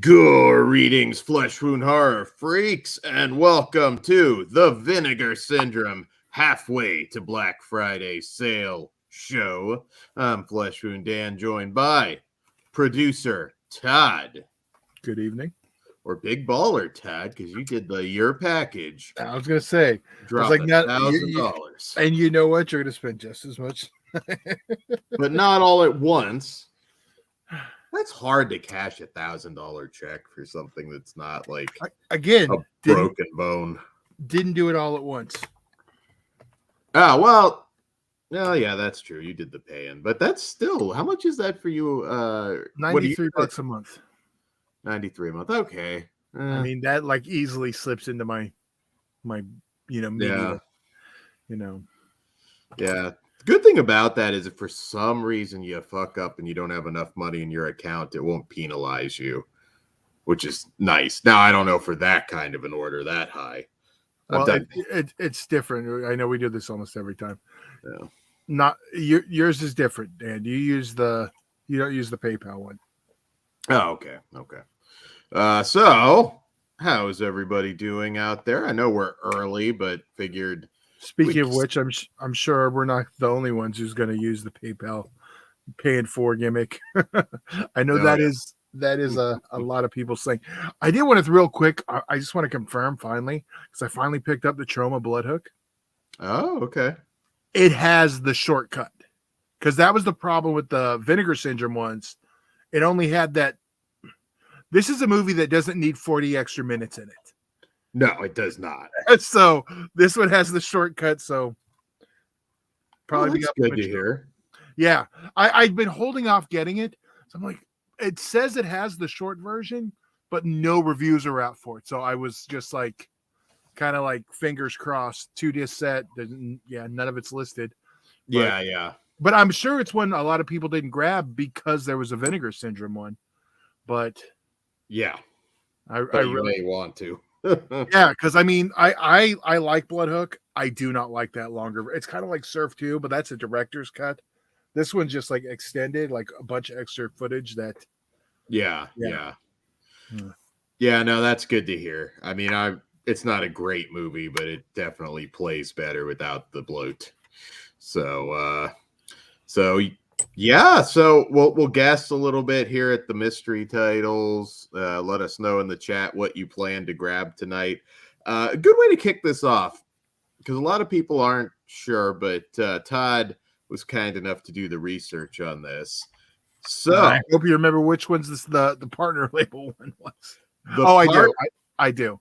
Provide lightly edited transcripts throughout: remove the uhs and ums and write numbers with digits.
Greetings, flesh wound horror freaks, and welcome to the Vinegar Syndrome halfway to Black Friday sale show. I'm Flesh Wound Dan, joined by producer Todd. Good evening. Or Big Baller Todd, because you did the year package. I was gonna say, Drop like $1,000. And you know what? You're gonna spend just as much. But not all at once. That's hard to cash $1,000 check for something that's not like a broken bone. Didn't do it all at once. Oh, well, yeah, that's true. You did the pay-in, but that's still, how much is that for you? $93 a month. 93 a month. Okay. I mean, that like easily slips into my media, Yeah. Good thing about that is if for some reason you fuck up and you don't have enough money in your account, it won't penalize you, which is nice. Now, I don't know for that kind of an order that high. Well, it's different. I know we do this almost every time. Yeah. Not yours is different, Dan. You don't use the PayPal one. Oh, okay. So how is everybody doing out there? I know we're early, but figured. Speaking of which, I'm sure we're not the only ones who's going to use the PayPal paying for gimmick. I know that is a lot of people saying. I did want to real quick. I just want to confirm finally because I finally picked up the Troma blood hook. Oh, okay. It has the shortcut because that was the problem with the Vinegar Syndrome ones. It only had that. This is a movie that doesn't need 40 extra minutes in it. No, it does not. So this one has the shortcut. So probably good to hear. Yeah, I've been holding off getting it. So I'm like, it says it has the short version, but no reviews are out for it. So I was just like, kind of like fingers crossed. 2-disc set. None of it's listed. Yeah. But I'm sure it's one a lot of people didn't grab because there was a Vinegar Syndrome one. But yeah, I really want to. Yeah, because I mean, I like Bloodhook. I do not like that longer. It's kind of like Surf 2, but that's a director's cut. This one's just like extended, like a bunch of extra footage. Yeah. No, that's good to hear. I mean, it's not a great movie, but it definitely plays better without the bloat. So we'll guess a little bit here at the mystery titles. Let us know in the chat what you plan to grab tonight. A good way to kick this off, because a lot of people aren't sure, but Todd was kind enough to do the research on this. So I hope you remember which one's the partner label one was. I do.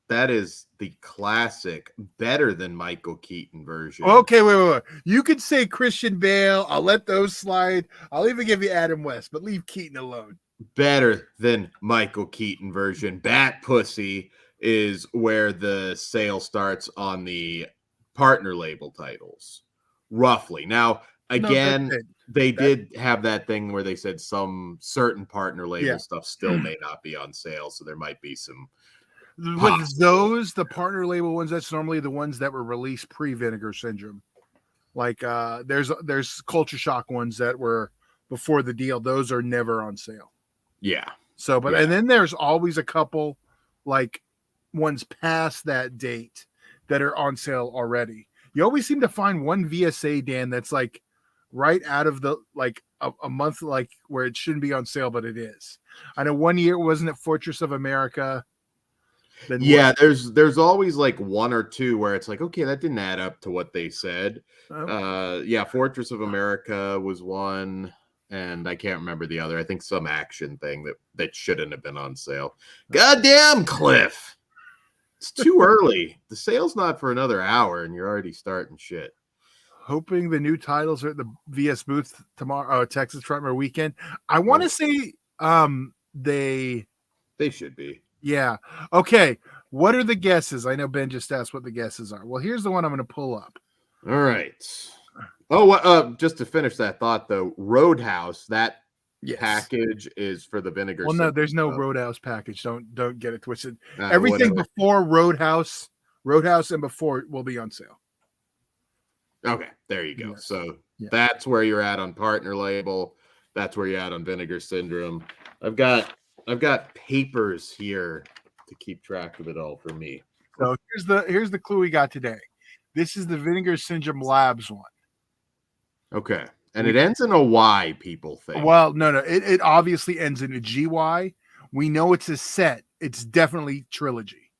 That is the classic, better than Michael Keaton version. Okay, wait. You could say Christian Bale. I'll let those slide. I'll even give you Adam West, but leave Keaton alone. Better than Michael Keaton version. Bat Pussy is where the sale starts on the partner label titles, roughly. Now, again, they did have that thing where they said some certain partner label stuff still may not be on sale, so there might be some. With those, the partner label ones, that's normally the ones that were released pre-Vinegar Syndrome. Like there's Culture Shock ones that were before the deal. Those are never on sale. Yeah. So, and then there's always a couple like ones past that date that are on sale already. You always seem to find one VSA, Dan, that's like right out of the like a month, like where it shouldn't be on sale, but it is. I know one year wasn't it Fortress of America. There's always like one or two where it's like, okay, that didn't add up to what they said. Fortress of America was one, and I can't remember the other. I think some action thing that shouldn't have been on sale. Goddamn, Cliff. It's too early. The sale's not for another hour, and you're already starting shit. Hoping the new titles are at the VS booth tomorrow, Texas Frightmare weekend. I want to say they should be. Yeah. Okay. What are the guesses? I know Ben just asked what the guesses are. Well, here's the one I'm going to pull up. All right. Oh, just to finish that thought, though, Roadhouse, that package is for the Vinegar. Well, no, there's no Roadhouse package. Don't get it twisted. Everything before Roadhouse and before will be on sale. Okay, there you go. Yes. So that's where you're at on partner label. That's where you're at on Vinegar Syndrome. I've got I've got papers here to keep track of it all for me. So here's the clue we got today. This is the Vinegar Syndrome Labs one. Okay. And it ends in a Y, people think. Well, no. It obviously ends in a GY. We know it's a set. It's definitely trilogy.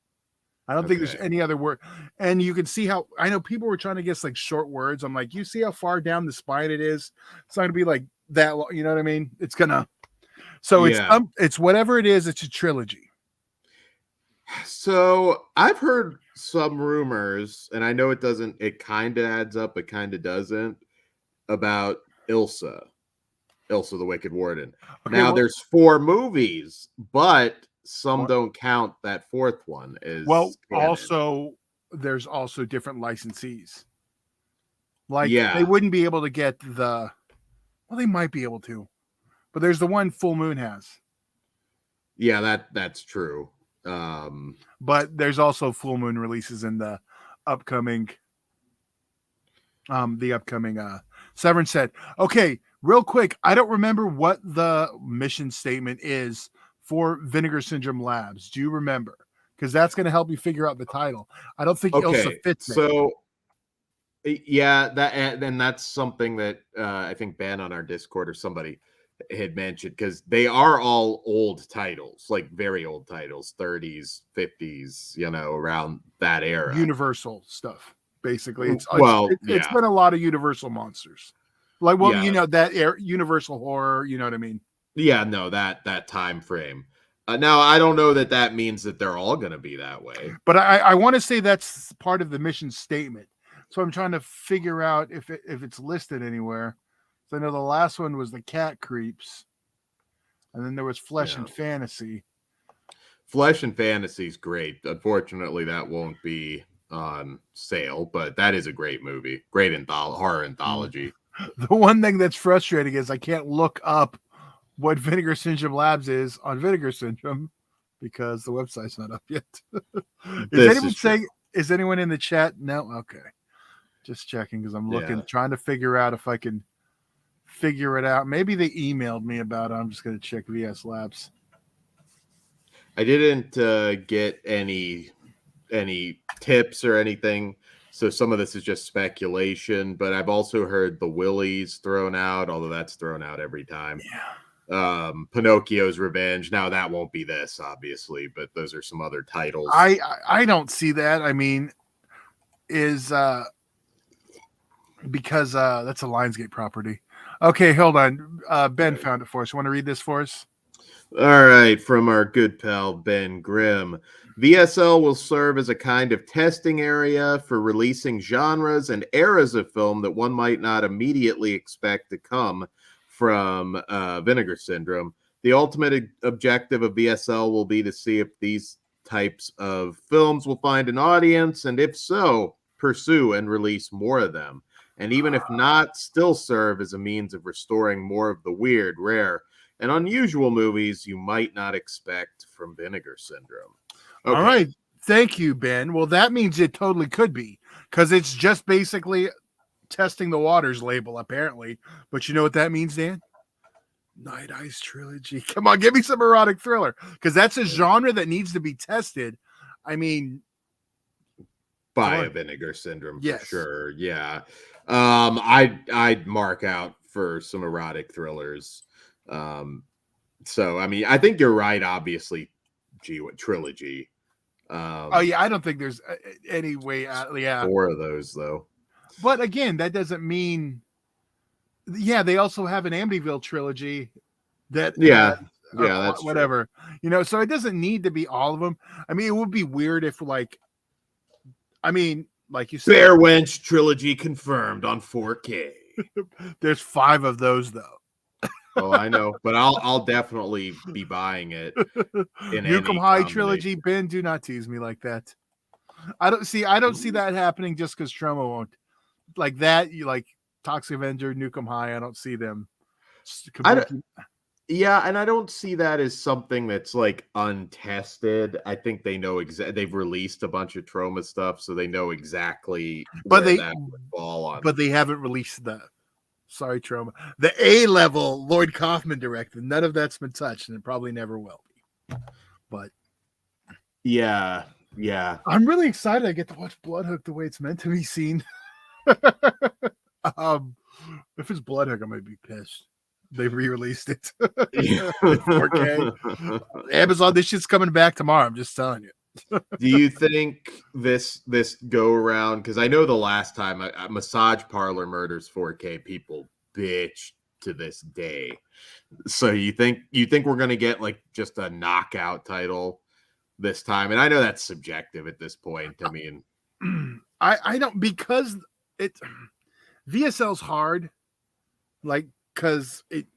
I don't think there's any other word. And you can see how, I know people were trying to guess like short words. I'm like, you see how far down the spine it is? It's not going to be like that. You know what I mean? It's going to. So it's whatever it is. It's a trilogy. So I've heard some rumors, and I know it kind of adds up, it kind of doesn't, about Ilsa the Wicked Warden. Okay, now there's 4 movies, but some don't count that 4th one as canon. Also there's also different licensees. Like they wouldn't be able to get they might be able to, but there's the one Full Moon has. Yeah, that's true. But there's also Full Moon releases in the upcoming Severance said. Okay, real quick, I don't remember what the mission statement is for Vinegar Syndrome Labs. Do you remember? Because that's going to help you figure out the title. I don't think Ilsa fits. So yeah, that's something that I think Ben on our Discord or somebody had mentioned, because they are all old titles, like very old titles, 30s, 50s, around that era. Universal stuff, basically. It's been a lot of Universal monsters. Like, that Universal horror, you know what I mean? Yeah, no, that time frame. Now, I don't know that means that they're all going to be that way. But I want to say that's part of the mission statement. So I'm trying to figure out if it's listed anywhere. So I know the last one was the Cat Creeps. And then there was Flesh and Fantasy. Flesh and Fantasy is great. Unfortunately, that won't be on sale, but that is a great movie. Great horror anthology. The one thing that's frustrating is I can't look up what Vinegar Syndrome Labs is on Vinegar Syndrome because the website's not up yet. Is anyone in the chat? No? Okay. Just checking because I'm looking, trying to figure out if I can figure it out. Maybe they emailed me about it. I'm just going to check VS Labs. I didn't get any tips or anything, so some of this is just speculation, but I've also heard the Willies thrown out, although that's thrown out every time. Pinocchio's Revenge. Now that won't be this, obviously, but those are some other titles. I don't see that. I mean, because that's a Lionsgate property. Okay, hold on. Ben found it for us. You want to read this for us? All right, from our good pal Ben Grimm. VSL will serve as a kind of testing area for releasing genres and eras of film that one might not immediately expect to come from Vinegar Syndrome. The ultimate objective of VSL will be to see if these types of films will find an audience, and if so, pursue and release more of them. And even if not, still serve as a means of restoring more of the weird, rare, and unusual movies you might not expect from Vinegar Syndrome. Okay. All right. Thank you, Ben. Well, that means it totally could be, because it's just basically testing the waters label, apparently. But you know what that means, Dan? Night Eyes Trilogy. Come on, give me some erotic thriller, because that's a genre that needs to be tested. I mean, by a Vinegar Syndrome, for sure. Yeah. I'd mark out for some erotic thrillers. So I mean, I think you're right. Obviously, trilogy. I don't think there's any way out. Yeah, 4 of those though. But again, that doesn't mean. Yeah, they also have an Amityville trilogy. That's whatever. True. So it doesn't need to be all of them. I mean, it would be weird if like you said, Bear Wench trilogy confirmed on 4K. There's 5 of those though. Oh, I know, but I'll definitely be buying it. In Nukem High trilogy. Ben, do not tease me like that. I don't see that happening just because Troma won't like that. You like Toxic Avenger, Nukem High. I don't see them. Yeah, and I don't see that as something that's like untested. I think they know they've released a bunch of Troma stuff, so they know exactly that would fall on. But they haven't released the Troma. The A level Lloyd Kaufman directed. None of that's been touched, and it probably never will be. But yeah. I'm really excited I get to watch Bloodhook the way it's meant to be seen. If it's Bloodhook, I might be pissed. They re-released it in 4K. Amazon, this shit's coming back tomorrow. I'm just telling you. Do you think this go around? Because I know the last time Massage Parlor Murders 4K, people bitched to this day. So you think we're gonna get like just a knockout title this time? And I know that's subjective at this point. I mean, I don't, because it VSL's hard, like, because it.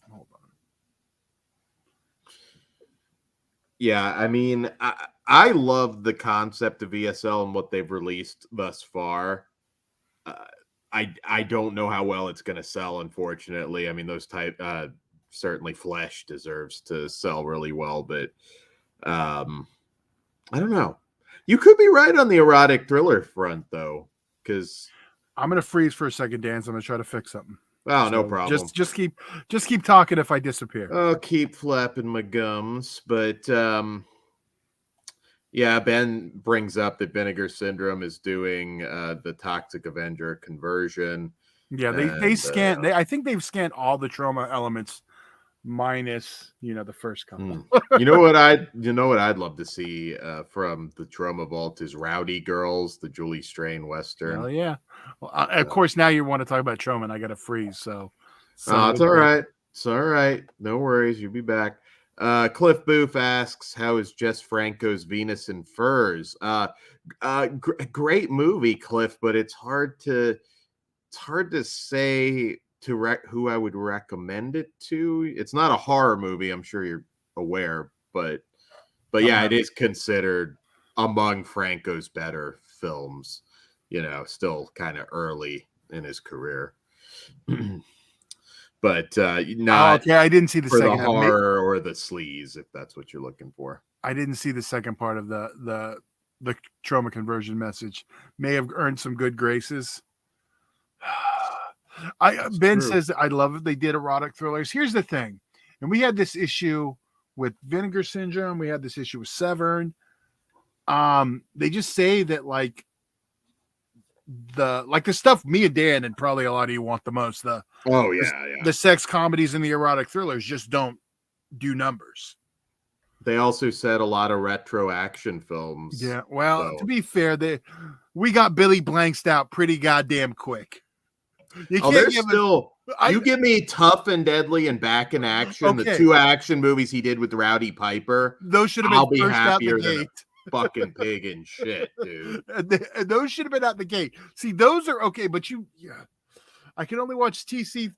Hold on. Yeah, I mean, I love the concept of VSL and what they've released thus far. I don't know how well it's going to sell, unfortunately. I mean, those certainly Flesh deserves to sell really well, but I don't know. You could be right on the erotic thriller front, though, because I'm gonna freeze for a second, Dan. So I'm gonna try to fix something. oh, no problem. Just keep talking if I disappear. I'll keep flapping my gums, but yeah, Ben brings up that Vinegar Syndrome is doing the Toxic Avenger conversion. Yeah, they scan. I think they've scanned all the trauma elements minus the first couple. You know what I'd love to see from the Trauma Vault is Rowdy Girls, the Julie Strain Western. Hell yeah. Well, of course, now you want to talk about trauma, and I got to freeze. So it's all right. It's all right. No worries. You'll be back. Cliff Booth asks, "How is Jess Franco's Venus in Furs?" Great movie, Cliff, but it's hard to say who I would recommend it to. It's not a horror movie. I'm sure you're aware, but yeah, it is considered among Franco's better films. Still kind of early in his career. But not okay. I didn't see the second the horror or the sleaze, if that's what you're looking for. I didn't see the second part of the trauma conversion message. May have earned some good graces. Ben says I love it. They did erotic thrillers. Here's the thing, and we had this issue with Vinegar Syndrome. We had this issue with Severn. They just say that like the stuff me and Dan and probably a lot of you want the most. The sex comedies and the erotic thrillers just don't do numbers. They also said a lot of retro action films. Yeah, well, to be fair, we got Billy Blanked out pretty goddamn quick. You give me Tough and Deadly and Back in Action, the two action movies he did with Rowdy Piper. Those should have been. I'll be happier than a fucking pig and shit, dude. And those should have been out the gate. See, those are okay, but I can only watch TC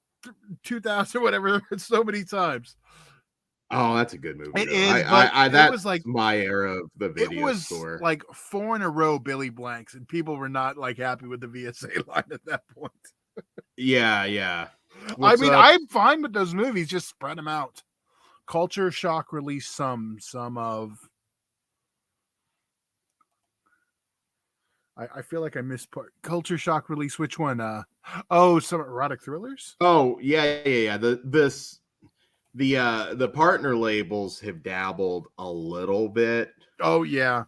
2000 or whatever so many times. Oh, that's a good movie. It is. That was like my era of the video store. It was like 4 in a row Billy Blanks, and people were not like happy with the VSA line at that point. Yeah. I'm fine with those movies. Just spread them out. Culture Shock released some of. I feel like I missed part. Culture Shock released which one? Some erotic thrillers. Oh yeah. The partner labels have dabbled a little bit. Oh yeah.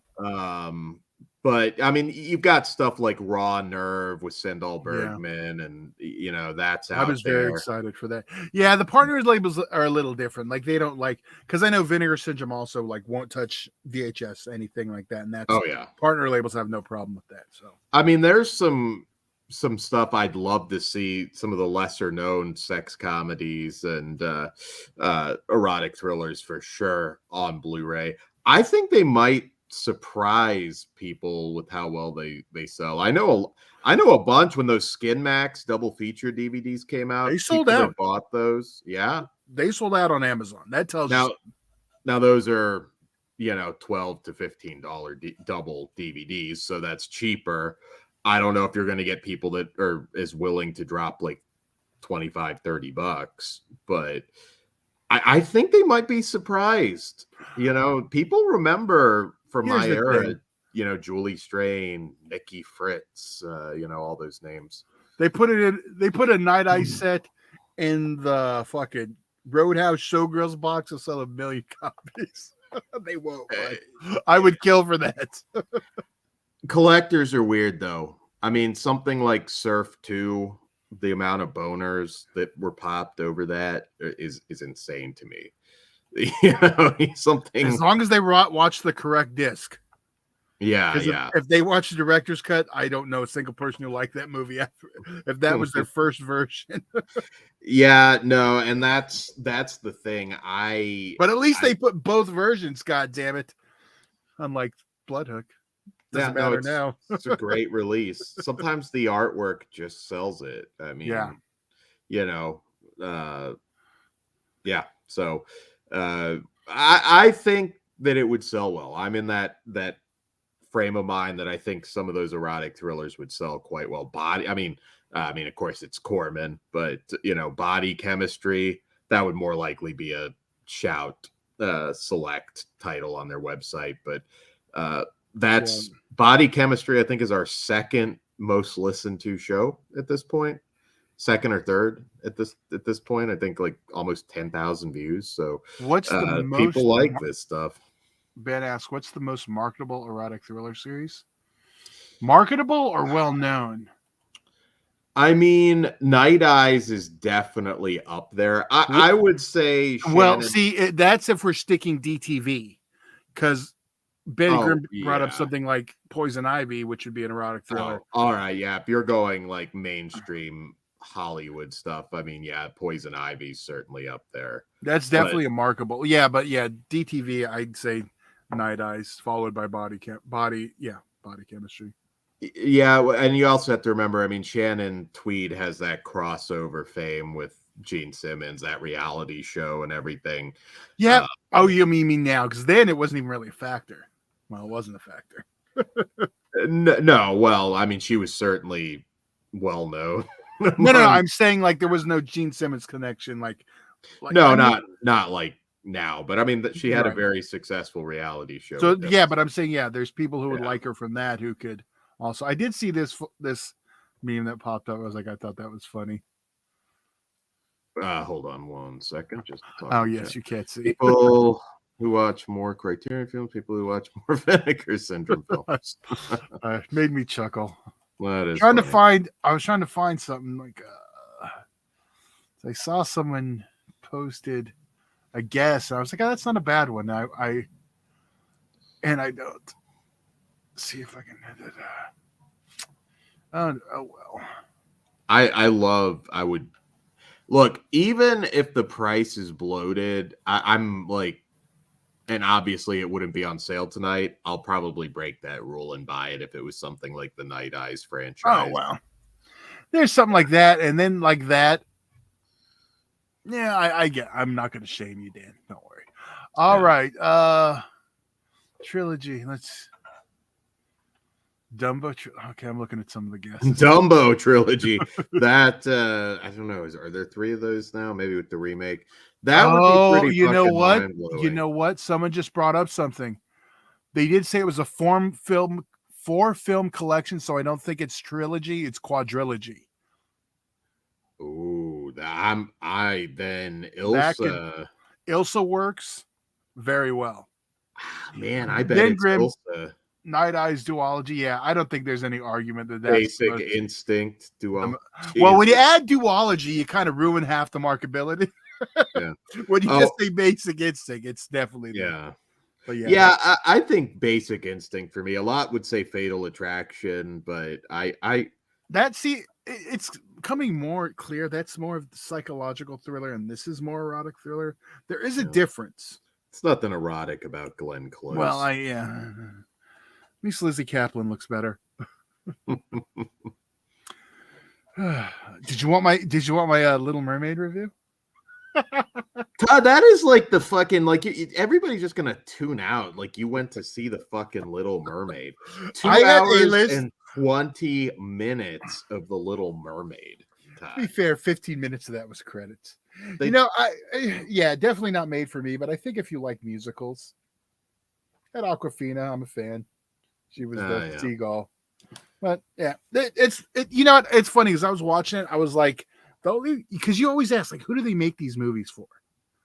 But I mean, you've got stuff like Raw Nerve with Sendal Bergman, and that's out there. I was very excited for that. Yeah, the partners labels are a little different. Like they don't because I know Vinegar Syndrome also won't touch VHS anything like that, and that's partner labels have no problem with that. So I mean, there's some stuff I'd love to see, some of the lesser known sex comedies and erotic thrillers for sure on Blu-ray. I think they might surprise people with how well they sell. I know a bunch when those Skin Max double feature DVDs came out. They sold out. Bought those, yeah. They sold out on Amazon. That tells you. Now those are $12 to $15 double DVDs, so that's cheaper. I don't know if you're going to get people that are as willing to drop like $25-$30, but I think they might be surprised. People remember from my era, Julie Strain, Nikki Fritz, all those names. They put a Night Eye set in the fucking Roadhouse Showgirls box will sell 1 million copies. They won't. I would kill for that. Collectors are weird, though. I mean, something like Surf 2, the amount of boners that were popped over that is insane to me. You know, something. As long as they watch the correct disc. Yeah, yeah. If they watch the director's cut, I don't know a single person who liked that movie if that was their first version. Yeah, no, and that's the thing. But at least they put both versions. God damn it! Unlike Bloodhook, doesn't matter now. It's a great release. Sometimes the artwork just sells it. I mean, yeah, you know, yeah. So, I think that it would sell well. I'm in that frame of mind that I think some of those erotic thrillers would sell quite well. I mean, of course it's Corman, but you know, Body Chemistry, that would more likely be a Shout select title on their website. But that's Body Chemistry, I think, is our second most listened to show at this point. Second or third at this point. I think like almost 10,000 views. So what's the most people like this stuff? Ben asks, what's the most marketable erotic thriller series? Marketable or well known? I mean, Night Eyes is definitely up there. I would say. Well, see, that's if we're sticking DTV, because Ben Grimm brought up something like Poison Ivy, which would be an erotic thriller. All right, yeah. If you're going like mainstream Hollywood stuff, I mean, yeah, Poison Ivy's certainly up there. That's definitely a marketable. Yeah, but yeah, DTV, I'd say Night Eyes, followed by Body Chemistry. Yeah, and you also have to remember, I mean, Shannon Tweed has that crossover fame with Gene Simmons, that reality show and everything. Yeah. You mean now? Because then it wasn't even really a factor. Well, it wasn't a factor. No, well, I mean, she was certainly well known. No, I'm saying like there was no Gene Simmons connection. Like no, not like now, but I mean that she had a very successful reality show. So yeah, but I'm saying there's people who would like her from that who could also. I did see this meme that popped up. I thought that was funny. Hold on 1 second. Just yes, you can't see people who watch more Criterion films, people who watch more Vinegar Syndrome films. Made me chuckle. That is I was trying to find something like I saw someone posted a guess. And I was like, that's not a bad one. I don't see if I can edit it. Oh well. I would look, even if the price is bloated, I'm like, and obviously it wouldn't be on sale tonight. I'll probably break that rule and buy it if it was something like the Night Eyes franchise. Oh, well. There's something like that. And then like that. Yeah, I'm not going to shame you, Dan. Don't worry. All right. Trilogy. Dumbo. Okay, I'm looking at some of the guesses. Dumbo trilogy. That I don't know. Are there 3 of those now? Maybe with the remake. That would be pretty. You know what? You know what? Someone just brought up something. They did say it was a 4-film collection, so I don't think it's trilogy. It's quadrilogy. Ooh, then Ilsa. Ilsa works very well. Man, I bet it's Ilsa. Night Eyes duology. Yeah, I don't think there's any argument that that's Basic Instinct duology. Well, when you add duology, you kind of ruin half the marketability. Yeah. When you just say Basic Instinct, it's definitely there. But I think Basic Instinct for me. A lot would say Fatal Attraction, but it's becoming more clear. That's more of the psychological thriller, and this is more erotic thriller. There is a difference. It's nothing erotic about Glenn Close. Well, at least Lizzie Kaplan looks better. Did you want my Little Mermaid review? Todd, that is like the fucking everybody's just gonna tune out. Like you went to see the fucking Little Mermaid. 2 hours and 20 minutes of the Little Mermaid. To be fair, 15 minutes of that was credits. Definitely not made for me. But I think if you like musicals, at Awkwafina, I'm a fan. She was the seagull. But yeah, it's funny because I was watching it. I was like, because you always ask, like, who do they make these movies for?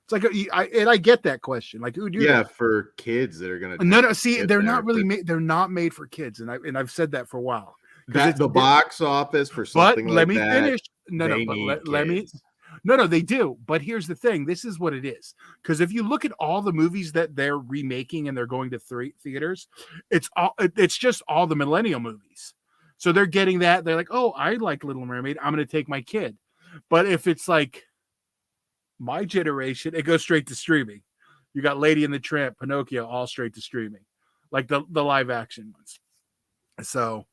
It's like I get that question. Like, who do that? For kids that are gonna No. See, they're not really they're not made for kids, and I've said that for a while. That It's the box office for but something let like me that. finish. No, they but need let me. kids. No, they do. But here's the thing. This is what it is. Because if you look at all the movies that they're remaking and they're going to theaters, it's just all the millennial movies. So they're getting that. They're like, oh, I like Little Mermaid. I'm going to take my kid. But if it's like my generation, it goes straight to streaming. You got Lady and the Tramp, Pinocchio, all straight to streaming, like the live action ones. So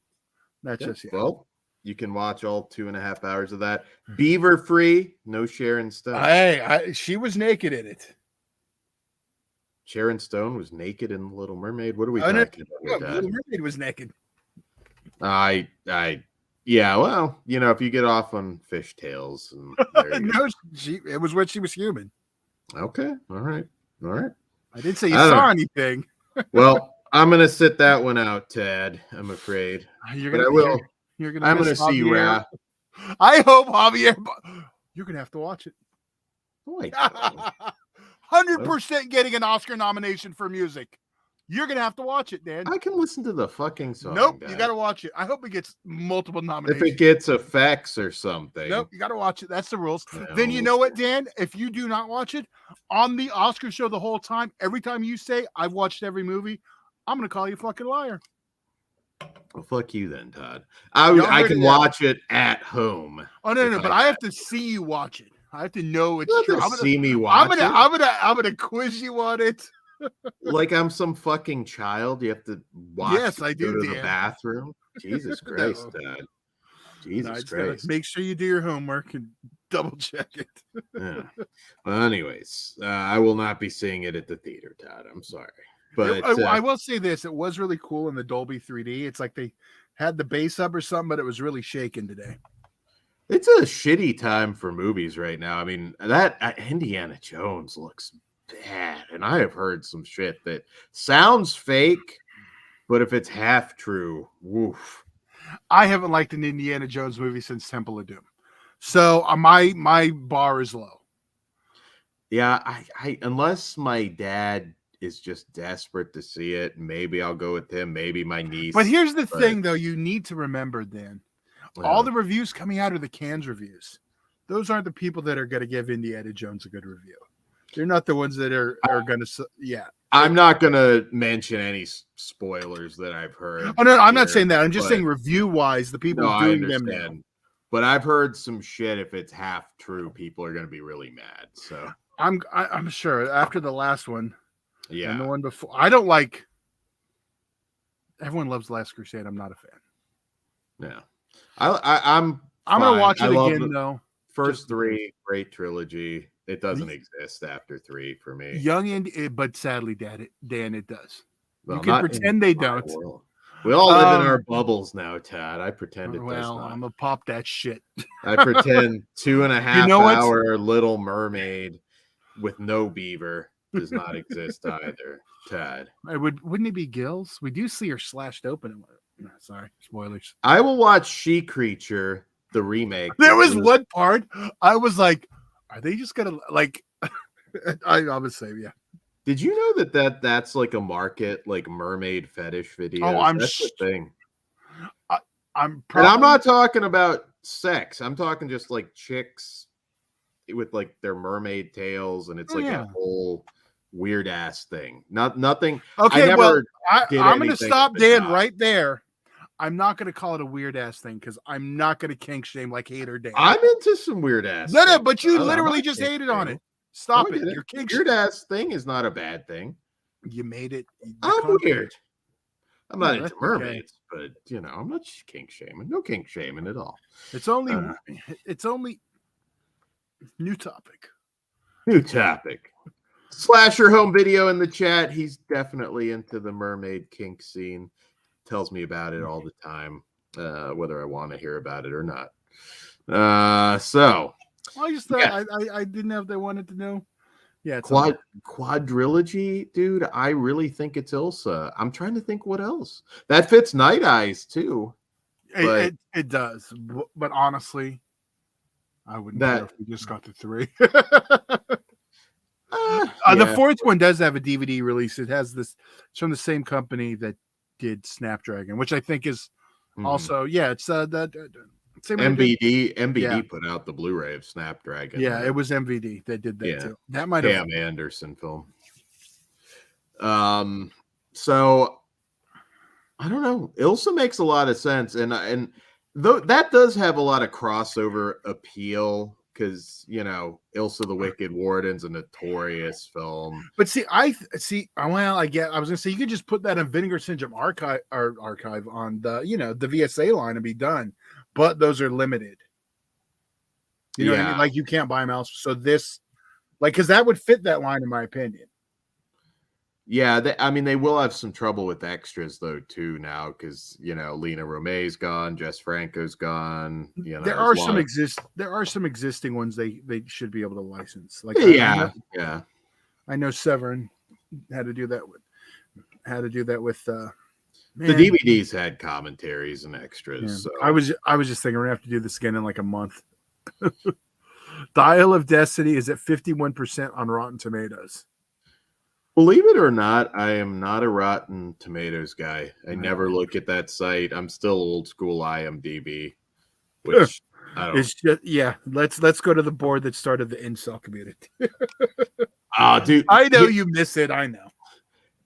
that's just well. You can watch all 2.5 hours of that. Beaver free, no Sharon Stone. Hey, she was naked in it. Sharon Stone was naked in Little Mermaid. What are we talking about? Little Mermaid was naked. Yeah. Well, if you get off on fishtails, no, it was when she was human. Okay. All right. I didn't say you saw anything. Well, I'm gonna sit that one out, Ted. I'm afraid. I'm gonna see you, Ra. I hope, Javier. You're gonna have to watch it. 100% getting an Oscar nomination for music. You're gonna have to watch it, Dan. I can listen to the fucking song. Nope, Dad. You gotta watch it. I hope it gets multiple nominations. If it gets effects or something. Nope, you gotta watch it. That's the rules. No. Then you know what, Dan? If you do not watch it on the Oscar show the whole time, every time you say I've watched every movie, I'm gonna call you a fucking liar. Well, fuck you then, Todd. I can watch it at home. Oh no, but I have to see you watch it. I have to know it's true. See me watch it. I'm gonna quiz you on it. Like I'm some fucking child. You have to watch. Yes, I do. Go to the bathroom. Jesus Christ, Dad. Jesus Christ. Make sure you do your homework and double check it. Yeah. Well, anyways, I will not be seeing it at the theater, Todd. I'm sorry. But I will say this: it was really cool in the Dolby 3D. It's like they had the bass up or something, but it was really shaking today. It's a shitty time for movies right now. I mean, that Indiana Jones looks bad, and I have heard some shit that sounds fake, but if it's half true, woof. I haven't liked an Indiana Jones movie since Temple of Doom, so my bar is low. Yeah, I unless my dad is just desperate to see it, maybe I'll go with him. Maybe my niece. But here's the thing, though, you need to remember, Dan. All the reviews coming out are the Cannes reviews. Those aren't the people that are going to give Indiana Jones a good review. They're not the ones that are going to. Yeah, I'm not going to mention any spoilers that I've heard. Oh no, I'm not saying that. I'm just saying review wise, the people doing them now. But I've heard some shit. If it's half true, people are going to be really mad. So I'm sure after the last one. Yeah. And the one before. I don't like. Everyone loves The Last Crusade. I'm not a fan. Yeah. I'm going to watch it again, though. First three, great trilogy. It doesn't exist after 3 for me. But sadly, Dan, it does. Well, you can pretend they don't. World. We all live in our bubbles now, Todd. I pretend it does not. I'm going to pop that shit. I pretend 2.5 hour Little Mermaid with no beaver does not exist either, Todd. Wouldn't it be gills? We do see her slashed open. Sorry, spoilers. I will watch She Creature, the remake. There was one part I was like, are they just gonna like? I would say, yeah. Did you know that's like a market, like mermaid fetish videos? Oh, that's the thing. I'm not talking about sex. I'm talking just like chicks with like their mermaid tails, and it's like a whole weird ass thing. Nothing. Okay, I'm going to stop Dan right there. I'm not going to call it a weird ass thing because I'm not going to kink shame like Hater Dan. I'm into some weird ass. No, but you literally just hated on it. Stop it. Your kink weird ass thing is not a bad thing. You made it. I'm weird. I'm not into mermaids, but I'm not kink shaming. No kink shaming at all. It's only new topic. New topic. Slasher home video in the chat. He's definitely into the mermaid kink scene. Tells me about it all the time, whether I want to hear about it or not. So I just thought I didn't know if they wanted to know. Yeah, it's quadrilogy, dude. I really think it's Ilsa. I'm trying to think what else that fits Night Eyes too. It does, but honestly, I wouldn't care if we just got to 3. The Yeah. fourth one does have a DVD release. It has this. It's from the same company that did Snapdragon, which I think is Mhm. also It's the same one that did. MBD Yeah, put out the Blu-ray of Snapdragon, yeah, right? it was MVD that did that Yeah. too. That might have. Pam Anderson film. So I don't know. Ilsa makes a lot of sense, and though that does have a lot of crossover appeal because Ilsa the Wicked Warden's a notorious film. But see, Well, I get. I was gonna say you could just put that in Vinegar Syndrome archive on the the VSA line and be done. But those are limited. You know what I mean? Yeah, Like you can't buy them else. So this, because that would fit that line in my opinion. yeah. I mean, they will have some trouble with extras though too now because Lena Romay's gone, Jess Franco's gone. There There's are a lot of there are some existing ones they should be able to license. Like yeah, yeah. I know Severin had to do that with The man. DVDs had commentaries and extras. Yeah. So I was just thinking we're gonna have to do this again in like a month. Dial of Destiny is at 51% on Rotten Tomatoes. believe it or not, I am not a Rotten Tomatoes guy. I never No. look at that site. I'm still old school IMDb, which I don't. It's just Let's go to the board that started the incel community. Dude, I know you miss it. I know.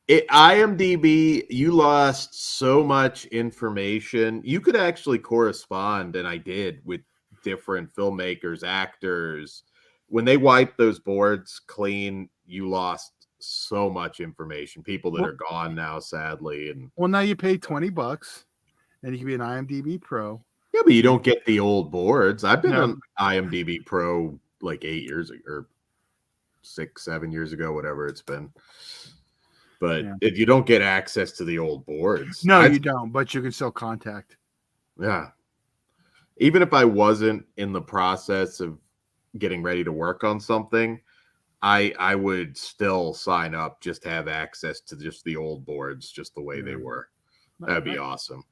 IMDb, you lost so much information. You could actually correspond, and I did with different filmmakers, actors. When they wiped those boards clean, you lost so much information. People that Well, are gone now, sadly, and now you pay $20 and you can be an IMDb Pro. yeah, but you don't get the old boards. I've been No. on IMDb Pro like 8 years ago, or 6, 7 years ago, whatever it's been. But if you don't get access to the old boards, no, you don't. But you can still contact. Yeah. Even if I wasn't in the process of getting ready to work on something, I would still sign up just to have access to just the old boards, just the way they were. That'd be awesome.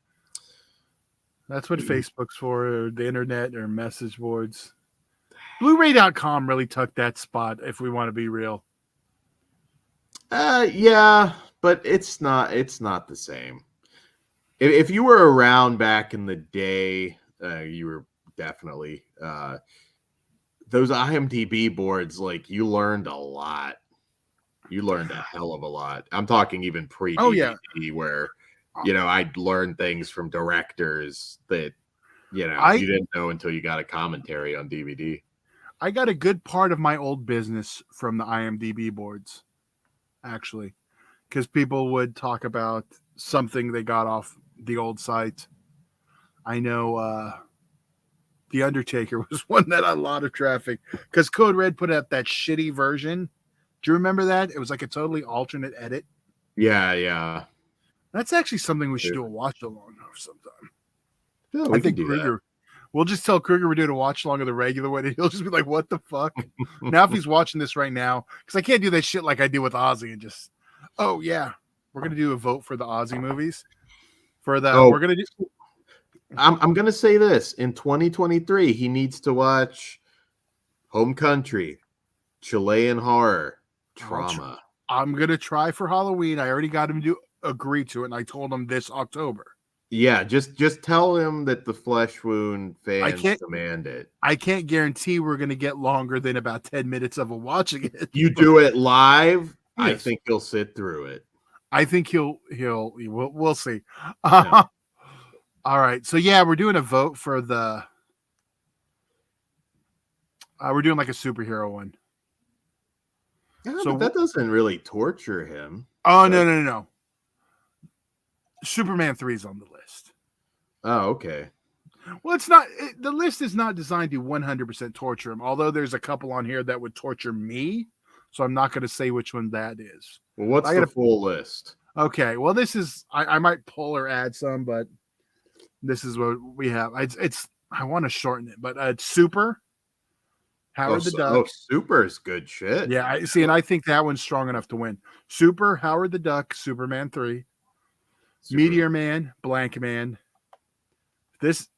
That's what Facebook's for, or the internet, or message boards. Blu-ray.com really took that spot, if we want to be real. Yeah, but it's not the same. If you were around back in the day, you were definitely those IMDb boards, like you learned a lot. You learned a hell of a lot. I'm talking even pre-DVD where I'd learn things from directors that you didn't know until you got a commentary on DVD. I got a good part of my old business from the IMDb boards, actually, because people would talk about something they got off the old site. I know The Undertaker was one that had a lot of traffic because Code Red put out that shitty version. Do you remember that? It was like a totally alternate edit. Yeah, yeah. That's actually something we should do a watch along of sometime. Yeah, I think Kruger. We'll just tell Kruger we're doing a watch along of the regular one, and he'll just be like, "What the fuck?" Now, if he's watching this right now, because I can't do that shit like I do with Ozzy and just, oh yeah, we're gonna do a vote for the Ozzy movies. We're gonna do. I'm gonna say this in 2023, he needs to watch Home Country, Chilean Horror, Trauma. I'm gonna try for Halloween. I already got him to agree to it, and I told him this October. Yeah, just tell him that the Flesh Wound fans demand it. I can't guarantee we're gonna get longer than about 10 minutes of watching it. You do it live, yes. I think he'll sit through it. I think we'll see. Yeah. All right, so yeah, we're doing a vote for the. We're doing like a superhero one. Yeah, so, but that doesn't really torture him. Oh, no. Superman 3 is on the list. Oh, okay. Well, it's not. The list is not designed to 100% torture him, although there's a couple on here that would torture me. So I'm not going to say which one that is. Well, what's the full list? Okay. Well, this is. I might pull or add some, but this is what we have. It's. I want to shorten it, but it's Super. Howard the Duck. Oh, Super is good shit. Yeah, I see, and I think that one's strong enough to win. Super, Howard the Duck, Superman 3, Meteor Man, Blank Man, this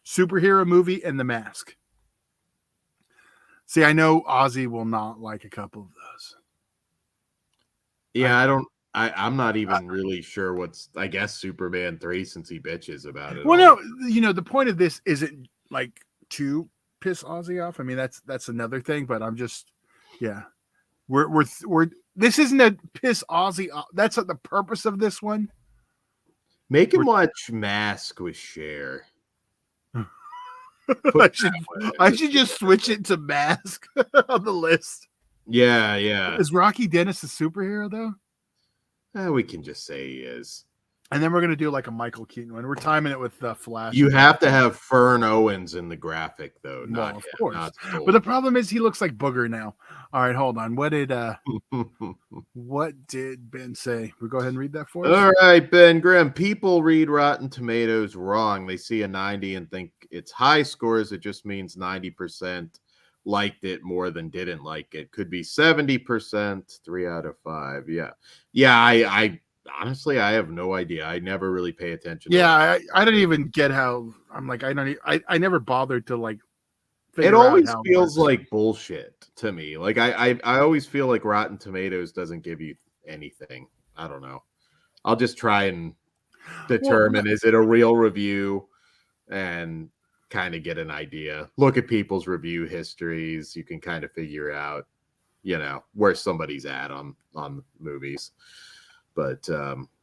superhero movie, and The Mask. See, I know Ozzy will not like a couple of those. Yeah, I don't. I'm not even really sure what's. I guess Superman 3, since he bitches about it. Well, all. no, the point of this isn't like to piss Ozzy off. I mean, that's another thing. But I'm just, yeah, we're. This isn't a piss Ozzy off. That's not the purpose of this one. Make him watch Mask with Cher. I should just switch it to Mask on the list. Yeah. Is Rocky Dennis a superhero though? We can just say he is. And then we're gonna do like a Michael Keaton one. We're timing it with Flash. You have to have Fern Owens in the graphic though. Well, Not of him, course. not But the problem is he looks like Booger now. All right, hold on. What did Ben say? We go ahead and read that for us. All right, Ben Grimm. People read Rotten Tomatoes wrong. They see a 90 and think it's high scores. It just means 90% liked it more than didn't like it. Could be 70%, 3 out of 5. Yeah. I honestly, I have no idea. I never really pay attention. Yeah, I don't even get how. I'm like, I never bothered to like. It always feels like bullshit to me. Like I always feel like Rotten Tomatoes doesn't give you anything. I don't know. I'll just try and determine is it a real review and kind of get an idea. Look at people's review histories. You can kind of figure out, where somebody's at on movies. But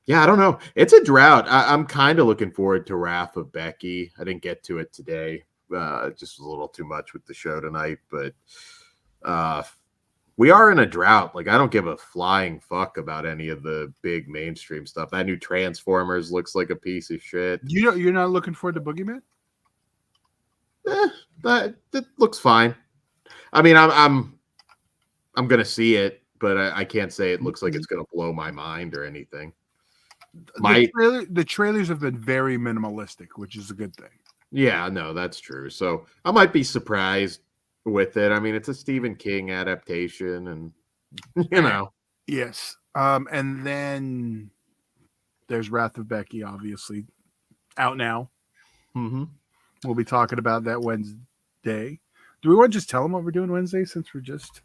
yeah, I don't know. It's a drought. I'm kind of looking forward to Wrath of Becky. I didn't get to it today. Just was a little too much with the show tonight. But we are in a drought. Like, I don't give a flying fuck about any of the big mainstream stuff. That new Transformers looks like a piece of shit. You're not looking forward to Boogeyman? That looks fine. I mean, I'm gonna see it, but I can't say it looks like it's gonna blow my mind or anything. The trailers have been very minimalistic, which is a good thing. Yeah, no, that's true. So I might be surprised with it. I mean, it's a Stephen King adaptation, and Yes. And then there's Wrath of Becky, obviously, out now. Mm-hmm. We'll be talking about that Wednesday. Do we want to just tell them what we're doing Wednesday since we're just?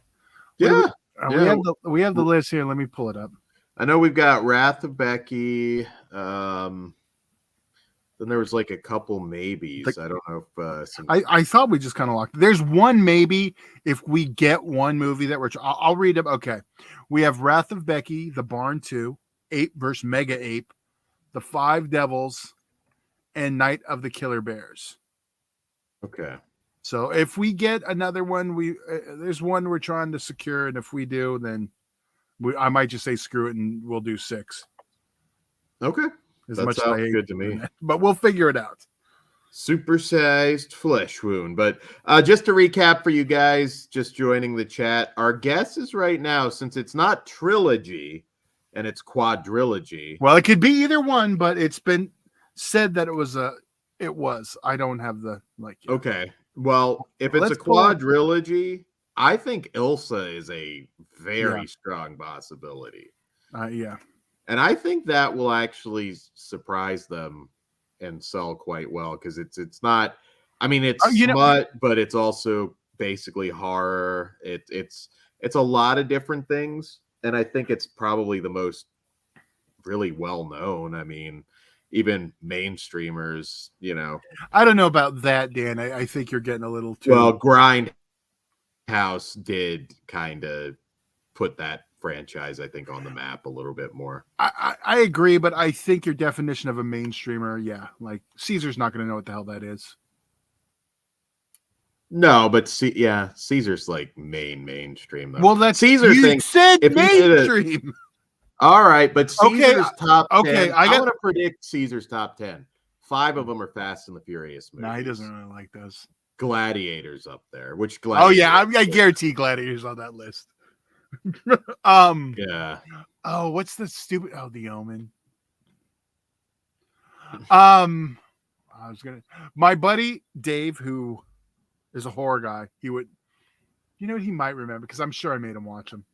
Yeah. We have the list here. Let me pull it up. I know we've got Wrath of Becky. Then there was like a couple maybes. I don't know if I thought we just kind of locked. There's one maybe if we get one movie that I'll read them. Okay, we have Wrath of Becky, The Barn 2, Ape vs. Mega Ape, The Five Devils, and Night of the Killer Bears. Okay. So if we get another one, there's one we're trying to secure, and if we do, then I might just say screw it and we'll do 6. Okay. That sounds good to me. But we'll figure it out. Supersized flesh wound. But just to recap for you guys just joining the chat, our guesses right now, since it's not trilogy and it's quadrilogy. Well, it could be either one, but it's been said that it was. I don't have the yet. Okay. Well, if it's a quadrilogy, I think Ilsa is a very strong possibility. Yeah. And I think that will actually surprise them and sell quite well because it's not. I mean, it's smut, but it's also basically horror. It's a lot of different things, and I think it's probably the most really well known. I mean, even mainstreamers, I don't know about that, Dan. I think you're getting a little too. Well, Grindhouse did kind of put that franchise, I think, on the map a little bit more. I agree, but I think your definition of a mainstreamer, like Caesar's not going to know what the hell that is. No, but Caesar's like mainstream though. Well, that's Caesar you said mainstream. All right, but Caesar's top 10. Okay, I want to predict Caesar's top 10. 5 of them are Fast and the Furious movies. No, he doesn't really like those. Gladiators up there. Oh yeah, I guarantee Gladiators on that list. Yeah. Oh, what's the stupid? Oh, The Omen. I was gonna. My buddy Dave, who is a horror guy, he would. He might remember because I'm sure I made him watch them.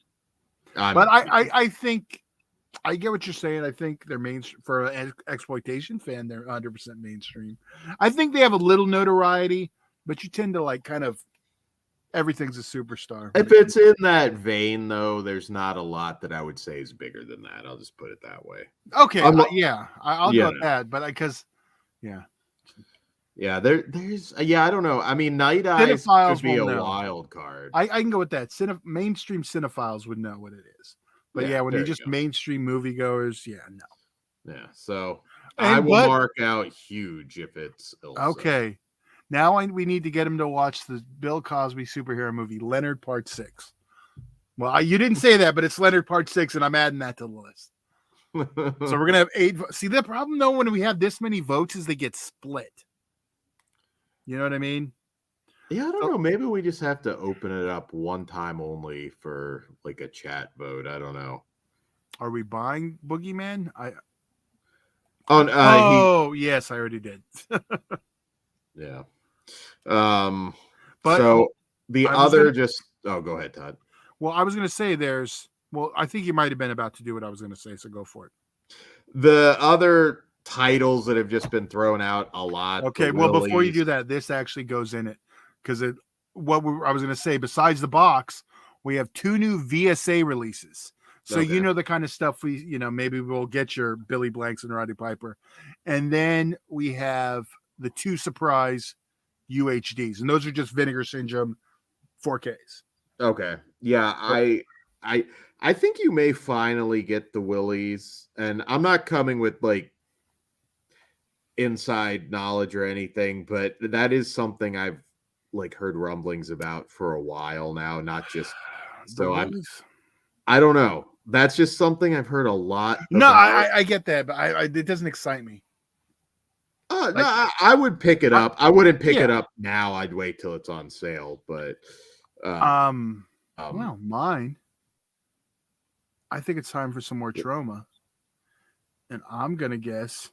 But I think I get what you're saying. I think they're mainstream for an exploitation fan. They're 100% mainstream. I think they have a little notoriety, but you tend to kind of everything's a superstar. If it's in that vein, though, there's not a lot that I would say is bigger than that. I'll just put it that way. Okay, I'll go with that. But because, there's I don't know. I mean, Night Eyes could be a wild card. I can go with that. Mainstream cinephiles would know what it is. But when you just mainstream moviegoers, no. Yeah, so I will mark out huge if it's Ilsa. Okay. Now we need to get him to watch the Bill Cosby superhero movie, Leonard Part 6. Well, you didn't say that, but it's Leonard Part 6, and I'm adding that to the list. So we're going to have 8. See, the problem, though, when we have this many votes is they get split. You know what I mean? Yeah, I don't know. Maybe we just have to open it up one time only for like a chat vote. I don't know. Are we buying Boogeyman? Yes, I already did. Yeah. But so the other go ahead, Todd. Well, I was going to say I think you might have been about to do what I was going to say, so go for it. The other titles that have just been thrown out a lot. Okay, well, before you do that, this actually goes in it because I was going to say, besides the box, we have 2 new VSA releases. So the kind of stuff maybe we'll get your Billy Blanks and Roddy Piper, and then we have the 2 surprise UHDs, and those are just Vinegar Syndrome 4Ks. Okay, yeah, I think you may finally get the Willies, and I'm not coming with like inside knowledge or anything, but that is something I've like heard rumblings about for a while now. Not just I don't know. That's just something I've heard a lot. No, I get that, but it doesn't excite me. No, I would pick it up. I wouldn't pick it up now. I'd wait till it's on sale. But well, mine. I think it's time for some more Trauma, and I'm gonna guess.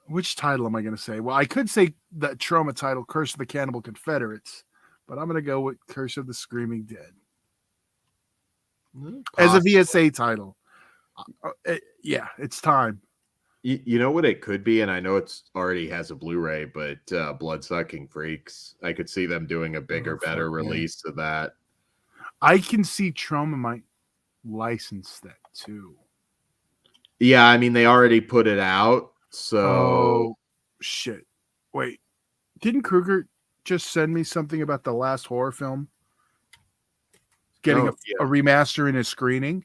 Which title am I gonna say? Well, I could say that Trauma title, Curse of the Cannibal Confederates, but I'm gonna go with Curse of the Screaming Dead as a VSA title. It's time. You know what it could be, and I know it's already has a Blu-ray, but Bloodsucking Freaks. I could see them doing a bigger, better release of that. I can see Trauma might license that too. Yeah, I mean they already put it out, so. Oh shit! Wait, didn't Kruger just send me something about the last horror film getting a remaster in a screening?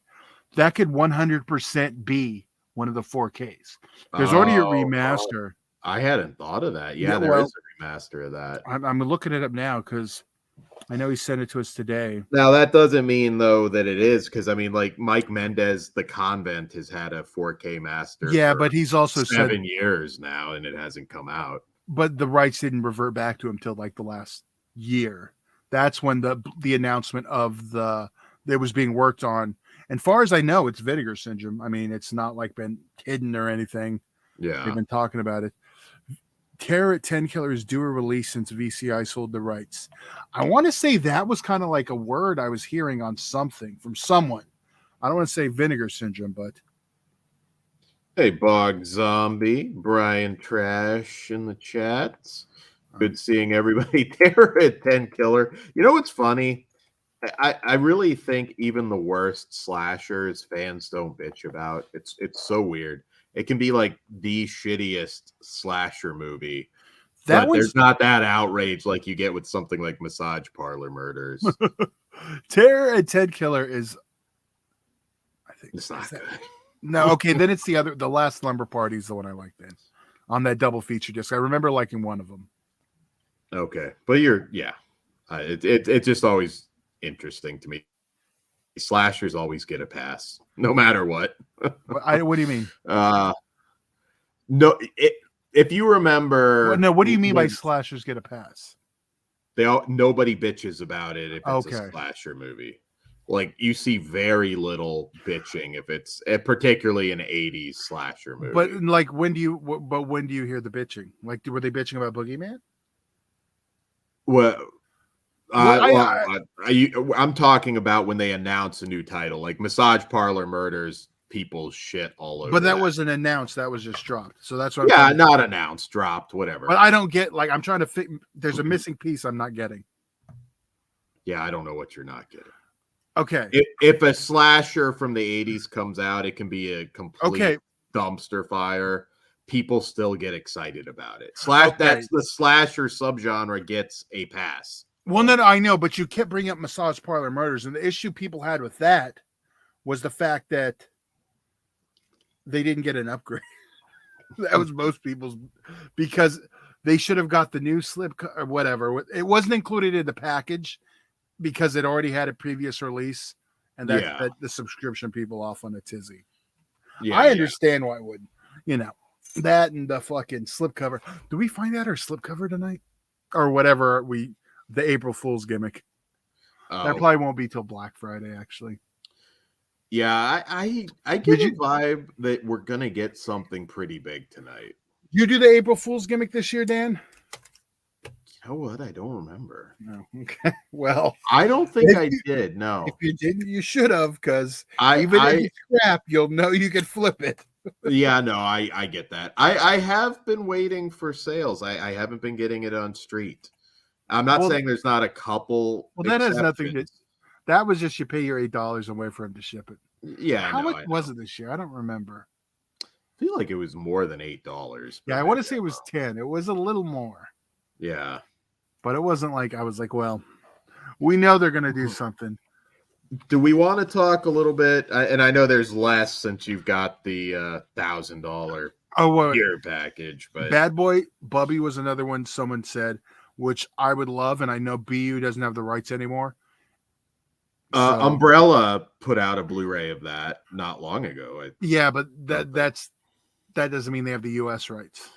That could 100% be one of the 4Ks. There's already a remaster. I hadn't thought of that. Yeah, there is a remaster of that. I'm looking it up now because I know he sent it to us today. Now, that doesn't mean, though, that it is, because, I mean, like, Mike Mendez, The Convent, has had a 4K master but he's also 7 years now, and it hasn't come out. But the rights didn't revert back to him till, like, the last year. That's when the announcement of it was being worked on. And far as I know, it's Vinegar Syndrome. I mean, it's not like been hidden or anything. Yeah. They've been talking about it. Terror at 10 Killer is due a release since VCI sold the rights. I want to say that was kind of like a word I was hearing on something from someone. I don't want to say Vinegar Syndrome, but. Hey, Bog Zombie, Brian Trash in the chats. Good seeing everybody. Terror at 10 Killer. You know what's funny? I really think even the worst slashers fans don't bitch about. It's so weird. It can be like the shittiest slasher movie. There's not that outrage like you get with something like Massage Parlor Murders. Terror at 10 Killer is, I think it's not good. No, okay, then it's the last Lumber Party is the one I like then. On that double feature disc. I remember liking one of them. Okay. But it's just always interesting to me. Slashers always get a pass, no matter what. What do you mean? No, if you remember. No, what do you mean by slashers get a pass? Nobody bitches about it if it's a slasher movie. Like you see very little bitching if it's particularly an 80s slasher movie. But like when do you hear the bitching? Like were they bitching about Boogeyman? Well, I'm talking about when they announce a new title, like Massage Parlor Murders people's shit all over. But that wasn't announced. That was just dropped. So that's what. Yeah, not announced, dropped, whatever. But I don't get, like, I'm trying to fit. There's a missing piece I'm not getting. Yeah, I don't know what you're not getting. Okay. If a slasher from the 80s comes out, it can be a complete dumpster fire. People still get excited about it. That's the slasher subgenre gets a pass. Well, no, I know, but you kept bringing up Massage Parlor Murders, and the issue people had with that was the fact that they didn't get an upgrade. That was most people's, because they should have got the new slip or whatever. It wasn't included in the package because it already had a previous release, and that the subscription people off on a tizzy. Yeah, I understand why it wouldn't. That and the fucking slipcover. Do we find out our slipcover tonight? Or whatever the April Fool's gimmick. That probably won't be till Black Friday, actually. Yeah, I get a vibe that we're gonna get something pretty big tonight. You do the April Fool's gimmick this year, Dan? You know what? I don't remember. No. Okay. Well, I don't think I did. No. If you didn't, you should have, because even if it's crap, you'll know you can flip it. Yeah, no, I get that. I have been waiting for sales. I haven't been getting it on street. I'm not saying there's not a couple. Well, that has nothing to. That was just you pay your $8 and wait for him to ship it. Yeah. How much was it this year? I don't remember. I feel like it was more than $8. Yeah, I want to say it was 10. It was a little more. Yeah. But it wasn't like I was like, well, we know they're going to do something. Do we want to talk a little bit? And I know there's less since you've got the $1,000 gear package. But Bad Boy Bubby was another one someone said, which I would love. And I know BU doesn't have the rights anymore. Umbrella put out a Blu-ray of that not long ago. Yeah, but that doesn't mean they have the US rights.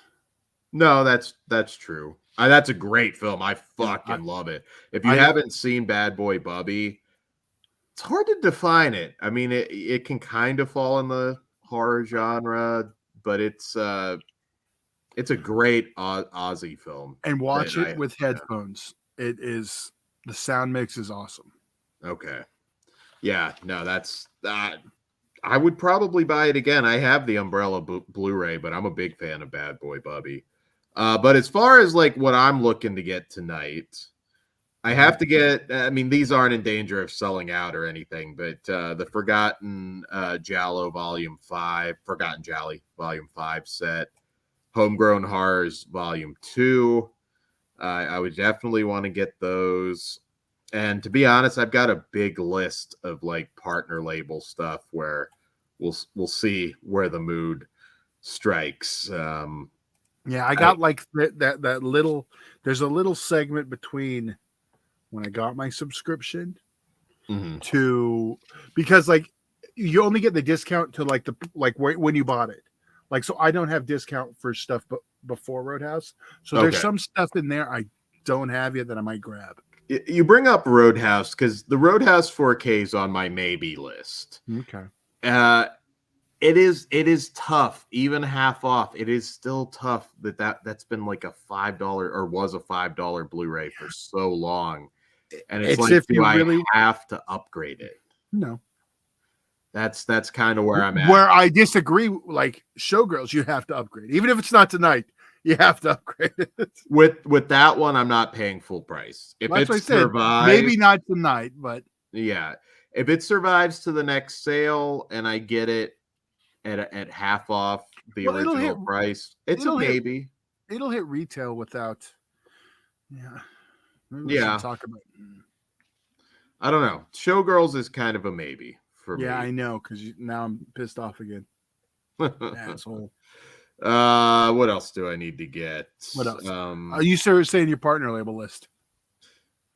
No, that's true. That's a great film. I fucking love it. If you haven't seen Bad Boy Bubby, it's hard to define it. I mean, it can kind of fall in the horror genre, but it's a great Aussie film. And watch it with headphones. It is, the sound mix is awesome. Okay. Yeah, no, that's I would probably buy it again. I have the Umbrella Blu-ray, but I'm a big fan of Bad Boy Bubby. But as far as like what I'm looking to get tonight, I have to get, I mean, these aren't in danger of selling out or anything, but the Forgotten Giallo Volume 5, Forgotten Jolly Volume 5 set, Homegrown Horrors Volume 2. I would definitely want to get those. And to be honest, I've got a big list of like partner label stuff where we'll see where the mood strikes. Yeah, I got like that little. There's a little segment between when I got my subscription to, because like you only get the discount to like when you bought it. Like, so I don't have discount for stuff but before Roadhouse. So there's some stuff in there I don't have yet that I might grab. You bring up Roadhouse because the Roadhouse 4K is on my maybe list. Okay. It is tough, even half off. It is still tough that's been like a $5 or was a $5 Blu-ray for so long. And it's like, do I really have to upgrade it? No. That's kind of where I'm at. Where I disagree, like Showgirls, you have to upgrade. Even if it's not tonight, you have to upgrade it. With that one, I'm not paying full price. If it survives, maybe not tonight, but yeah. If it survives to the next sale and I get it at half off the original price, it's a maybe. It'll hit retail without. Yeah. Maybe we should talk about. I don't know. Showgirls is kind of a maybe for me. Yeah, I know, because now I'm pissed off again. Asshole. What else do I need to get? What else? You started saying your partner label list.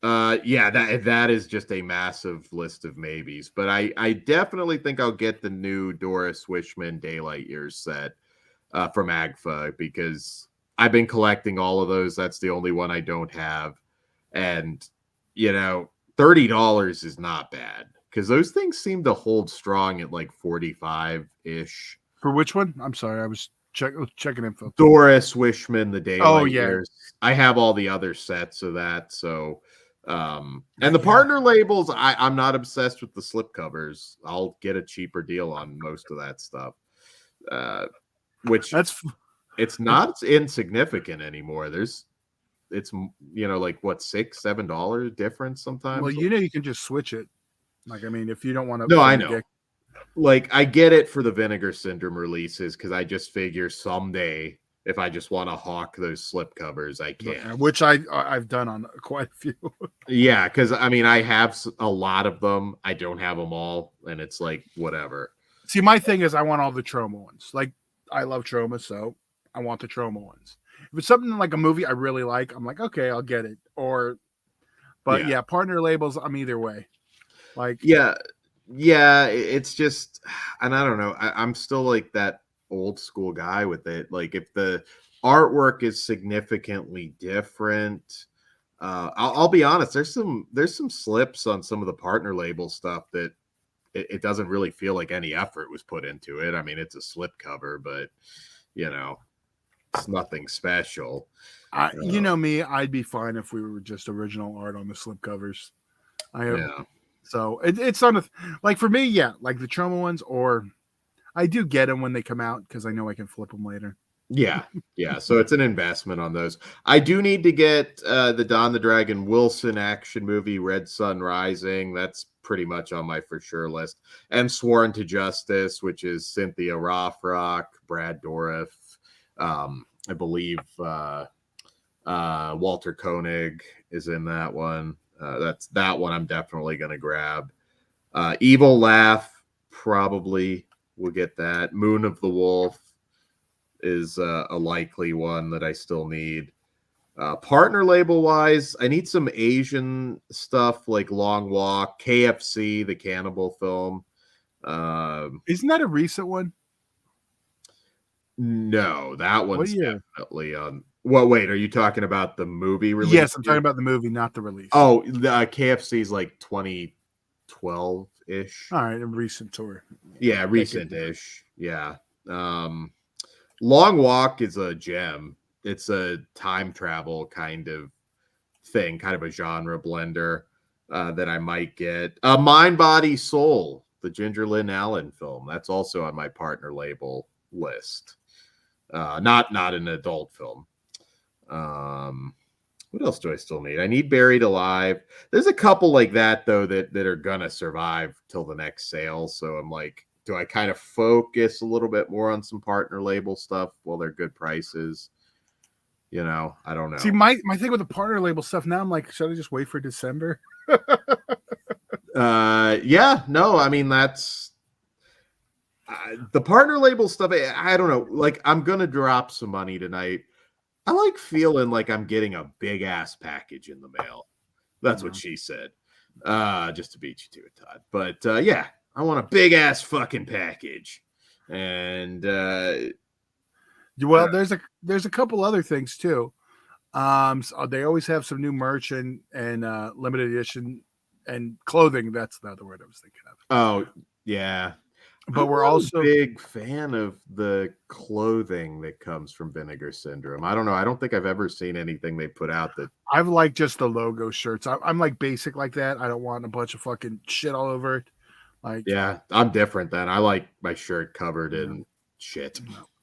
Yeah, that is just a massive list of maybes. But I definitely think I'll get the new Doris Wishman Daylight Years set from AGFA, because I've been collecting all of those. That's the only one I don't have. And, $30 is not bad, because those things seem to hold strong at like 45-ish. For which one? I'm sorry, I was checking info. Doris Wishman, the Daylight Years. I have all the other sets of that, so And the partner labels, I'm not obsessed with the slipcovers. I'll get a cheaper deal on most of that stuff. Which it's not insignificant anymore. It's like what, $6-7 difference sometimes. Well, you can just switch it. Like, I mean, if you don't want to. No, I know. Like, I get it for the Vinegar Syndrome releases because I just figure someday if I just want to hawk those slipcovers, I can. Which I've done on quite a few. Yeah, because I mean, I have a lot of them. I don't have them all, and it's like whatever. See, my thing is I want all the Troma ones. Like, I love Troma, so I want the Troma ones. If it's something like a movie I really like, I'm like, okay, I'll get it. But yeah, partner labels, I'm either way. Like, yeah, it's just, and I don't know. I'm still like that old school guy with it. Like, if the artwork is significantly different, I'll be honest. There's some slips on some of the partner label stuff that it doesn't really feel like any effort was put into it. I mean, it's a slip cover, but it's nothing special. You know me, I'd be fine if we were just original art on the slip covers. So it's on like for me, yeah, like the Troma ones, or I do get them when they come out because I know I can flip them later. Yeah. So it's an investment on those. I do need to get the Don the Dragon Wilson action movie, Red Sun Rising. That's pretty much on my for sure list. And Sworn to Justice, which is Cynthia Rothrock, Brad Dourif, I believe Walter Koenig is in that one. That's that one I'm definitely going to grab. Evil Laugh, probably will get that. Moon of the Wolf is a likely one that I still need. Partner label wise, I need some Asian stuff like Long Walk, KFC, the cannibal film. Isn't that a recent one? No, that one's definitely on. Well, wait, are you talking about the movie release? Yes, I'm talking about the movie, not the release. Oh, the KFC is like 2012-ish. All right, a recent tour. Yeah, recent-ish. Yeah. Long Walk is a gem. It's a time travel kind of thing, kind of a genre blender that I might get. Mind, Body, Soul, the Ginger Lynn Allen film. That's also on my partner label list. Not an adult film. What else do I still need? I need Buried Alive. There's a couple like that though that are gonna survive till the next sale. So I'm like, do I kind of focus a little bit more on some partner label stuff while they're good prices? I don't know. See, my thing with the partner label stuff now, I'm like, should I just wait for December? Yeah, no, I mean that's the partner label stuff. I don't know. Like, I'm gonna drop some money tonight. I like feeling like I'm getting a big ass package in the mail. That's what she said. Just to beat you to it, Todd. But yeah, I want a big ass fucking package. And well, there's a couple other things too. So they always have some new merch and limited edition and clothing. That's the other word I was thinking of. Oh yeah. But we're also a big fan of the clothing that comes from Vinegar Syndrome. I don't know. I don't think I've ever seen anything they put out that I've liked just the logo shirts. I'm like basic like that. I don't want a bunch of fucking shit all over it. Like, yeah, I'm different then. I like my shirt covered in shit.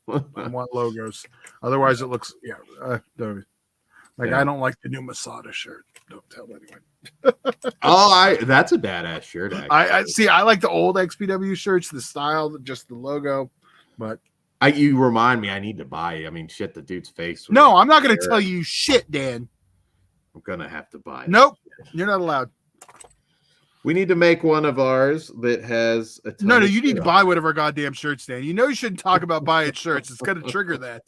I want logos. Otherwise, it looks I don't like the new Masada shirt. Don't tell anyone. That's a badass shirt. Actually. I see. I like the old XPW shirts, the style, just the logo. But you remind me, I need to buy it. I mean, shit, the dude's face. No, I'm not going to tell you shit, Dan. I'm gonna have to buy it. Nope, you're not allowed. We need to make one of ours that has a ton No, you need to buy one of our goddamn shirts, Dan. You know you shouldn't talk about buying shirts. It's going to trigger that.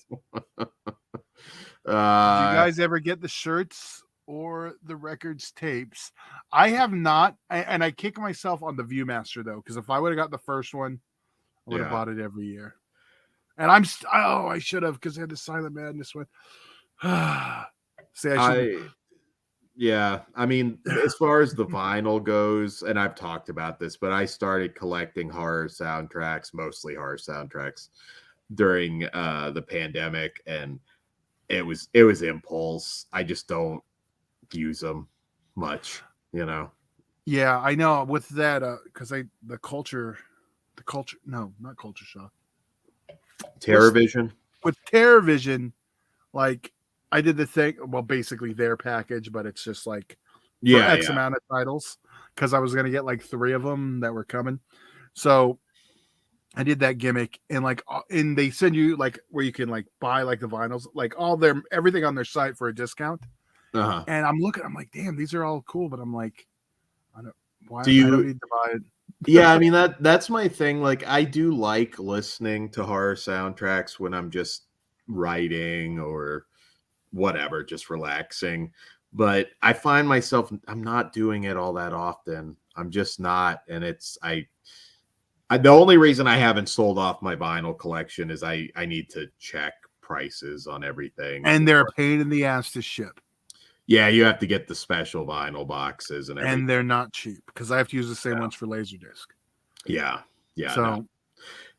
Did you guys ever get the shirts or the records tapes? I have not, and I kick myself on the Viewmaster though, because if I would have got the first one, I would have bought it every year. And I should have, because I had the Silent Madness one. See, yeah, I mean, as far as the vinyl goes, and I've talked about this, but I started collecting horror soundtracks, mostly horror soundtracks, during the pandemic, and it was impulse. I just don't use them. much, Yeah, I know with that because the culture, no, not culture shock. TerraVision. With TerraVision, like I did the thing, well, basically their package, but it's just like for X amount of titles because I was gonna get like 3 of them that were coming. So I did that gimmick and they send you like where you can like buy like the vinyls, like everything on their site for a discount. Uh-huh. And I'm like, damn, these are all cool, but I'm like, I don't need to buy it. Yeah, I mean that's my thing. Like I do like listening to horror soundtracks when I'm just writing or whatever, just relaxing. But I find myself I'm not doing it all that often. I'm just not, and the only reason I haven't sold off my vinyl collection is I need to check prices on everything. And they're a pain in the ass to ship. Yeah, you have to get the special vinyl boxes and everything. And they're not cheap because I have to use the same ones for Laserdisc. Yeah. So no.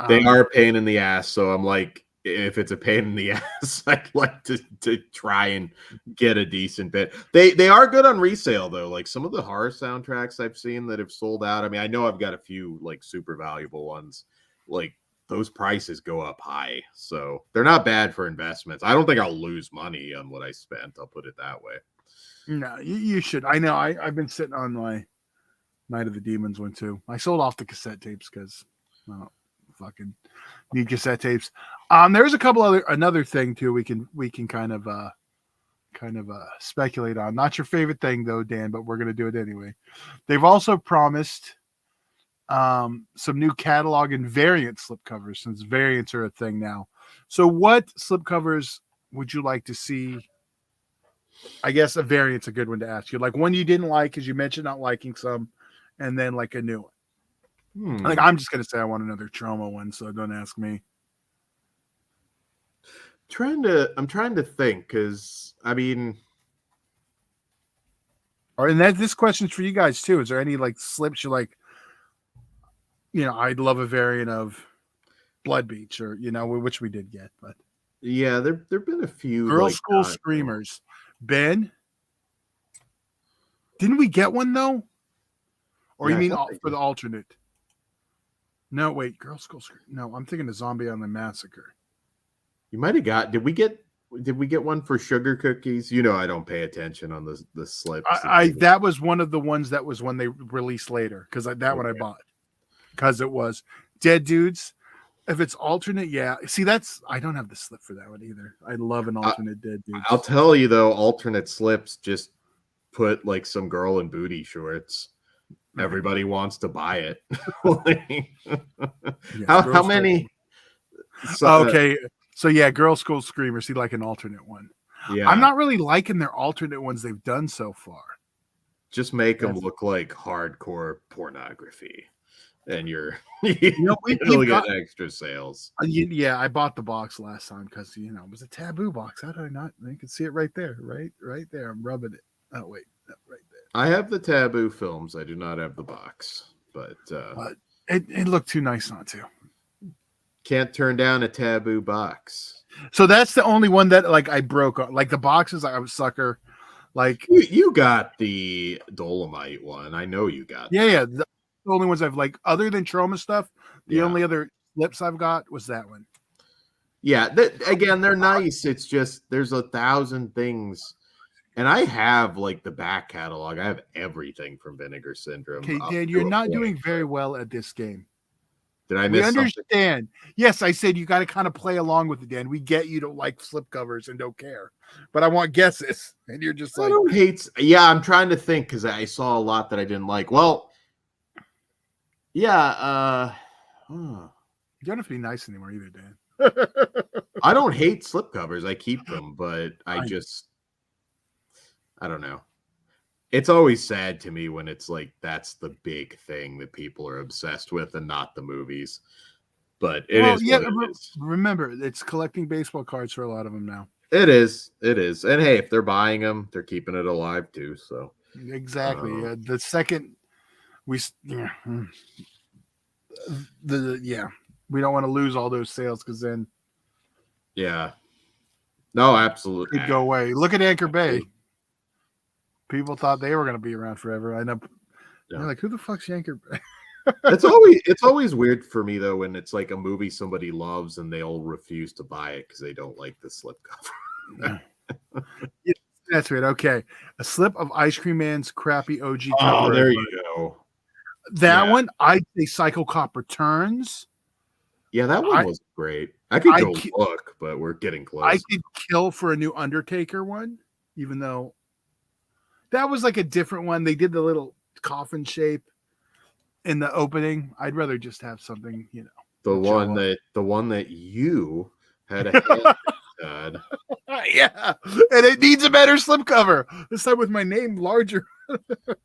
They are a pain in the ass. So I'm like, if it's a pain in the ass, I'd like to try and get a decent bit. They are good on resale though. Like some of the horror soundtracks I've seen that have sold out. I mean, I know I've got a few like super valuable ones. Like those prices go up high. So they're not bad for investments. I don't think I'll lose money on what I spent. I'll put it that way. No, you should. I know. I've been sitting on my Night of the Demons one too. I sold off the cassette tapes because I don't fucking need cassette tapes. There's a couple another thing too we can kind of speculate on. Not your favorite thing though, Dan, but we're gonna do it anyway. They've also promised some new catalog and variant slipcovers since variants are a thing now. So what slipcovers would you like to see? I guess a variant's a good one to ask you. Like one you didn't like because you mentioned not liking some, and then like a new one. Like I'm just gonna say I want another Trauma one, so don't ask me. I'm trying to think because I mean, and this question's for you guys too. Is there any like slips you like? I'd love a variant of Blood Beach or which we did get, but yeah, there've been a few Girl School Screamers. Ben, didn't we get one though? Or you mean for the alternate? No, wait, Girl School Screamers. No, I'm thinking of Zombie on the Massacre. You might have got. Did we get one for Sugar Cookies? I don't pay attention on the slips. That was one of the ones that was when they released later because that one I bought because it was Dead Dudes. If it's alternate, yeah. See, I don't have the slip for that one either. I love an alternate Dead Dudes. I'll tell you though, alternate slips just put like some girl in booty shorts. Everybody wants to buy it. How many? Okay, so yeah, Girl School Screamer. See, like an alternate one. Yeah, I'm not really liking their alternate ones they've done so far. Just make them look like hardcore pornography, and you'll get extra sales. Yeah, I bought the box last time because it was a taboo box. How did I not? You can see it right there, right there. I'm rubbing it. Oh wait, right there. I have the taboo films. I do not have the box, but it looked too nice not to. Can't turn down a taboo box. So that's the only one that like I broke. Like the boxes, I was sucker. Like you got the Dolomite one. I know you got. Yeah. The only ones I've like other than Trauma stuff. The only other lips I've got was that one. Yeah, again, they're nice. It's just there's 1,000 things. And I have like the back catalog. I have everything from Vinegar Syndrome. Okay, Dan, you're not doing very well at this game. Did I miss We understand. Something? Yes, I said you got to kind of play along with it, Dan. We get you don't like slipcovers and don't care. But I want guesses. And you're just like... I don't hate... Yeah, I'm trying to think because I saw a lot that I didn't like. Well, yeah. You don't have to be nice anymore either, Dan. I don't hate slipcovers. I keep them, but I don't know. It's always sad to me when it's like that's the big thing that people are obsessed with and not the movies. But it is. Remember, it's collecting baseball cards for a lot of them now. It is. And hey, if they're buying them, they're keeping it alive too. So exactly. The second we we don't want to lose all those sales because then no, absolutely could go away. Look at Anchor Bay. People thought they were going to be around forever. I know. Yeah. They're like, who the fuck's Yanker? It's always weird for me though when it's like a movie somebody loves and they'll refuse to buy it because they don't like the slipcover. Yeah, that's weird. Okay, a slip of Ice Cream Man's crappy OG Oh, cover. there you go. That Yeah. one, I'd say Psycho Cop Returns. Yeah, that one was great. I could go look, but we're getting close. I could kill for a new Undertaker one, even though that was like a different one. They did the little coffin shape in the opening. I'd rather just have something, you know. The one that you had a hand in, yeah, and it needs a better slipcover. This time with my name larger.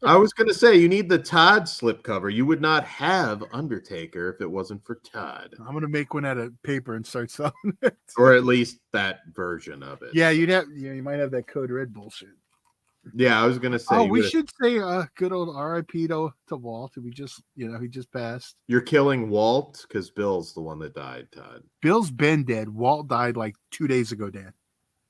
I was gonna say you need the Todd slipcover. You would not have Undertaker if it wasn't for Todd. I'm gonna make one out of paper and start selling it, or at least that version of it. Yeah, you might have that Code Red bullshit. Yeah, I was gonna say. Oh, we should say good old R.I.P. to Walt. We just, he just passed. You're killing Walt because Bill's the one that died, Todd. Bill's been dead. Walt died like 2 days ago, Dan.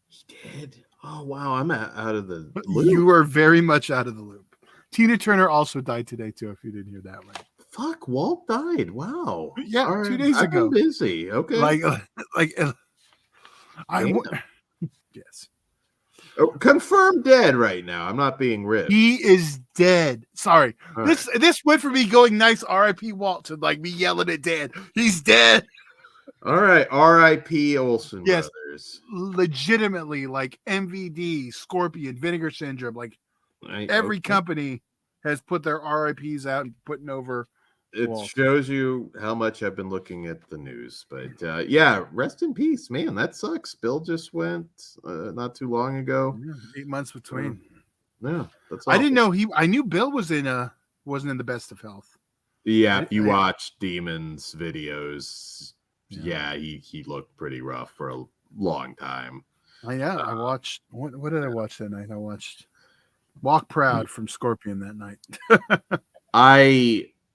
He did. Oh wow, I'm out of the loop. You are very much out of the loop. Tina Turner also died today too. If you didn't hear that one. Fuck, Walt died. Wow. Yeah, right. 2 days ago. I'm busy. Okay. Yes. Oh, confirmed dead right now. I'm not being ripped. He is dead. Sorry. All this went from me going nice R.I.P. Walt to like me yelling at Dan. He's dead. All right. R.I.P. Olsen brothers. Legitimately, like MVD, Scorpion, Vinegar Syndrome, like every company has put their RIPs out and putting over. It shows you how much I've been looking at the news, but yeah, rest in peace, man. That sucks. Bill just went not too long ago. 8 months between. Yeah, that's. I didn't know I knew Bill wasn't in the best of health. Yeah, if you watch Demon's videos, yeah, he looked pretty rough for a long time. I watched. What did I watch that night? I watched Walk Proud from Scorpion that night.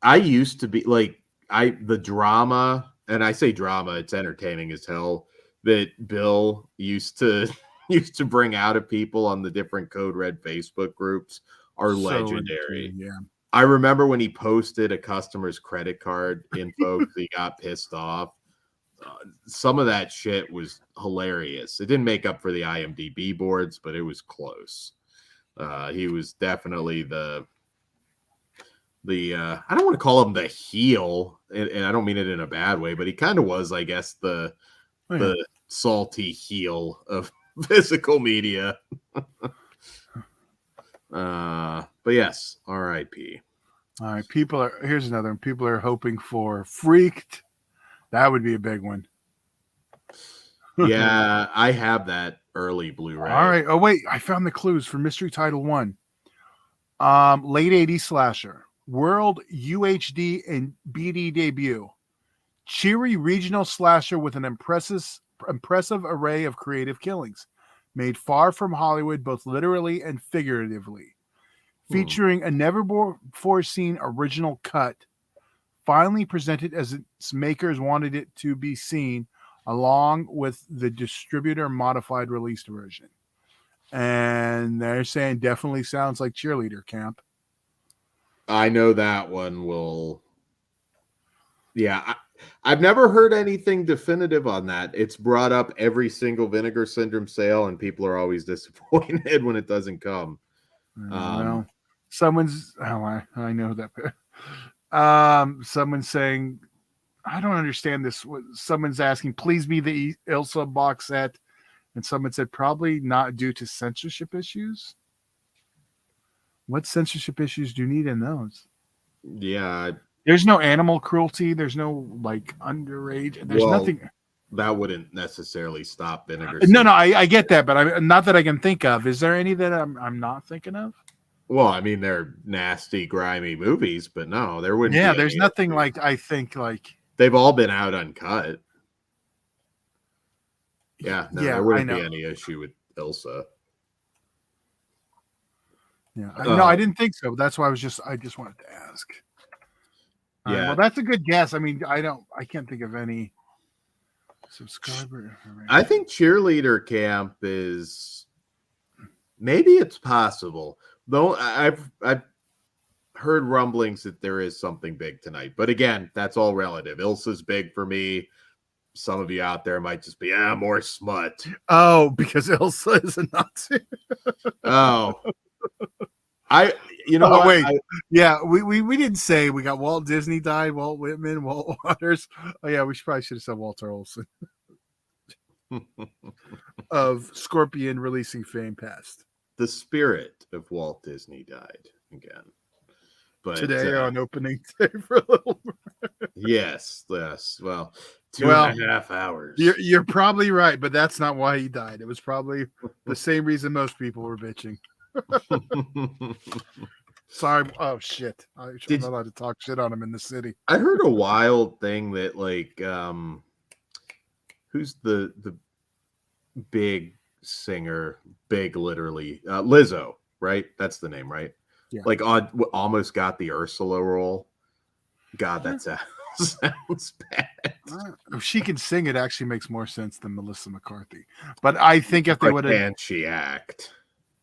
I used to be like the drama, and I say drama, it's entertaining as hell, that Bill used to bring out of people on the different Code Red Facebook groups are legendary. Yeah. I remember when he posted a customer's credit card info because he got pissed off. Some of that shit was hilarious. It didn't make up for the IMDb boards, but it was close. He was definitely the I don't want to call him the heel, and I don't mean it in a bad way, but he kind of was, I guess, the salty heel of physical media. But yes, R.I.P. All right, here's another one. People are hoping for Freaked. That would be a big one. Yeah, I have that early Blu-ray. All right. Oh wait, I found the clues for Mystery Title 1. Late 80s slasher. World UHD and BD debut. Cheery regional slasher with an impressive array of creative killings. Made far from Hollywood, both literally and figuratively. Featuring a never-before-seen original cut. Finally presented as its makers wanted it to be seen, along with the distributor modified released version. And they're saying definitely sounds like Cheerleader Camp. I know that one will. Yeah, I've never heard anything definitive on that. It's brought up every single Vinegar Syndrome sale, and people are always disappointed when it doesn't come. Well, someone's. Oh, I know that. Someone's saying, I don't understand this. Someone's asking, please be the Ilsa box set. And someone said, probably not due to censorship issues. What censorship issues do you need in those? Yeah. There's no animal cruelty. There's no like underage. There's nothing. That wouldn't necessarily stop Vinegar. No, I get that, but not that I can think of. Is there any that I'm not thinking of? Well, I mean, they're nasty, grimy movies, but no, there wouldn't. Yeah, there's nothing like I think like they've all been out uncut. Yeah, no, there wouldn't be any issue with Ilsa. Yeah, no, I didn't think so. That's why I just wanted to ask. Yeah, well, that's a good guess. I mean, I can't think of any subscriber. I think Cheerleader Camp is maybe it's possible. Though I've heard rumblings that there is something big tonight, but again, that's all relative. Ilsa's big for me. Some of you out there might just be more smut. Oh, because Ilsa is a Nazi. Oh, you know Oh what? wait, yeah, we didn't say we got Walt Disney died, Walt Whitman, Walt Waters. Oh yeah, we probably should have said Walter Olson of Scorpion releasing Fame Past. The spirit of Walt Disney died again. But Today on opening day for a little. Yes. Well, 2.5 hours. You're probably right, but that's not why he died. It was probably the same reason most people were bitching. Sorry. Oh shit! I'm not allowed to talk shit on him in the city. I heard a wild thing that like, who's the big singer? Big, literally, Lizzo, right? That's the name, right? Yeah. Like, almost got the Ursula role. God, that sounds bad. If she can sing, it actually makes more sense than Melissa McCarthy. But I think if they would have, can she act?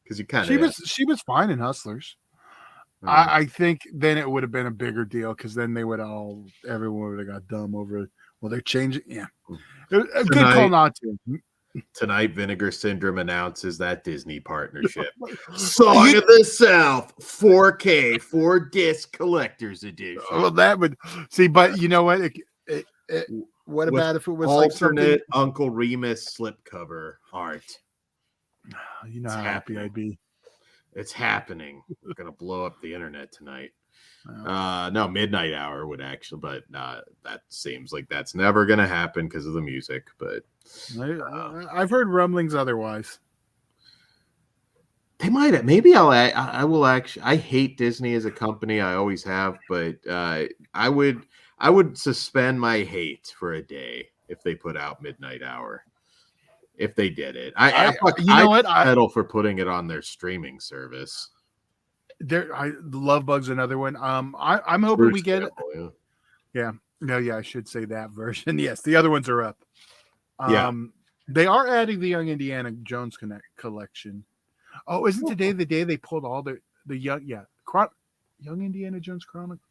Because you kind of she was fine in Hustlers. I think then it would have been a bigger deal because then they would everyone would have got dumb over it. Well, they're changing. Yeah, a good call not to. Tonight, Vinegar Syndrome announces that Disney partnership. Song of the South, 4K, 4-disc collector's edition. Well, that would see, but you know what? What about if it was alternate like Uncle Remus slipcover art? You know how happy I'd be. It's happening. We're gonna blow up the internet tonight. No, Midnight Hour would actually, but that seems like that's never gonna happen because of the music. But I've heard rumblings otherwise. They might have. Maybe I will actually. I hate Disney as a company. I always have, but I would suspend my hate for a day if they put out Midnight Hour. If they did it, I'd settle for putting it on their streaming service. Love Bug's another one. I'm hoping we get it. Yeah. No, yeah, I should say that version. Yes, the other ones are up. Yeah. They are adding the Young Indiana Jones collection. Oh, isn't today the day they pulled all the Young Indiana Jones Chronicles?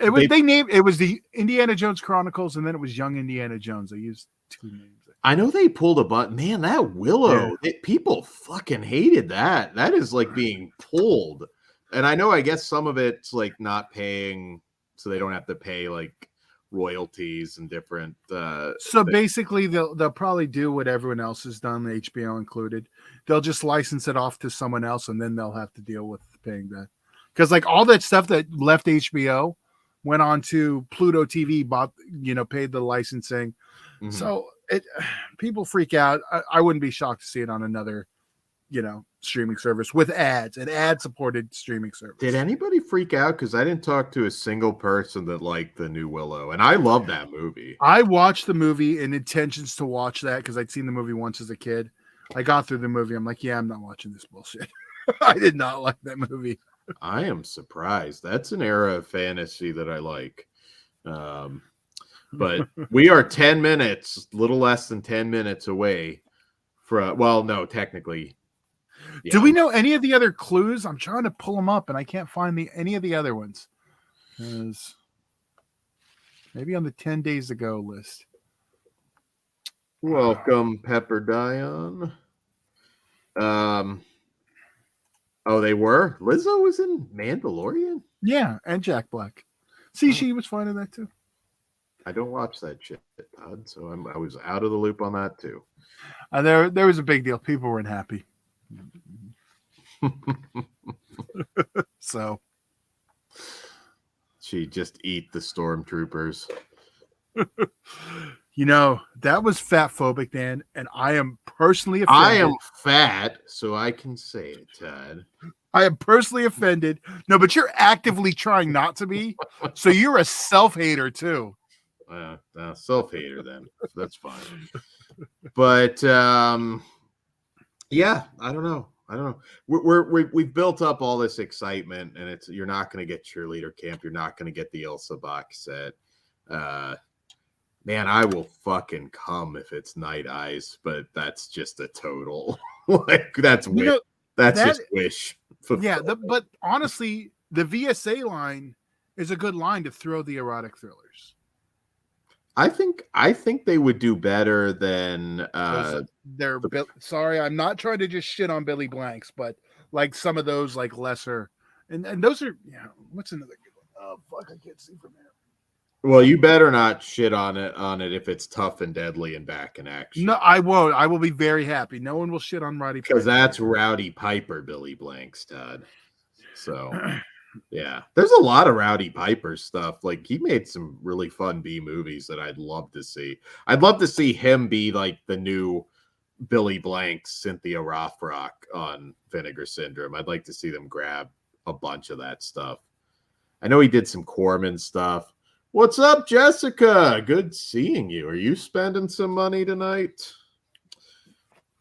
It was it was the Indiana Jones Chronicles, and then it was Young Indiana Jones. They used two names. I know they pulled a button. Man, that Willow, people fucking hated that. That is like being pulled. And I know, I guess some of it's like not paying, so they don't have to pay like royalties and different. So basically, they'll probably do what everyone else has done, HBO included. They'll just license it off to someone else, and then they'll have to deal with paying that. Because like all that stuff that left HBO went on to Pluto TV, paid the licensing. Mm-hmm. So people freak out. I wouldn't be shocked to see it on another, streaming service with ads, an ad-supported streaming service. Did anybody freak out? Because I didn't talk to a single person that liked the new Willow, and I love that movie. I watched the movie in intentions to watch that because I'd seen the movie once as a kid. I got through the movie. I'm like, yeah, I'm not watching this bullshit. I did not like that movie. I am surprised. That's an era of fantasy that I like. But we are 10 minutes, little less than 10 minutes away from, well, no, technically. Yeah. Do we know any of the other clues? I'm trying to pull them up and I can't find any of the other ones. Because maybe on the 10 days ago list. Welcome, Pepper Dion. Oh, they were? Lizzo was in Mandalorian? Yeah, and Jack Black. See, she was fine in that too. I don't watch that shit, Todd, so I was out of the loop on that too. There was a big deal. People weren't happy. So she just eat the stormtroopers. That was fat phobic, Dan, and I am personally offended. I am fat, so I can say it, Todd. I am personally offended. No, but you're actively trying not to be, so you're a self-hater too. Self-hater then. That's fine. But yeah, I don't know. We've built up all this excitement, and you're not going to get cheerleader camp. You're not going to get the Elsa box set. Man, I will fucking come if it's Night Eyes, but that's just a total. Like that's wish. That's just wish. Yeah, but honestly, the VSA line is a good line to throw the erotic thrillers. I think they would do better than Sorry, I'm not trying to just shit on Billy Blanks, but like some of those like lesser and those are what's another good one? Oh fuck, I can't see from here. Well, you better not shit on it if it's tough and deadly and back in action. No, I won't. I will be very happy. No one will shit on Roddy Piper. Because that's Rowdy Piper, Billy Blanks, Todd. So yeah. There's a lot of Rowdy Piper stuff. Like he made some really fun B movies that I'd love to see. I'd love to see him be like the new Billy Blanks, Cynthia Rothrock on Vinegar Syndrome. I'd like to see them grab a bunch of that stuff. I know he did some Corman stuff. What's up, Jessica? Good seeing you. Are you spending some money tonight?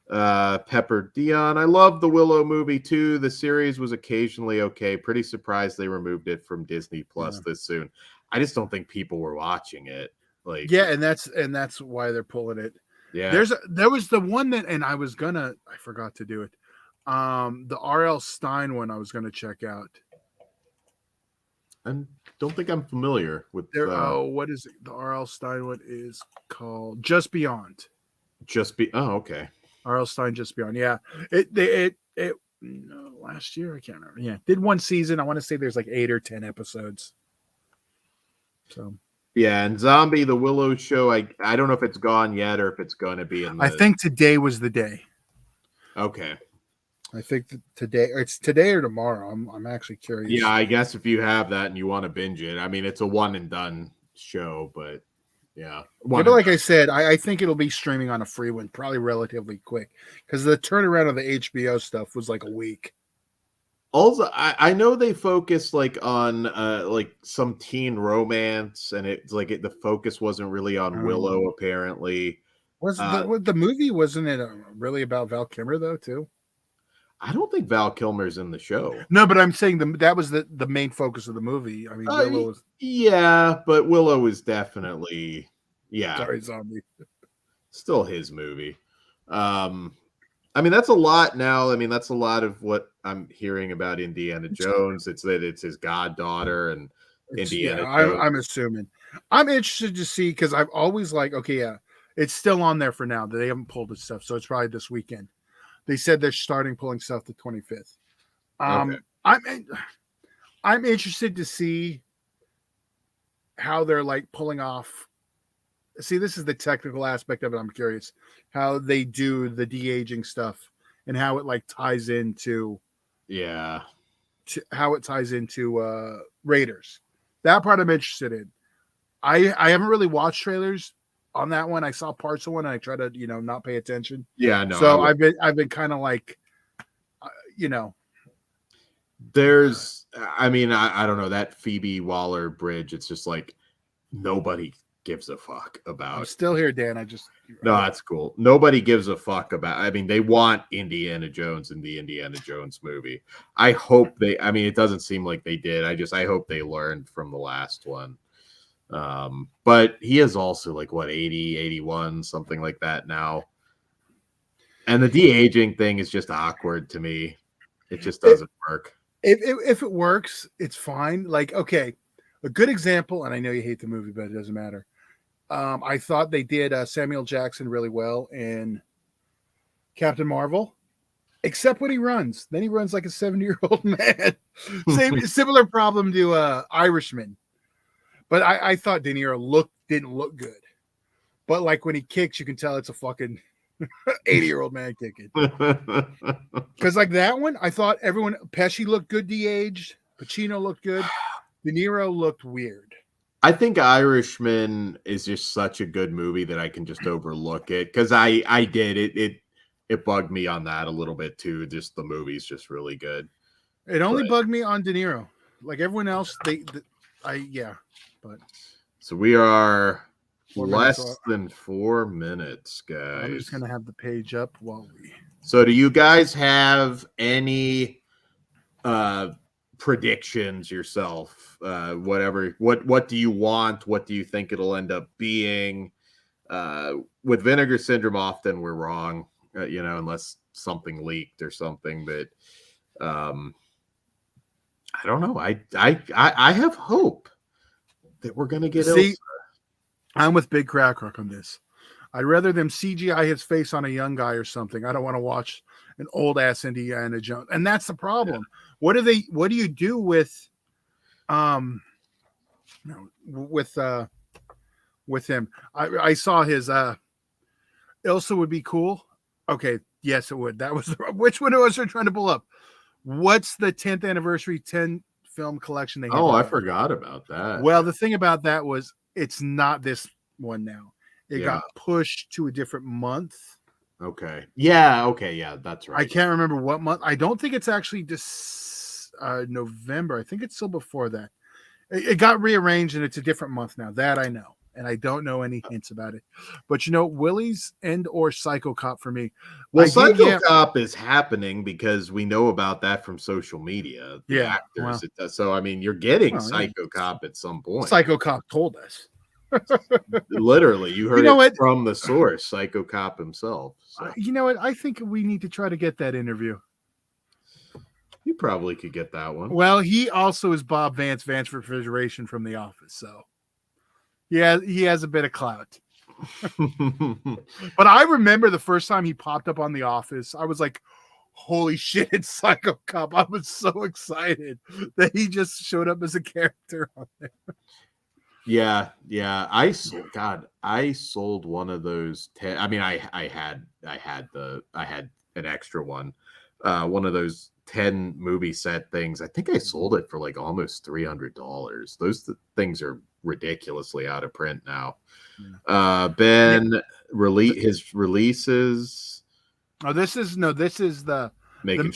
Pepper Dion. I love the Willow movie too. The series was occasionally okay. Pretty surprised they removed it from Disney Plus this soon. I just don't think people were watching it. Like, yeah, and that's why they're pulling it. Yeah. There was the one that, and I forgot to do it. The R.L. Stine one I was gonna check out. I don't think I'm familiar with. What is it? The R.L. Stine one is called Just Beyond. Okay. R.L. Stine Just Beyond. Yeah, last year I can't remember. Yeah, did one season. I want to say there's like 8 or 10 episodes. So. Yeah, and Zombie the Willow show. I don't know if it's gone yet or if it's going to be in. I think today was the day. Okay. I think it's today or tomorrow. I'm actually curious. Yeah, I guess if you have that and you want to binge it, I mean, it's a one and done show, but yeah. But like I said, I think it'll be streaming on a free one, probably relatively quick, because the turnaround of the HBO stuff was like a week. Also, I know they focus like on like some teen romance, and it's like the focus wasn't really on Willow. Apparently, the movie wasn't it really about Val Kilmer though too? I don't think Val Kilmer's in the show. No, but I'm saying that was the main focus of the movie. I mean, Willow was. Yeah, but Willow is definitely Sorry, Zombie. Still his movie. I mean, that's a lot now. I mean, that's a lot of what I'm hearing about Indiana Jones. It's that it's his goddaughter and Indiana Jones. I'm assuming. I'm interested to see because I've always it's still on there for now. They haven't pulled the stuff, so it's probably this weekend. They said they're starting pulling stuff the 25th. Okay. I'm interested to see how they're like pulling off. See, this is the technical aspect of it. I'm curious how they do the de-aging stuff and how it like ties into how it ties into Raiders. That part I'm interested in. I haven't really watched trailers on that one. I saw parts of one and I try to not pay attention. Yeah, no. So I've been kind of like there's I mean I don't know, that Phoebe Waller bridge, it's just like nobody gives a fuck about. I'm still here, Dan. No, that's cool. Nobody gives a fuck about. I mean, they want Indiana Jones in the Indiana Jones movie. I hope it doesn't seem like they did. I hope they learned from the last one. But he is also like what 80, 81, something like that now. And the de-aging thing is just awkward to me. It just doesn't work. If it works, it's fine. Like, okay, a good example, and I know you hate the movie, but it doesn't matter. I thought they did Samuel Jackson really well in Captain Marvel, except when he runs. Then he runs like a 70-year-old man. Similar problem to Irishman. But I thought De Niro didn't look good. But like when he kicks, you can tell it's a fucking 80-year-old man kicking. Because like that one, I thought Pesci looked good de-aged. Pacino looked good. De Niro looked weird. I think Irishman is just such a good movie that I can just overlook it because I did it bugged me on that a little bit too. Just the movie's just really good. It only bugged me on De Niro. Like everyone else, but so we are less than 4 minutes, guys. I'm just gonna have the page up while we. So do you guys have any predictions yourself? What do you want? What do you think it'll end up being? With Vinegar Syndrome, often we're wrong, unless something leaked or something. But I don't know. I have hope that we're gonna get See, Ilsa. I'm with Big Crack Rock on this. I'd rather them CGI his face on a young guy or something. I don't want to watch an old ass Indiana Jones. And that's the problem. What do you do with no, with him? I saw his Ilsa would be cool. Okay, yes, it would. That was which one was I trying to pull up? What's the 10th anniversary 10 film collection they had? Oh, I forgot about that. Well, the thing about that was it's not this one now. It Yeah. got pushed to a different month. Okay. Yeah. Okay. Yeah, that's I right. can't remember what month. I don't think it's actually just November. I think it's still before that. It got rearranged and it's a different month now. That I know. And I don't know any hints about it. But Willie's and or Psycho Cop for me. Well, Psycho Cop is happening because we know about that from social media. The actors. Well, So, I mean, you're getting Psycho Cop at some point. Psycho Cop told us. Literally, you heard it from the source, Psycho Cop himself. So. You know what? I think we need to try to get that interview. You probably could get that one. Well, he also is Bob Vance Refrigeration from The Office, so yeah, he has a bit of clout. But I remember the first time he popped up on The Office, I was like, holy shit, it's Psycho Cop. I was so excited that he just showed up as a character on there. Yeah. I sold one of those. I mean, I had an extra one. One of those 10 movie set things. I think I sold it for like almost $300. Those things are ridiculously out of print now. Ben his releases. Oh, this is the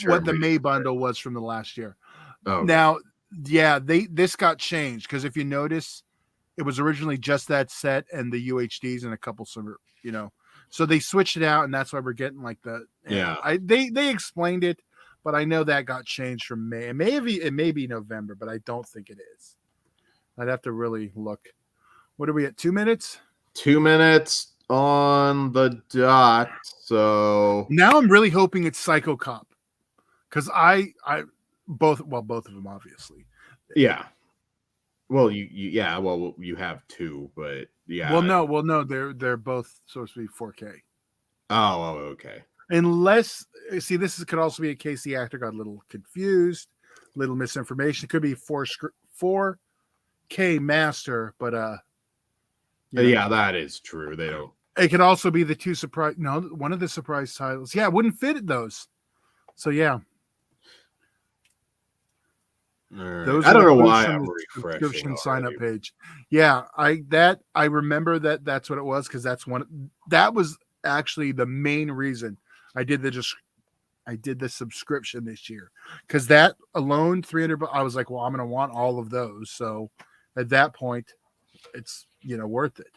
what the May bundle was from the last year. Oh, now, yeah, this got changed because if you notice, it was originally just that set and the UHDs and a couple summer, so they switched it out, and that's why we're getting like they explained it, but I know that got changed from May. It may be November, but I don't think it is. I'd have to really look. What are we at? 2 minutes? 2 minutes on the dot. So now I'm really hoping it's Psycho Cop because both of them obviously. Yeah. Well, you have two, but yeah. Well, no, they're both supposed to be 4K. Oh, okay. Unless, see, could also be a case the actor got a little confused, little misinformation. It could be 4K master, but yeah, that is true. They don't. It could also be the two surprise. No, one of the surprise titles. Yeah, it wouldn't fit those. So yeah. Those I don't know why I'm refreshing the sign up page. Yeah, I remember that's what it was because that was actually the main reason I did the subscription this year because that alone $300. I was like, well, I'm going to want all of those. So at that point, it's worth it.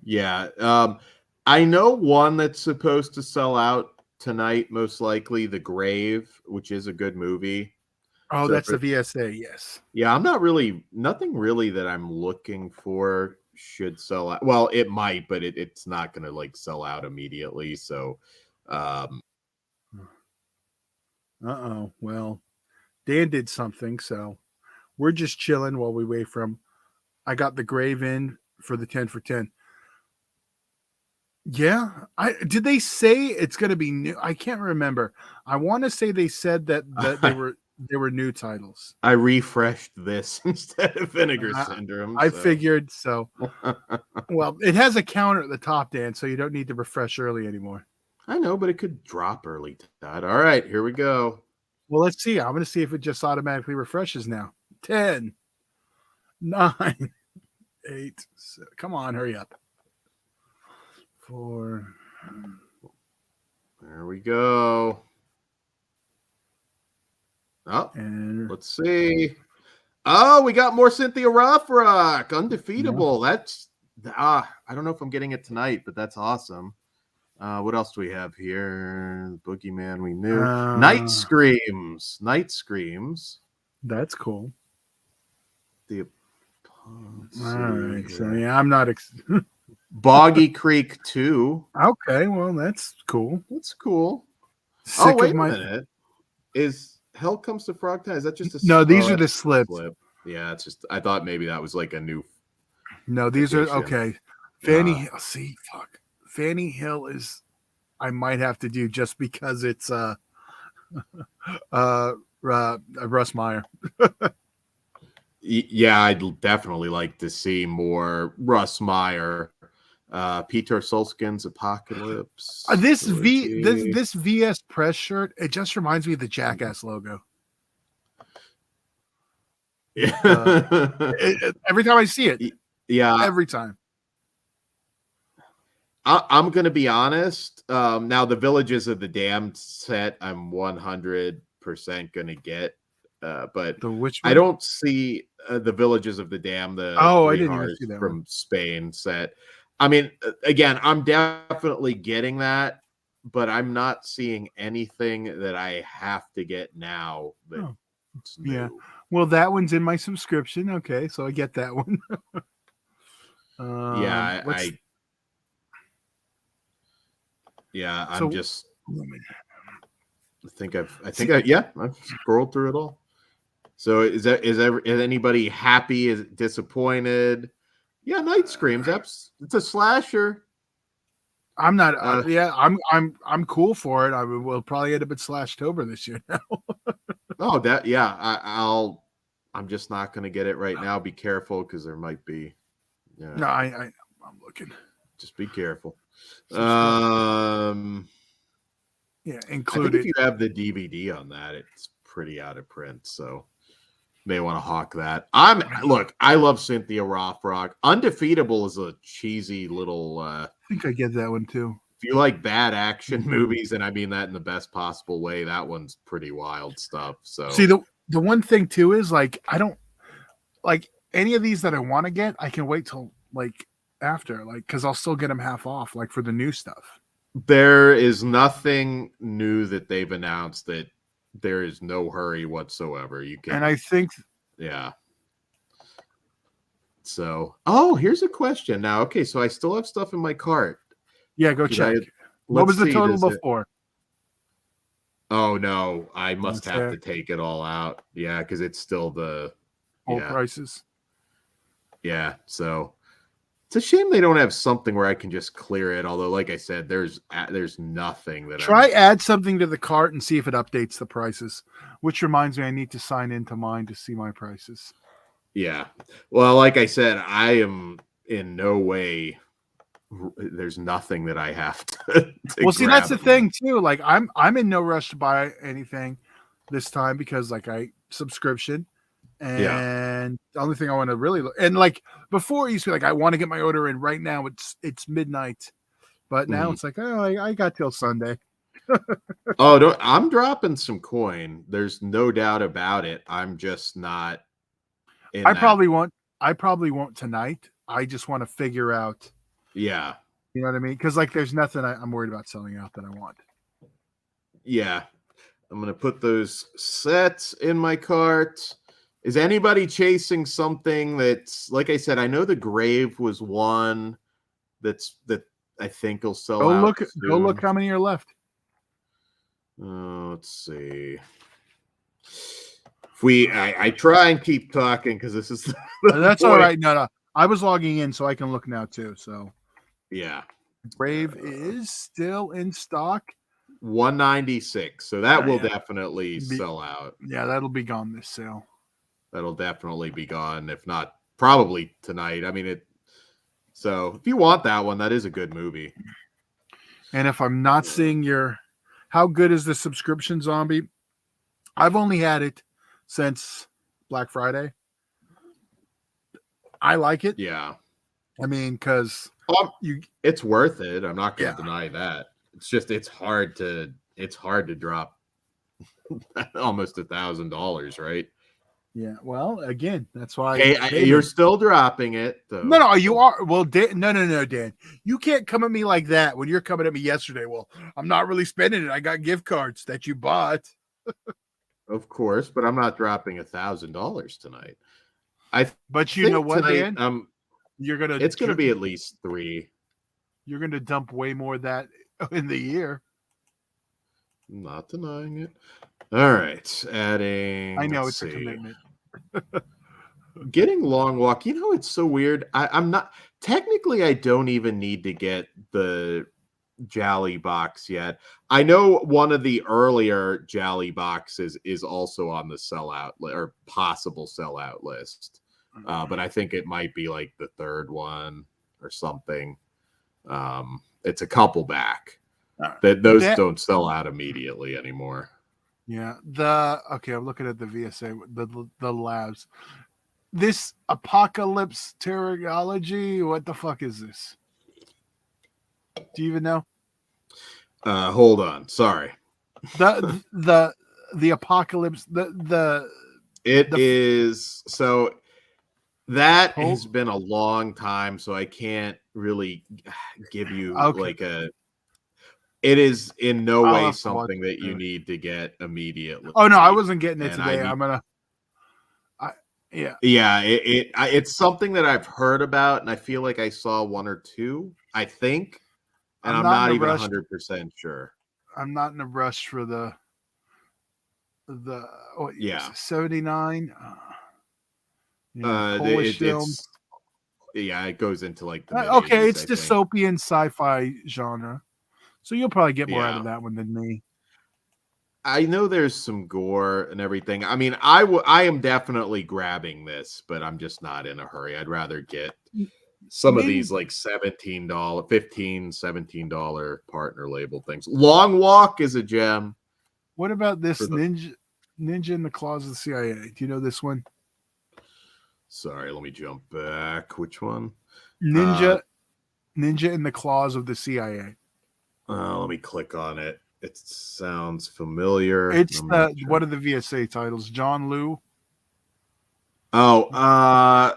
Yeah, I know one that's supposed to sell out tonight, most likely, The Grave, which is a good movie. Oh, so that's the VSA, yes. Yeah, nothing really that I'm looking for should sell out. Well, it might, but it's not going to like sell out immediately. So, well, Dan did something, so we're just chilling while we wait for him. I got The Grave in for the 10 for 10. Yeah, did they say it's going to be new? I can't remember. I want to say they said that they were new titles. I refreshed this instead of Vinegar Syndrome. I figured so. Well, it has a counter at the top, Dan, so you don't need to refresh early anymore. I know, but it could drop early to that. All right, here we go. Well, let's see. I'm going to see if it just automatically refreshes now. 10, 9, 8. Come on, hurry up. 4. There we go. Oh, and let's see. Oh, we got more Cynthia Rothrock, Undefeatable. Yeah. That's I don't know if I'm getting it tonight, but that's awesome. What else do we have here? Boogeyman, we knew. Night Screams. That's cool. All right. So yeah, I'm not. Boggy Creek 2. Okay, well that's cool. That's cool. Wait a minute. Hell Comes to Frogtown? Is that just a No, these oh, are the that's just a slips. slip. Yeah, it's just I thought maybe that was like a new No, these are edition. okay. Fanny, see, fuck. Fanny Hill is I might have to do just because it's Russ Meyer. Yeah, I'd definitely like to see more Russ Meyer. Peter Solskin's Apocalypse. This trilogy. this VS press shirt, it just reminds me of the Jackass logo. Every time I see it. Yeah. Every time. I'm going to be honest. Now, the Villages of the Damned set, I'm 100% going to get. But I don't see the Villages of the Damned, the I Three didn't even Hearts see that from one. Spain set. I mean, again, I'm definitely getting that, but I'm not seeing anything that I have to get now. That's new. Yeah. Well, that one's in my subscription. Okay, so I get that one. Yeah, I'm just. I think I've scrolled through it all. So is anybody happy? Is it disappointed? Yeah, Night Screams. It's a slasher. I'm not. I'm cool for it. I mean, we'll probably end up at Slashtober this year now. Oh, that yeah. I'm just not going to get it right now. Be careful because there might be. Yeah. No, I'm looking. Just be careful. Yeah, included. I think if you have the DVD on that, it's pretty out of print. So may want to hawk that. I love Cynthia Rothrock. Undefeatable is a cheesy little. I think I get that one too. If you like bad action movies, and I mean that in the best possible way, that one's pretty wild stuff. So see, the one thing too is like I don't like any of these that I want to get. I can wait till like after, like because I'll still get them half off, like for the new stuff. There is nothing new that they've announced that there is no hurry whatsoever. You can, and I think, yeah. So, here's a question now. Okay, so I still have stuff in my cart. Yeah, go check. What was the total before? Oh no, I must have to take it all out. Yeah, because it's still the old prices. Yeah, so it's a shame they don't have something where I can just clear it. Although, like I said, there's nothing that add something to the cart and see if it updates the prices. Which reminds me, I need to sign into mine to see my prices. Yeah, well, like I said, I am in no way. There's nothing that I have to well, see, that's the thing too. Like, I'm in no rush to buy anything this time because, like, I subscription. And the only thing I want to really and like before, it used to be like I want to get my order in right now. It's midnight, but now it's like I got till Sunday. I'm dropping some coin. There's no doubt about it. I'm just not. Probably won't. I probably won't tonight. I just want to figure out. Yeah, you know what I mean? Because like there's nothing I'm worried about selling out that I want. Yeah, I'm gonna put those sets in my cart. Is anybody chasing something that's, like I said, I know The Grave was one that I think will sell out. Go look how many are left. Let's see. I try and keep talking because this is that's all right. No, I was logging in so I can look now too. So yeah, Grave is still in stock. 196. So that will definitely sell out. Yeah, that'll be gone this sale. That'll definitely be gone, if not probably tonight. I mean, so if you want that one, that is a good movie. And if I'm not seeing how good is the subscription, Zombie? I've only had it since Black Friday. I like it. Yeah. I mean, because it's worth it. I'm not going to deny that. It's just it's hard to drop almost $1,000, right? Yeah, well, again, that's why. Hey, you're still dropping it, though. No, you are. Well, Dan, no, Dan. You can't come at me like that when you're coming at me yesterday. Well, I'm not really spending it. I got gift cards that you bought. Of course, but I'm not dropping $1,000 tonight. But you know what, tonight, Dan? It's gonna be at least 3. You're gonna dump way more of that in the year. I'm not denying it. All right, adding. I know Let's it's a see. commitment. Getting Long Walk. You know, it's so weird. I'm not technically. I don't even need to get the Jolly box yet. I know one of the earlier Jolly boxes is also on the sellout or possible sellout list, but I think it might be like the third one or something. It's a couple back. That those That don't sell out immediately anymore. yeah. Okay, I'm looking at the VSA, the labs. This apocalypse terrorology. What the fuck is this? Do you even know? Hold on. Sorry. The apocalypse It the is so that has told been a long time, so I can't really give you okay. like a. It is in no I'll way have to watch something that you it. need to get immediately. Oh no, I wasn't getting it And I today. need, I yeah. yeah, it's something that I've heard about, and I feel like I saw one or two, I think, and I'm I'm not in not a even rush. 100% sure. I'm not in a rush for the what year is Yeah, this? 79. Yeah, Polish film. it's yeah, it goes into like the mid Okay, 80s, it's I think. dystopian sci-fi genre, so you'll probably get more out Yeah. of that one than me. I know there's some gore and everything. I mean, I am definitely grabbing this, but I'm just not in a hurry. I'd rather get some of Nin, these like $17, 15, $17 partner label things. Long Walk is a gem what about for this the Ninja in the Claws of the CIA? Do you know this one? sorry, let me jump back. Which one? Uh, Ninja Ninja in the Claws of the CIA. let me click on it. It sounds familiar. It's I'm not one sure. of the VSA titles. John Liu. Oh, uh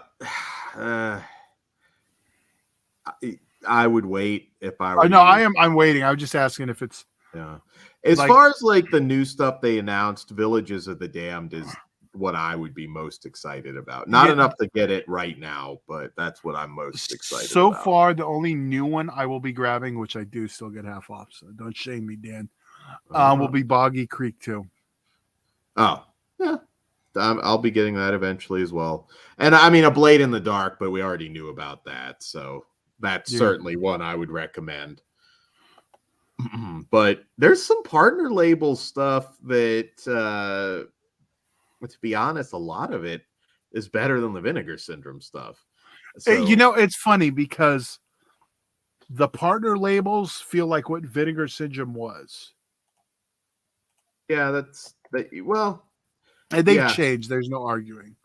I would wait if I Oh were no, I you. am. I'm waiting. I was just asking if it's Yeah. As like far as like the new stuff they announced, Villages of the Damned is what I would be most excited about. Not yeah. enough to get it right now, but that's what I'm most excited So about. far, the only new one I will be grabbing, which I do still get half off, so don't shame me, Dan. Will Uh, be Boggy Creek too. oh, yeah. I'll be getting that eventually as well. And I mean, A Blade in the Dark, but we already knew about that. So that's Yeah. certainly one I would recommend. But there's some partner label stuff that, to be honest, a lot of it is better than the Vinegar Syndrome stuff. You So know, it's funny because the partner labels feel like what Vinegar Syndrome was, yeah, that's that. Well, and they've yeah, changed. There's no arguing.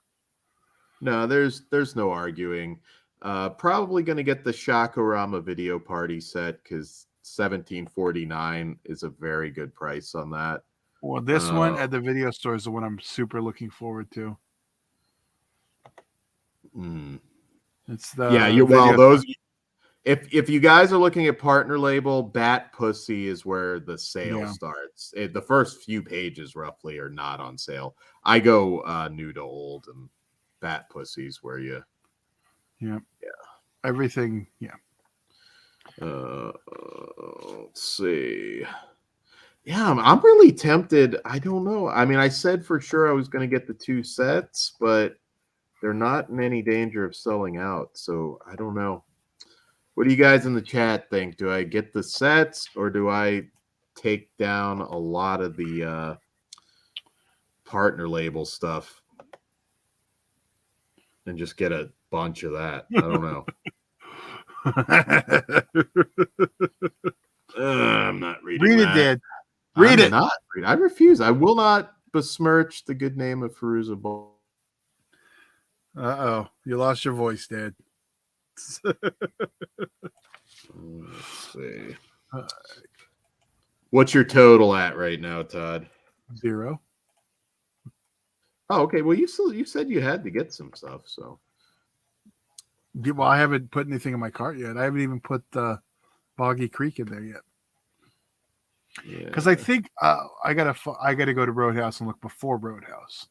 no, there's no arguing. Probably going to get the Shakorama video party set because 1749 is a very good price on that. Well, this one at the video store is the one I'm super looking forward to. Hmm. It's Yeah, the you well video. those if you guys are looking at partner label, Bat Pussy is where the sale Yeah, starts. The first few pages roughly are not on sale. I go new to old, and Bat Pussy's where you yeah, yeah. everything. Yeah, Let's see. Yeah, I'm really tempted. I don't know. I mean, I said for sure I was going to get the two sets, but they're not in any danger of selling out. So I don't know. What do you guys in the chat think? Do I get the sets or do I take down a lot of the partner label stuff and just get a bunch of that? I don't know. I'm not reading read it, that. Dad. Read I'm it. not. I refuse. I will not besmirch the good name of Firuza Ball. Oh, you lost your voice, Dad. Let's see. What's your total at right now, Todd? 0. Oh, okay. Well, you said you had to get some stuff, so Well, I haven't put anything in my cart yet. I haven't even put Boggy Creek in there yet. yeah. Because I think I gotta go to Roadhouse and look before Roadhouse.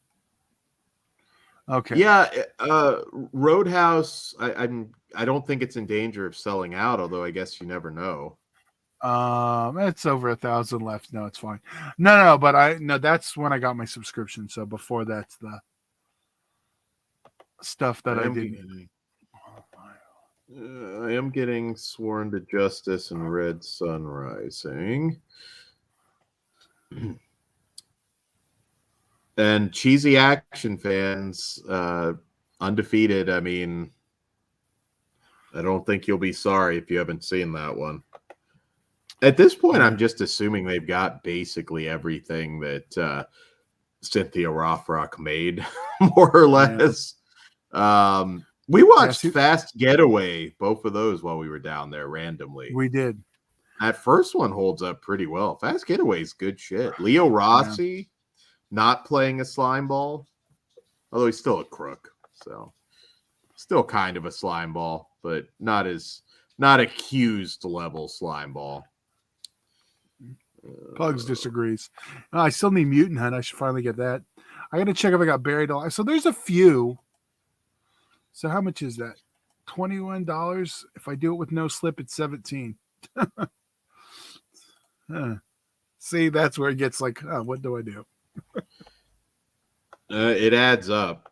Okay. Yeah, Roadhouse. I don't think it's in danger of selling out. Although I guess you never know. It's over 1,000 left. No, it's fine. No, but that's when I got my subscription. So before that's the stuff that I didn't. I am getting Sworn to Justice and Red Sun Rising. And cheesy action fans, undefeated. I mean, I don't think you'll be sorry if you haven't seen that one. At this point, I'm just assuming they've got basically everything that Cynthia Rothrock made, more or less. Yeah. We watched Fast Getaway, both of those while we were down there randomly. We did. That first one holds up pretty well. Fast Getaway is good shit. Leo Rossi not playing a slime ball, although he's still a crook, so still kind of a slime ball, but not accused level slime ball. Pugs disagrees. I still need Mutant Hunt. I should finally get that. I got to check if I got Buried Alive. So there's a few. So how much is that? $21. If I do it with no slip, it's $17. See, that's where it gets like, what do I do? It adds up.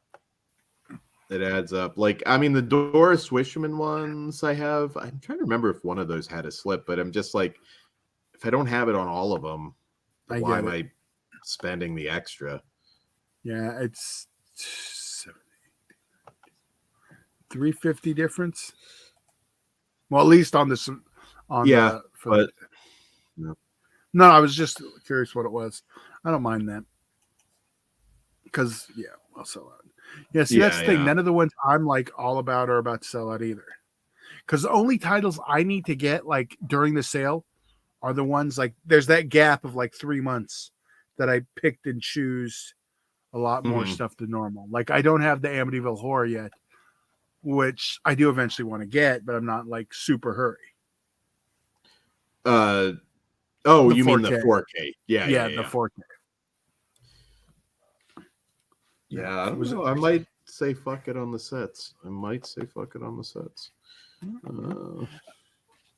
It adds up. Like, I mean, the Doris Wishman ones I'm trying to remember if one of those had a slip, but I'm just like, if I don't have it on all of them, why am I spending the extra? Yeah, it's $350 difference. Well, at least on this. No, I was just curious what it was. I don't mind that because I'll sell out. Yeah, see, that's the thing. None of the ones I'm like all about are about to sell out either. Because the only titles I need to get like during the sale are the ones like there's that gap of like 3 months that I picked and choose a lot more stuff than normal. Like I don't have the Amityville Horror yet, which I do eventually want to get, but I'm not like super hurry. You mean the 4K? Yeah, the 4K. Yeah, I don't know. I might say fuck it on the sets.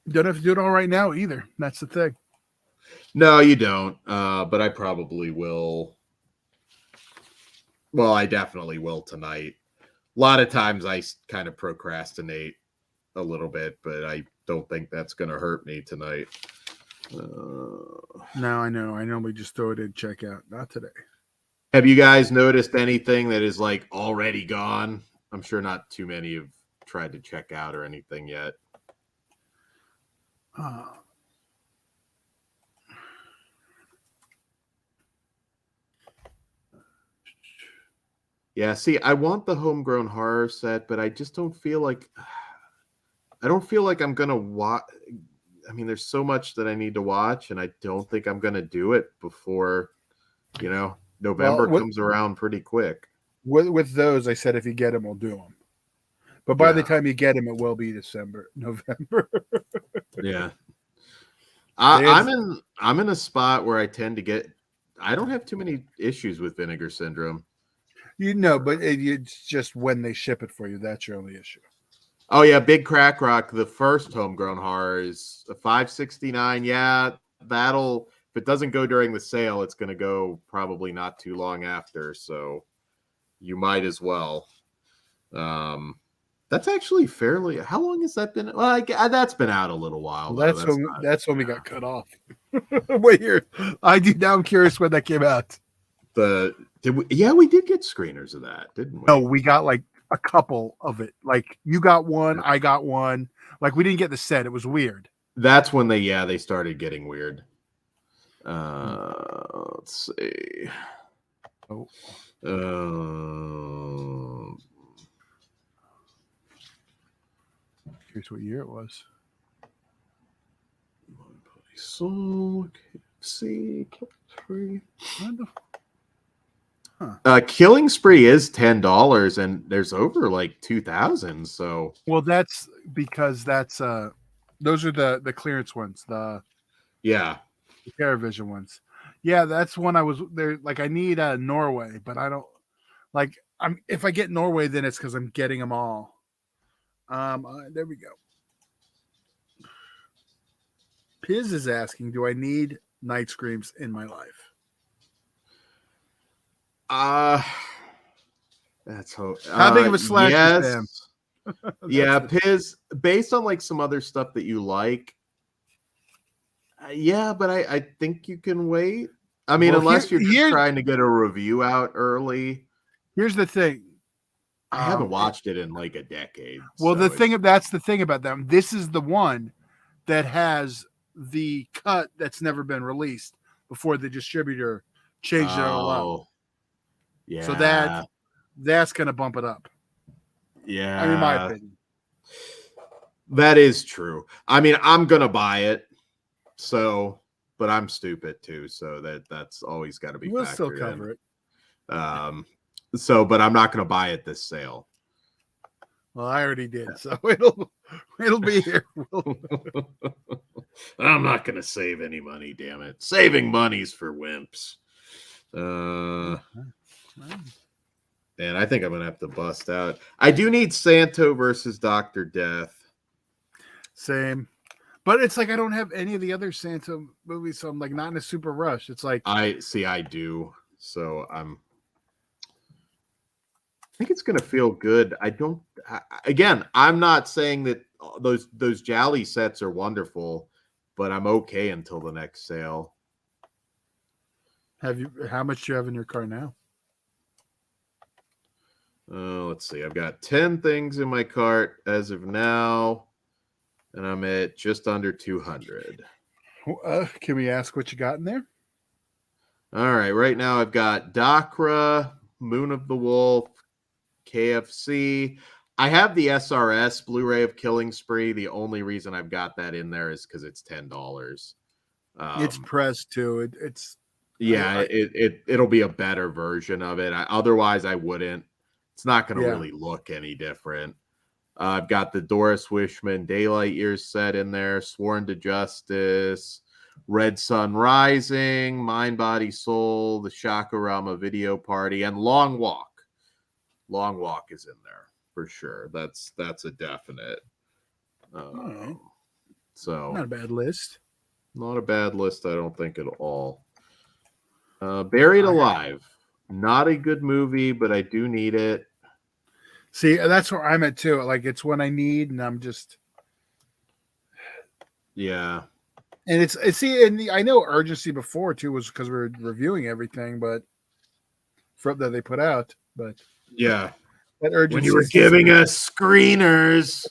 Don't have to do it all right now either. That's the thing. No, you don't. But I probably will. Well, I definitely will tonight. A lot of times I kind of procrastinate a little bit, but I don't think that's going to hurt me tonight. No, I know. I normally just throw it in checkout. Not today. Have you guys noticed anything that is like already gone? I'm sure not too many have tried to check out or anything yet. Yeah, see, I want the Homegrown Horror set, but I just don't feel like I'm gonna watch. I mean, there's so much that I need to watch, and I don't think I'm gonna do it before, November comes around pretty quick. With those, I said if you get them, we'll do them. But by the time you get them, it will be November. Yeah, I'm in a spot where I tend to get. I don't have too many issues with Vinegar Syndrome. But it's just when they ship it for you. That's your only issue. Oh yeah, Big Crack Rock, the first Homegrown Horror is a $5.69. Yeah, if it doesn't go during the sale, it's going to go probably not too long after. So you might as well. That's actually fairly. How long has that been? Well, that's been out a little while. Well, that's when we got cut off. Wait here, now I'm curious when that came out. We did get screeners of that, didn't we? No, we got like a couple of it. Like you got one, I got one. Like we didn't get the set. It was weird. That's when they started getting weird. Let's see. Here's what year it was. So see, Killing Spree is $10, and there's over like 2,000. So that's because those are the clearance ones. The TerraVision ones. Yeah, that's one I was there. Like I need Norway, but I don't like. If I get Norway, then it's because I'm getting them all. There we go. Piz is asking, do I need night screams in my life? That's hope. How big of a slasher fan? Yes. Yeah, Piz, based on like some other stuff that you like. Yeah, but I think you can wait. I mean, Well, unless you're just trying to get a review out early. Here's the thing. I haven't watched it in like a decade. Well, so that's the thing about them. This is the one that has the cut that's never been released before the distributor changed it all up. Yeah. So that's going to bump it up. Yeah. I mean, my opinion. That is true. I mean, I'm going to buy it. So, but I'm stupid too. So that's always got to be We'll still cover it. So, but I'm not going to buy it this sale. Well, I already did, so it'll be here. I'm not going to save any money, damn it. Saving money's for wimps. And I think I'm going to have to bust out. I do need Santo versus Dr. Death. Same. But it's like I don't have any of the other Santo movies, so I'm like not in a super rush. It's like I do. So I think it's going to feel good. I'm not saying that those Jolly sets are wonderful, but I'm okay until the next sale. How much do you have in your car now? Let's see. I've got 10 things in my cart as of now, and I'm at just under 200. Can we ask what you got in there? All right. Right now I've got Dakra, Moon of the Wolf, KFC. I have the SRS Blu-ray of Killing Spree. The only reason I've got that in there is because it's $10. It's pressed too. It'll be a better version of it. Otherwise, I wouldn't. It's not going to really look any different. I've got the Doris Wishman Daylight Years set in there, Sworn to Justice, Red Sun Rising, Mind, Body, Soul, the Shakarama Video Party, and Long Walk. Long Walk is in there for sure. That's a definite. All right. So not a bad list. Not a bad list, I don't think at all. Buried Alive. Not a good movie, but I do need it. See, that's where I'm at too. Like it's when I need, and I'm just. Yeah. And I know urgency before too was because we were reviewing everything, but that they put out. But yeah, that urgency. When you were giving us screeners.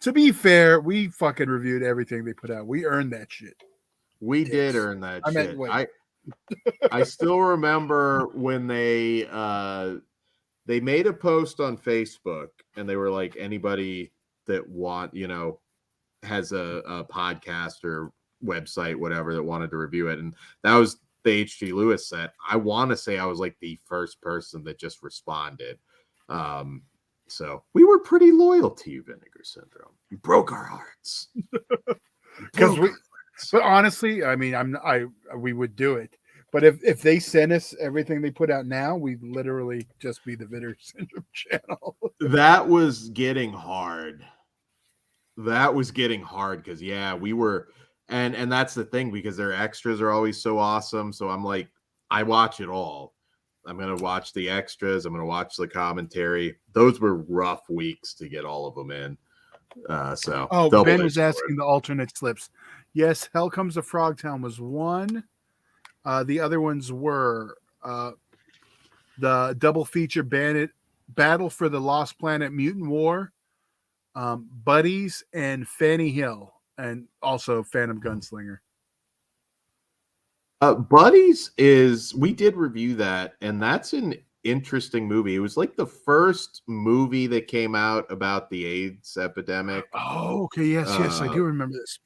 To be fair, we fucking reviewed everything they put out. We earned that shit. We did earn that shit. I still remember when they made a post on Facebook and they were like, anybody that has a podcast or website, whatever, that wanted to review it. And that was the H.G. Lewis set. I want to say I was like the first person that just responded. So we were pretty loyal to you, Vinegar Syndrome. You broke our hearts. But honestly, I mean, we would do it. But if they send us everything they put out now, we'd literally just be the Vinegar Syndrome channel. That was getting hard. Because we were, and that's the thing, because their extras are always so awesome. So I'm like, I watch it all. I'm gonna watch the extras. I'm gonna watch the commentary. Those were rough weeks to get all of them in. Ben was asking the alternate slips. Yes, Hell Comes to Frogtown was one. The other ones were the double feature Battle for the Lost Planet Mutant War, Buddies, and Fanny Hill, and also Phantom Gunslinger. Buddies we did review that, and that's an interesting movie. It was like the first movie that came out about the AIDS epidemic. Oh, okay. Yes, I do remember this.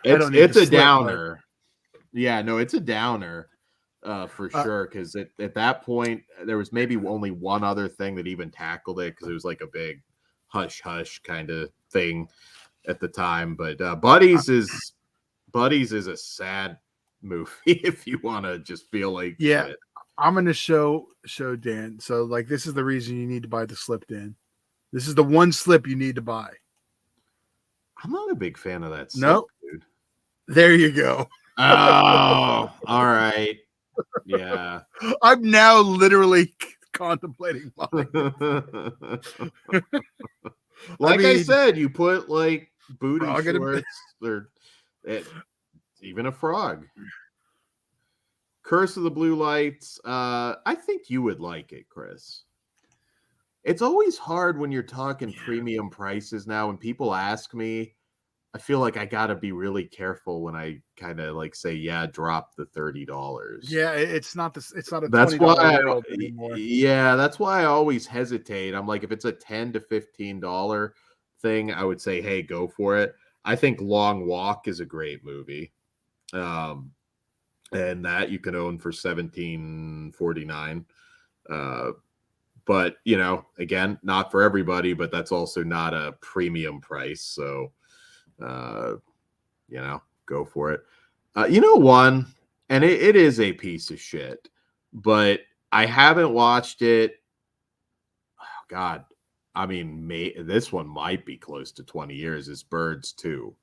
It's a downer. Yeah, no, it's a downer for sure. Because at that point, there was maybe only one other thing that even tackled it, because it was like a big hush hush kind of thing at the time. But Buddies is a sad movie if you want to just feel like shit. I'm gonna show Dan. So like, this is the reason you need to buy the slip, Dan. This is the one slip you need to buy. I'm not a big fan of that slip, nope. dude. There you go. Oh, all right. Yeah. I'm now literally contemplating mine. Like I said, you put like booty shorts or even a frog. Curse of the Blue Lights. I think you would like it, Chris. It's always hard when you're talking premium prices now. When people ask me, I feel like I gotta be really careful when I kind of like say, "Yeah, drop the $30." Yeah, it's not this. It's not a That's $20 why, world anymore. yeah, that's why I always hesitate. I'm like, if it's a $10 to $15 thing, I would say, "Hey, go for it." I think Long Walk is a great movie, and that you can own for $17.49. But again, not for everybody, but that's also not a premium price. So, go for it. One, and it is a piece of shit, but I haven't watched it. Oh, God, I mean, this one might be close to 20 years. Is Birds 2.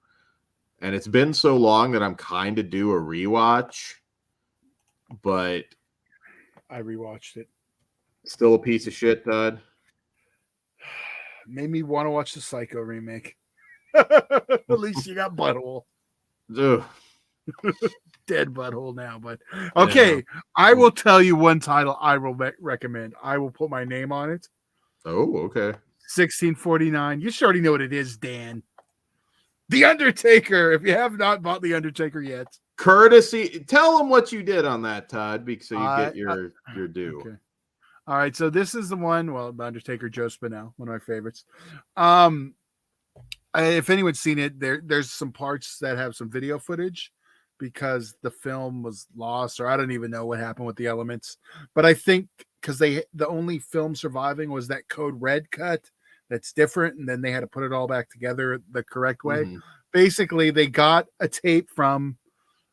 And it's been so long that I'm kind of due a rewatch, but I rewatched it. Still a piece of shit, Todd. Made me want to watch the Psycho remake. At least you got Butthole. Ugh. Dead Butthole now, but okay. Yeah. I will tell you one title I will recommend. I will put my name on it. Oh, okay. 1649. You sure already know what it is, Dan. The Undertaker. If you have not bought The Undertaker yet. Courtesy. Tell them what you did on that, Todd, because so you get your due. Okay. All right, so this is the one. Well, The Undertaker, Joe Spinell, one of my favorites. If anyone's seen it, there's some parts that have some video footage because the film was lost, or I don't even know what happened with the elements. But I think because the only film surviving was that Code Red cut that's different, and then they had to put it all back together the correct way. Mm-hmm. Basically, they got a tape from,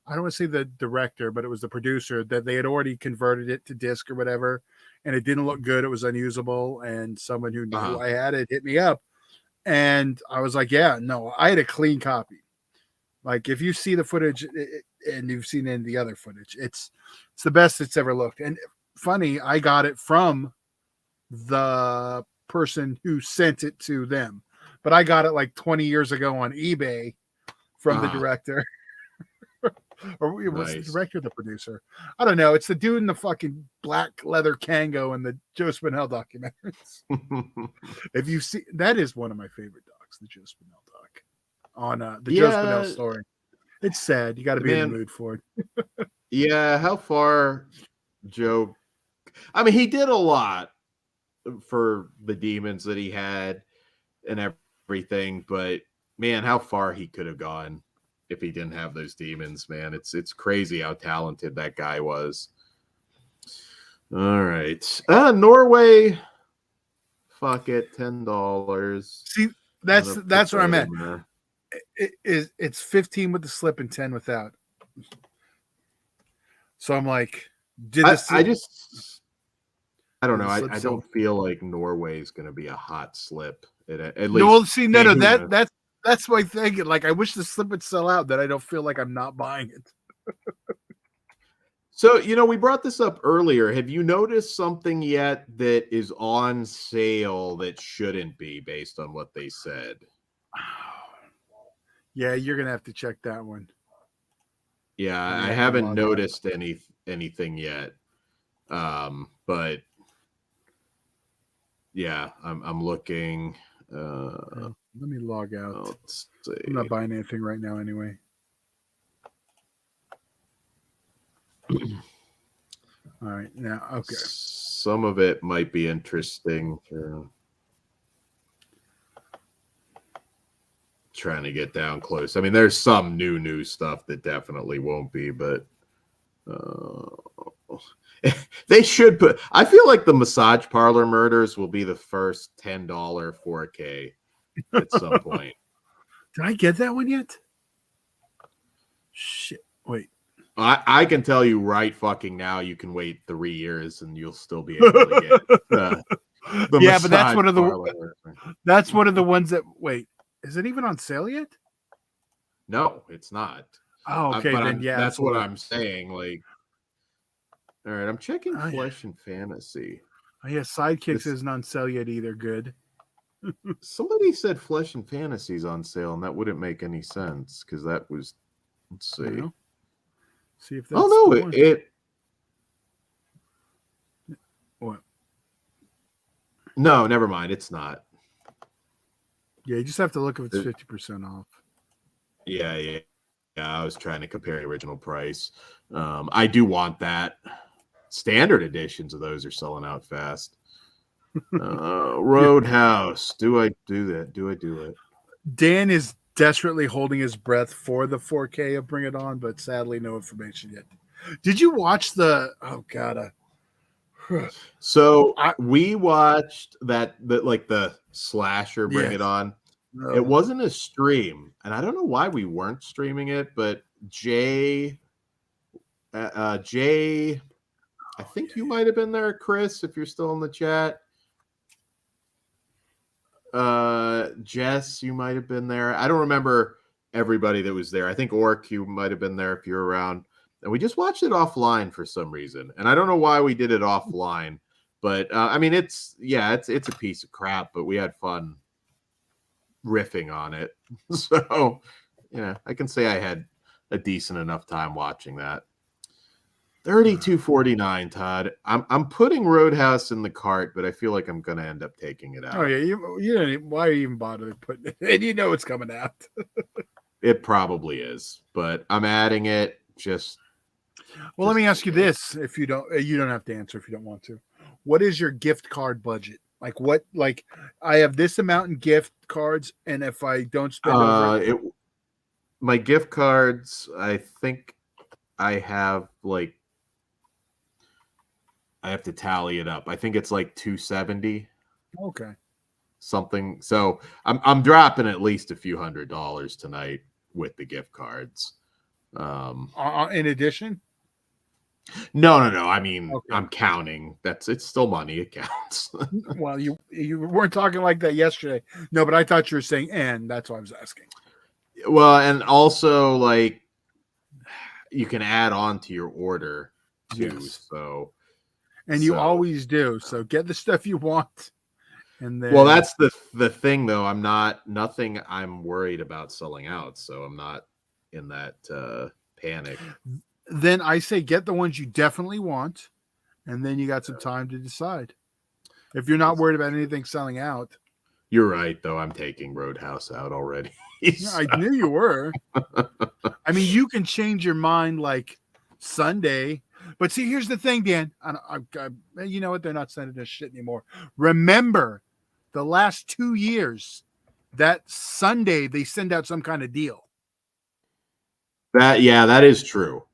I don't want to say the director, but it was the producer, that they had already converted it to disc or whatever, and it didn't look good. It was unusable, and someone who knew I had it hit me up, and I was like, yeah, no, I had a clean copy. Like, if you see the footage and you've seen any of the other footage, it's the best it's ever looked. And funny, I got it from the person who sent it to them, but I got it like 20 years ago on eBay from the director. Or it was the director or the producer. I don't know. It's the dude in the fucking black leather Kango in the Joe Spinell documentaries. If you see, that is one of my favorite docs, the Joe Spinell doc on the Joe Spinell story. It's sad. You got to be in the mood for it. Yeah. How far Joe? I mean, he did a lot for the demons that he had and everything, but man, how far he could have gone if he didn't have those demons, man. It's crazy how talented that guy was. All right. Norway. Fuck it, $10. See, that's what I meant. It's 15 with the slip and 10 without. So I'm like, I don't know. I don't feel like Norway's going to be a hot slip. At least. No, see, no, that's my thing. Like, I wish the slip would sell out, that I don't feel like I'm not buying it. So, we brought this up earlier. Have you noticed something yet that is on sale that shouldn't be based on what they said? Yeah, you're going to have to check that one. Yeah, I haven't noticed anything yet. But yeah, I'm looking. Let me log out. Let's see. I'm not buying anything right now anyway. All right. Now, okay. Some of it might be interesting. Trying to get down close. I mean, there's some new stuff that definitely won't be, but they should put. I feel like the massage parlor murders will be the first $10 4K at some point. Did I get that one yet? Shit. Wait. I can tell you right fucking now, you can wait 3 years and you'll still be able to get the yeah, but that's one of the ones that, wait, is it even on sale yet? No, it's not. Oh, okay, but then yeah, that's what absolutely. I'm saying. Like, all right, I'm checking Oh yeah, Flesh and Fantasy. oh yeah. Sidekicks This isn't on sale yet either. Good. somebody said Flesh and Fantasy's on sale, and that wouldn't make any sense because that was. Let's see. Well, see if Oh that's the no, one. it What? no, never mind. It's not. Yeah, you just have to look if it's It- 50% off. yeah, yeah, yeah. I was trying to compare the original price. I do want that. Standard editions of those are selling out fast. Yeah. Roadhouse. Do I do that? Do I do it? Dan is desperately holding his breath for the 4K of Bring It On, but sadly, no information yet. Did you watch the? Oh God, So I we watched that like the slasher Bring yes, It On. It no, wasn't a stream, and I don't know why we weren't streaming it, but Jay, I oh think yeah, you might have been there, Chris, if you're still in the chat. Jess, you might have been there. I don't remember everybody that was there. I think Orc, you might have been there if you're around. And we just watched it offline for some reason, and I don't know why we did it offline. But I mean, it's a piece of crap, but we had fun riffing on it. So yeah, I can say I had a decent enough time watching that. yeah. 32.49, Todd. I'm putting Roadhouse in the cart, but I feel like I'm gonna end up taking it Oh out. yeah, you don't even, why are you even bothering putting it in? You know it's coming out. It probably is, but I'm adding it Well, let me in ask you case. this: if you don't have to answer if you don't want to. What is your gift card budget? Like what? Like I have this amount in gift cards, and if I don't spend over it, It my gift cards, I think I have like I have to tally it up. I think it's like 270 okay. something. So I'm dropping at least a few $100s tonight with the gift cards. Um, In addition, no. I mean, okay. I'm counting. It's still money. It counts. Well, you weren't talking like that yesterday. No, but I thought you were saying and. That's why I was asking. Well, and also like you can add on to your order too. Yes, and you So always do. So get the stuff you want, and well, then that's the thing though. I'm not nothing. I'm worried about selling out, so I'm not in that panic. I say get the ones you definitely want, and then you got some time to decide. If you're not worried about anything selling out, You're right, though. I'm taking Roadhouse out already. yeah, I knew you were. I mean, you can change your mind like Sunday. But see, here's the thing, Dan. You know what? They're not sending us shit anymore. Remember, the last 2 years, that Sunday they send out some kind of deal, That is true.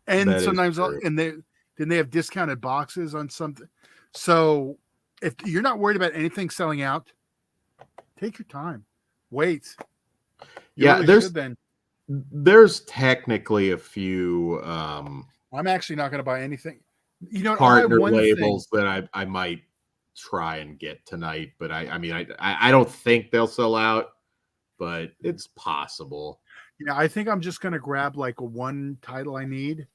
and That is sometimes true. they have discounted boxes on something. So if you're not worried about anything selling out, take your time. Wait. You Yeah, really should then. there's technically a few I'm actually not going to buy anything. You know, I'll buy partner one thing. labels that I might try and get tonight, but I mean I don't think they'll sell out, but it's possible. Yeah, I think I'm just going to grab like one title I need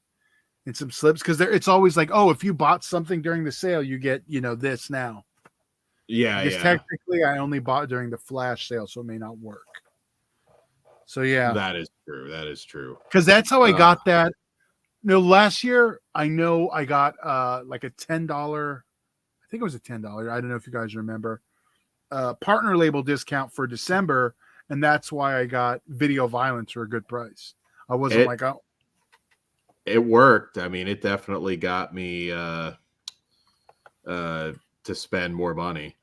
and some slips because it's always like, oh, if you bought something during the sale, you get, this now. Yeah, I guess yeah. technically I only bought during the flash sale, so it may not work. So yeah, That is true. That is true. because that's how I Uh, got that. No, last year I know I got like a $10. I think it was a $10. I don't know if you guys remember. Partner label discount for December, and that's why I got Video Violence for a good price. I wasn't it like, oh, it worked. I mean, it definitely got me to spend more money.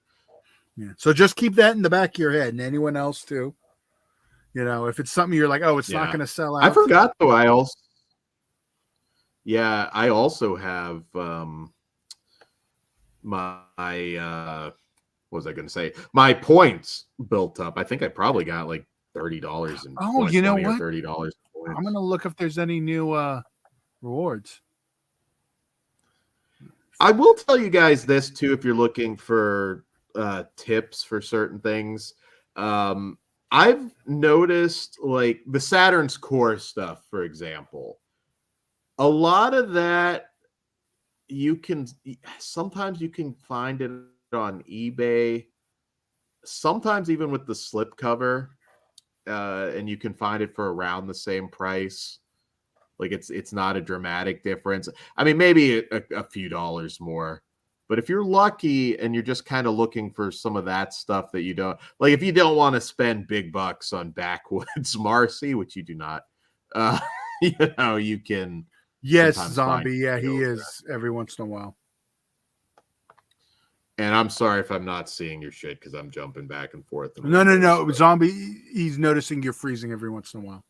yeah. So just keep that in the back of your head, and anyone else too. If it's something you're like, oh, it's not Yeah. going to sell I out. forgot though. I also have my what was I going to say? My points built up. I think I probably got like $30 in Oh, point, you know 20 or what? $30 I'm points. going to look if there's any new rewards. I will tell you guys this too if you're looking for tips for certain things. I've noticed like the Saturn's core stuff, for example, a lot of that you can sometimes you can find it on eBay, sometimes even with the slip cover, and you can find it for around the same price. Like it's not a dramatic difference. I mean, maybe a few dollars more. But if you're lucky and you're just kind of looking for some of that stuff that you don't like, if you don't want to spend big bucks on backwoods Marcy, which you do not, uh, you can Yes, sometimes find Zombie. Yeah, he deals is every once in a while. there. And I'm sorry if I'm not seeing your shit because I'm jumping back and forth. No. Zombie, he's noticing you're freezing every once in a while.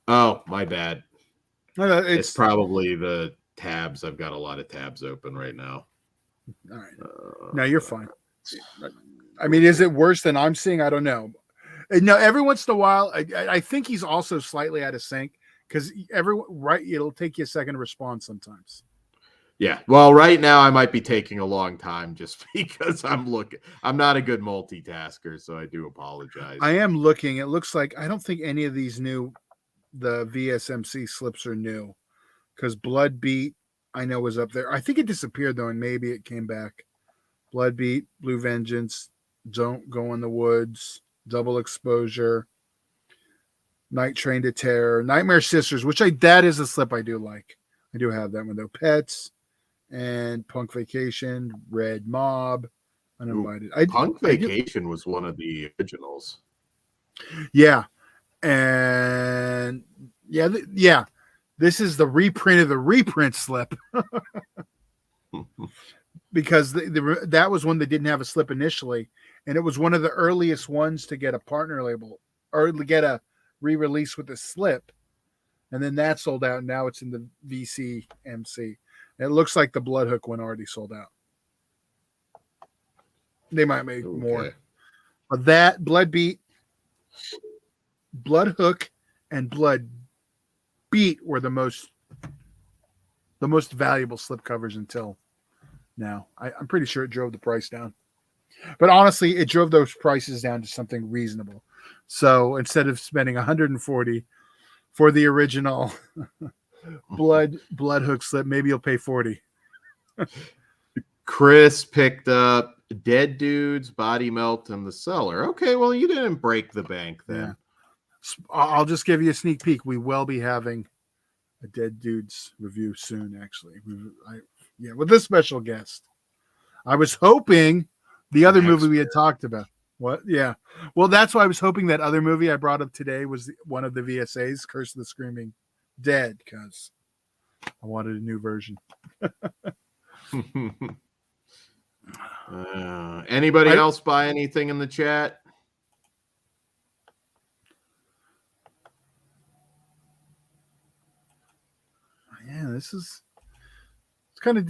Oh, my bad. No, It's probably the tabs. I've got a lot of tabs open right now. All right. No, you're fine. I mean, is it worse than I'm seeing? I don't know. No, every once in a while, I think he's also slightly out of sync because it'll take you a second to respond sometimes. Yeah. Well, right now I might be taking a long time just because I'm looking. I'm not a good multitasker, so I do apologize. I am looking. It looks like I don't think any of these the VSMC slips are new because Blood Beat I know was up there. I think it disappeared though, and maybe it came back. Blood Beat, Blue Vengeance, Don't Go in the Woods, Double Exposure, Night Train to Terror, Nightmare Sisters, which that is a slip I do like. I do have that one though. Pets and Punk Vacation, Red Mob, Uninvited. Punk Vacation was one of the originals. Yeah, and yeah. This is the reprint of the reprint slip. Because that was one that didn't have a slip initially, and it was one of the earliest ones to get a partner label or to get a re-release with a slip, and then that sold out. And now it's in the VCMC. It looks like the Bloodhook one already sold out. They might make more, but that Bloodhook, and Blood Beat were the most valuable slip covers until now. I'm pretty sure it drove the price down. But honestly, it drove those prices down to something reasonable. So instead of spending $140 for the original Bloodhook slip, maybe you'll pay $40. Chris picked up Dead Dudes, Body Melt, and The Cellar. Okay, well, you didn't break the bank then. Yeah. I'll just give you a sneak peek. We will be having a Dead Dudes review soon, actually. With this special guest. I was hoping the other movie we had talked about. What? Yeah. Well, that's why I was hoping that other movie I brought up today was one of the VSAs, Curse of the Screaming Dead, because I wanted a new version. Anybody else buy anything in the chat? Yeah, it's kind of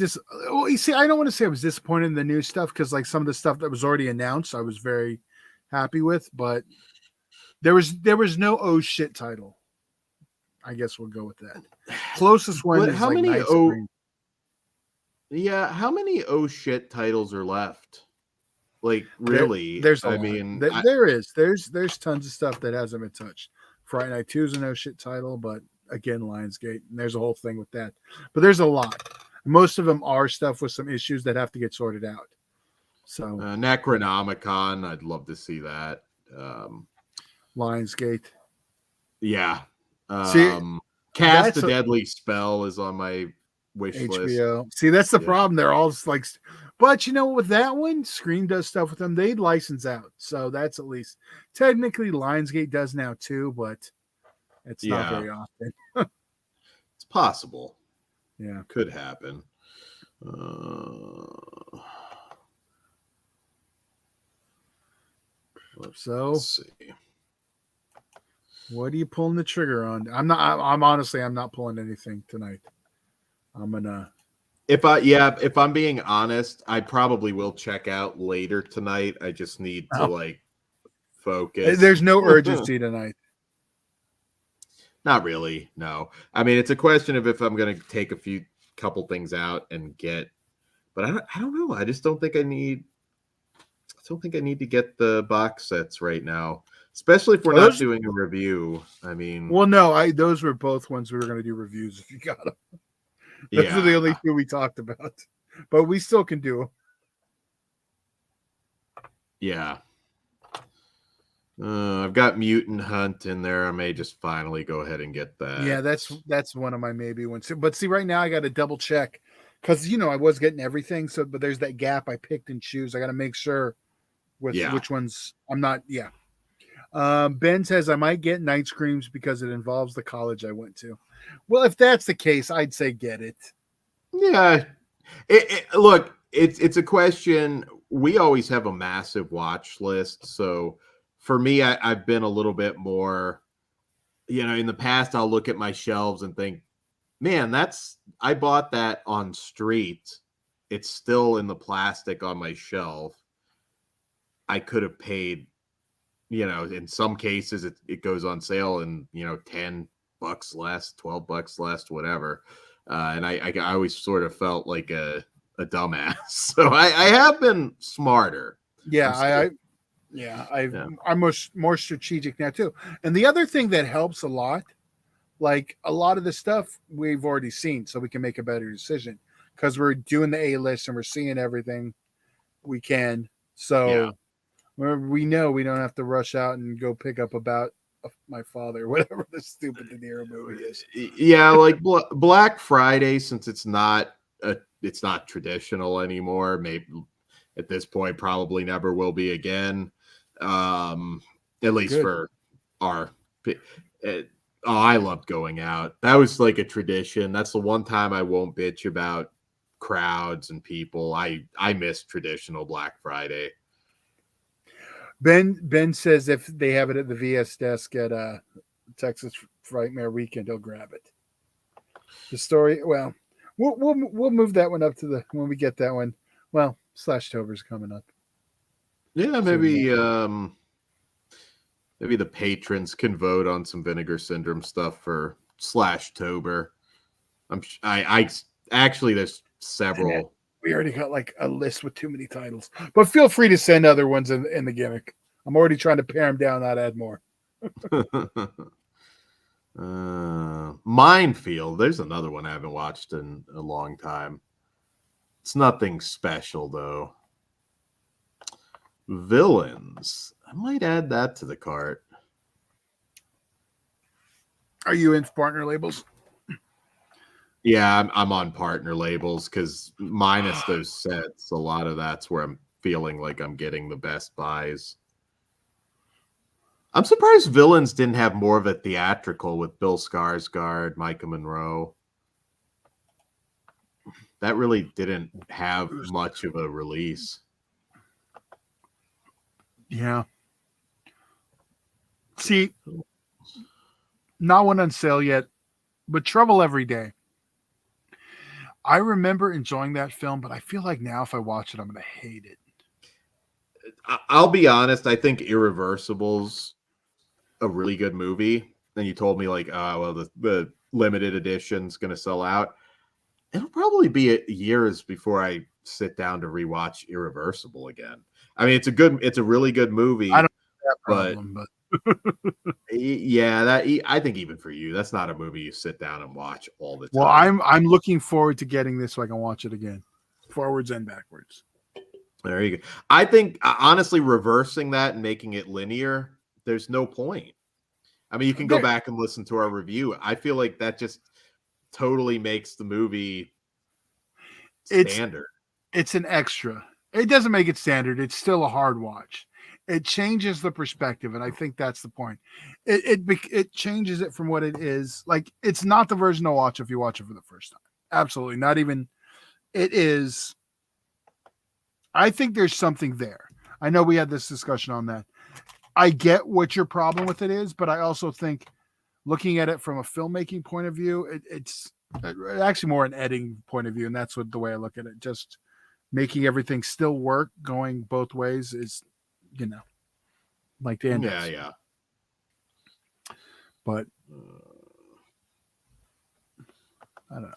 well, you see, I don't want to say I was disappointed in the new stuff because like some of the stuff that was already announced, I was very happy with, but there was no oh shit title. I guess we'll go with that. Closest one is how like many Yeah, how many oh shit titles are left? Like really? There's tons of stuff that hasn't been touched. Friday Night 2 is a no shit title, but again, Lionsgate, and there's a whole thing with that. But there's a lot. Most of them are stuff with some issues that have to get sorted out. So Necronomicon, I'd love to see that. Lionsgate. Yeah. Cast a Deadly Spell is on my wish HBO. list. See, that's the problem. They're all like, but you know, with that one, Scream does stuff with them. They license out, so that's at least technically Lionsgate does now too, but it's not very often. It's possible. Yeah, could happen. Let's see. What are you pulling the trigger on? I'm not pulling anything tonight. I'm gonna. If I'm being honest, I probably will check out later tonight. I just need to focus. There's no urgency tonight. Not really. No. I mean, it's a question of if I'm going to take a couple things out and get, but I don't know. I just don't think I need don't think I need to get the box sets right now, especially if we're Are not those? doing a review. I mean, Well, no, those were both ones we were going to do reviews if you got them. Those are the yeah, only two we talked about, but we still can do them. yeah. I've got Mutant Hunt in there. I may just finally go ahead and get Yeah, that. that's one of my maybe ones. But see, right now I got to double check because I was getting everything. So, but there's that gap I picked and choose. I got to make sure with Yeah. which ones I'm not. Yeah. Ben says I might get Night Screams because it involves the college I went to. Well, if that's the case, I'd say get it. Yeah. Look, it's a question. We always have a massive watch list. So for me, I've been a little bit more, in the past, I'll look at my shelves and think, man, I bought that on street. It's still in the plastic on my shelf. I could have paid, in some cases it goes on sale and, $10 less, $12 less, whatever. And I always sort of felt like a dumbass. So I have been smarter. Yeah, I'm still, yeah, I'm more strategic now too. And the other thing that helps a lot, like a lot of the stuff we've already seen, so we can make a better decision because we're doing the A list and we're seeing everything we can. yeah. So we know we don't have to rush out and go pick up About My Father, whatever the stupid De Niro movie is. Yeah, like Black Friday, since it's not traditional anymore. Maybe at this point, probably never will be again. At least Good. for our. I loved going out. That was like a tradition. That's the one time I won't bitch about crowds and people. I miss traditional Black Friday. Ben says if they have it at the VS desk at Texas Frightmare Weekend, he'll grab it. The story, well, we'll move that one up to the when we get that one. Well, Slashtober's coming up. Yeah, Soon. maybe the patrons can vote on some Vinegar Syndrome stuff for Slashtober. I actually there's several. We already got like a list with too many titles, but feel free to send other ones in the gimmick. I'm already trying to pare them down, not add more. Minefield. There's another one I haven't watched in a long time. It's nothing special though. Villains. I might add that to the cart. Are you in partner labels? Yeah, I'm on partner labels because minus those sets, a lot of that's where I'm feeling like I'm getting the best buys. I'm surprised Villains didn't have more of a theatrical with Bill Skarsgård, Micah Monroe. That really didn't have much of a release. Yeah. See, not one on sale yet, but Trouble Every Day. I remember enjoying that film, but I feel like now if I watch it, I'm going to hate it. I'll be honest. I think Irreversible's a really good movie. Then you told me like, well, the limited edition's going to sell out. It'll probably be years before I sit down to rewatch Irreversible again. I mean, it's a really good movie. I don't have that problem, but yeah, I think even for you, that's not a movie you sit down and watch all the time. Well, I'm looking forward to getting this so I can watch it again, forwards and backwards. There you go. I think honestly, reversing that and making it linear, there's no point. I mean, you can go back and listen to our review. I feel like that just totally makes the movie standard. It's an extra. It doesn't make it standard. It's still a hard watch. It changes the perspective, and I think that's the point. It changes it from what it is. Like, it's not the version to watch if you watch it for the first time. Absolutely. Not even. It is. I think there's something there. I know we had this discussion on that. I get what your problem with it is, but I also think looking at it from a filmmaking point of view, it's actually more an editing point of view, and that's the way I look at it. Just making everything still work, going both ways is, like Dan does. Yeah. But I don't know.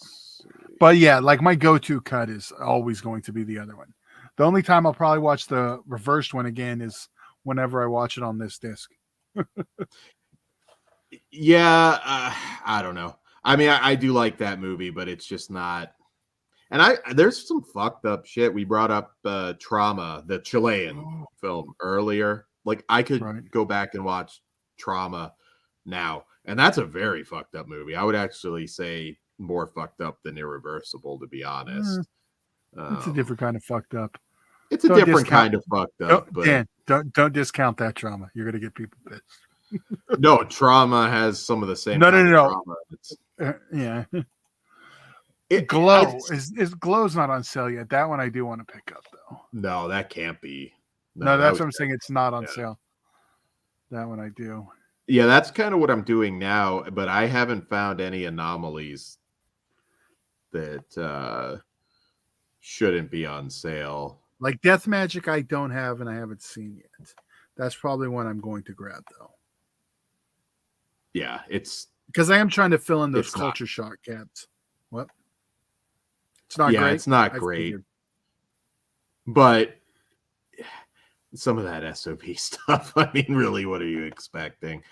But yeah, like my go-to cut is always going to be the other one. The only time I'll probably watch the reversed one again is whenever I watch it on this disc. Yeah, I don't know. I mean, I do like that movie, but it's just not. And there's some fucked up shit. We brought up Trauma, the Chilean film earlier. Like I could go back and watch Trauma now, and that's a very fucked up movie. I would actually say more fucked up than Irreversible, to be honest. It's a different kind of fucked up. It's a different kind of fucked up. But Dan, don't discount that Trauma. You're gonna get people pissed. No, Trauma has some of the same. No. Trauma. Yeah. Is Glow's not on sale yet. That one I do want to pick up though. No, that can't be. No, that's what I'm saying. It's not on sale. That one I do. Yeah, that's kind of what I'm doing now, but I haven't found any anomalies that shouldn't be on sale. Like Death Magic, I don't have and I haven't seen yet. That's probably one I'm going to grab though. Yeah, it's because I am trying to fill in those culture shock gaps. What? It's not great. Yeah, it's not great. But some of that SOP stuff, I mean, really, what are you expecting?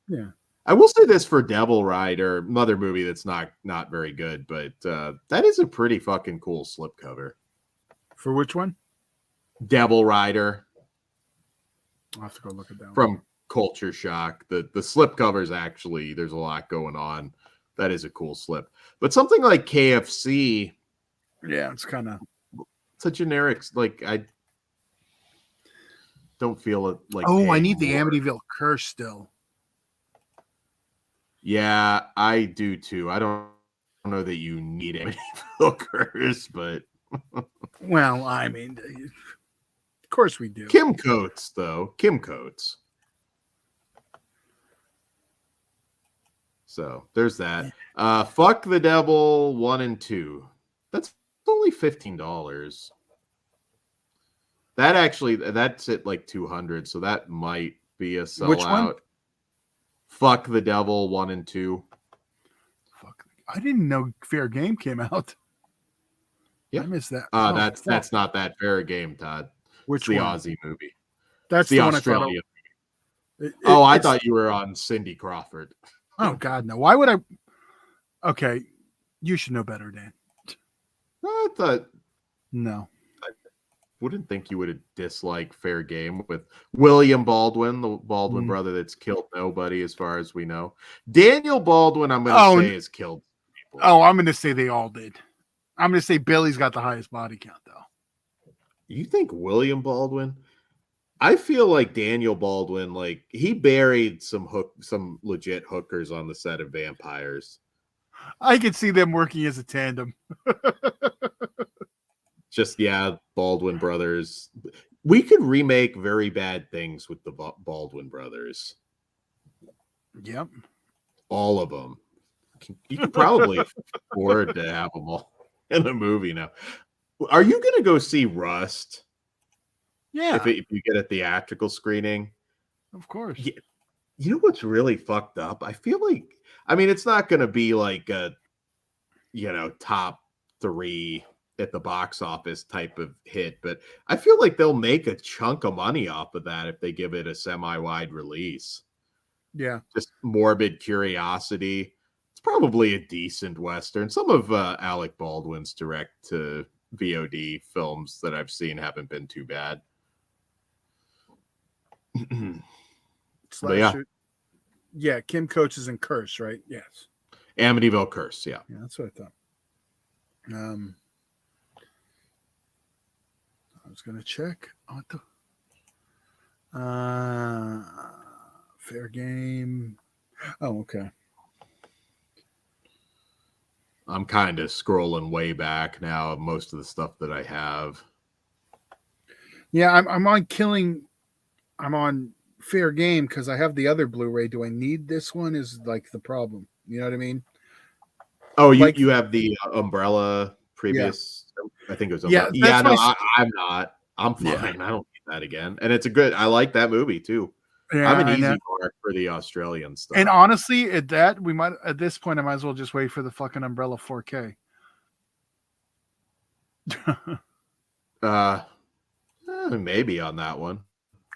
Yeah. I will say this for Devil Rider, another movie that's not very good, but that is a pretty fucking cool slipcover. For which one? Devil Rider. I'll have to go look at that from Culture Shock. The slipcovers actually, there's a lot going on. That is a cool slip. But something like KFC, yeah, it's a generic. Like I don't feel it like. Oh, I need the Amityville Curse still. Yeah, I do too. I don't know that you need Amityville Curse, but well, I mean, of course we do. Kim Coates, though. Kim Coates. So there's that. Fuck the Devil 1 and 2. That's only $15. That's at like 200, so that might be a sellout. Which one? Fuck the Devil 1 and 2. Fuck. I didn't know Fair Game came out. Yeah. I missed that. That's not that Fair Game, Todd. Which it's the one? Aussie movie. That's the one Australian movie. I thought you were on Cindy Crawford. Oh God, no! Why would I? Okay, you should know better, Dan. I thought no. I wouldn't think you would dislike Fair Game with William Baldwin, the Baldwin brother that's killed nobody, as far as we know. Daniel Baldwin, I'm going to say, has killed people. Oh, I'm going to say they all did. I'm going to say Billy's got the highest body count, though. You think William Baldwin? I feel like Daniel Baldwin, like he buried some legit hookers on the set of Vampires. I could see them working as a tandem. Just Baldwin brothers. We could remake Very Bad Things with the Baldwin brothers. Yep, all of them. You could probably afford to have them all in a movie now. Are you going to go see Rust? Yeah. If you get a theatrical screening? Of course. Yeah. You know what's really fucked up? I feel like, I mean, it's not going to be like a, top 3 at the box office type of hit, but I feel like they'll make a chunk of money off of that if they give it a semi-wide release. Yeah. Just Morbid Curiosity. It's probably a decent Western. Some of Alec Baldwin's direct to VOD films that I've seen haven't been too bad. Yeah, Kim Coates is in Curse, right? Yes. Amityville Curse, yeah. Yeah, that's what I thought. I was gonna check. What the Fair Game. Oh, okay. I'm kind of scrolling way back now of most of the stuff that I have. Yeah, I'm on Killing. I'm on Fair Game because I have the other Blu-ray. Do I need this one? Is like the problem. You know what I mean? Oh, you have the Umbrella previous. Yeah. I think it was. Umbrella. Yeah, no, I'm not. I'm fine. Yeah. I don't need that again. And it's I like that movie too. Yeah, I'm an easy mark for the Australian stuff. And honestly, at this point, I might as well just wait for the fucking Umbrella 4K. Maybe on that one.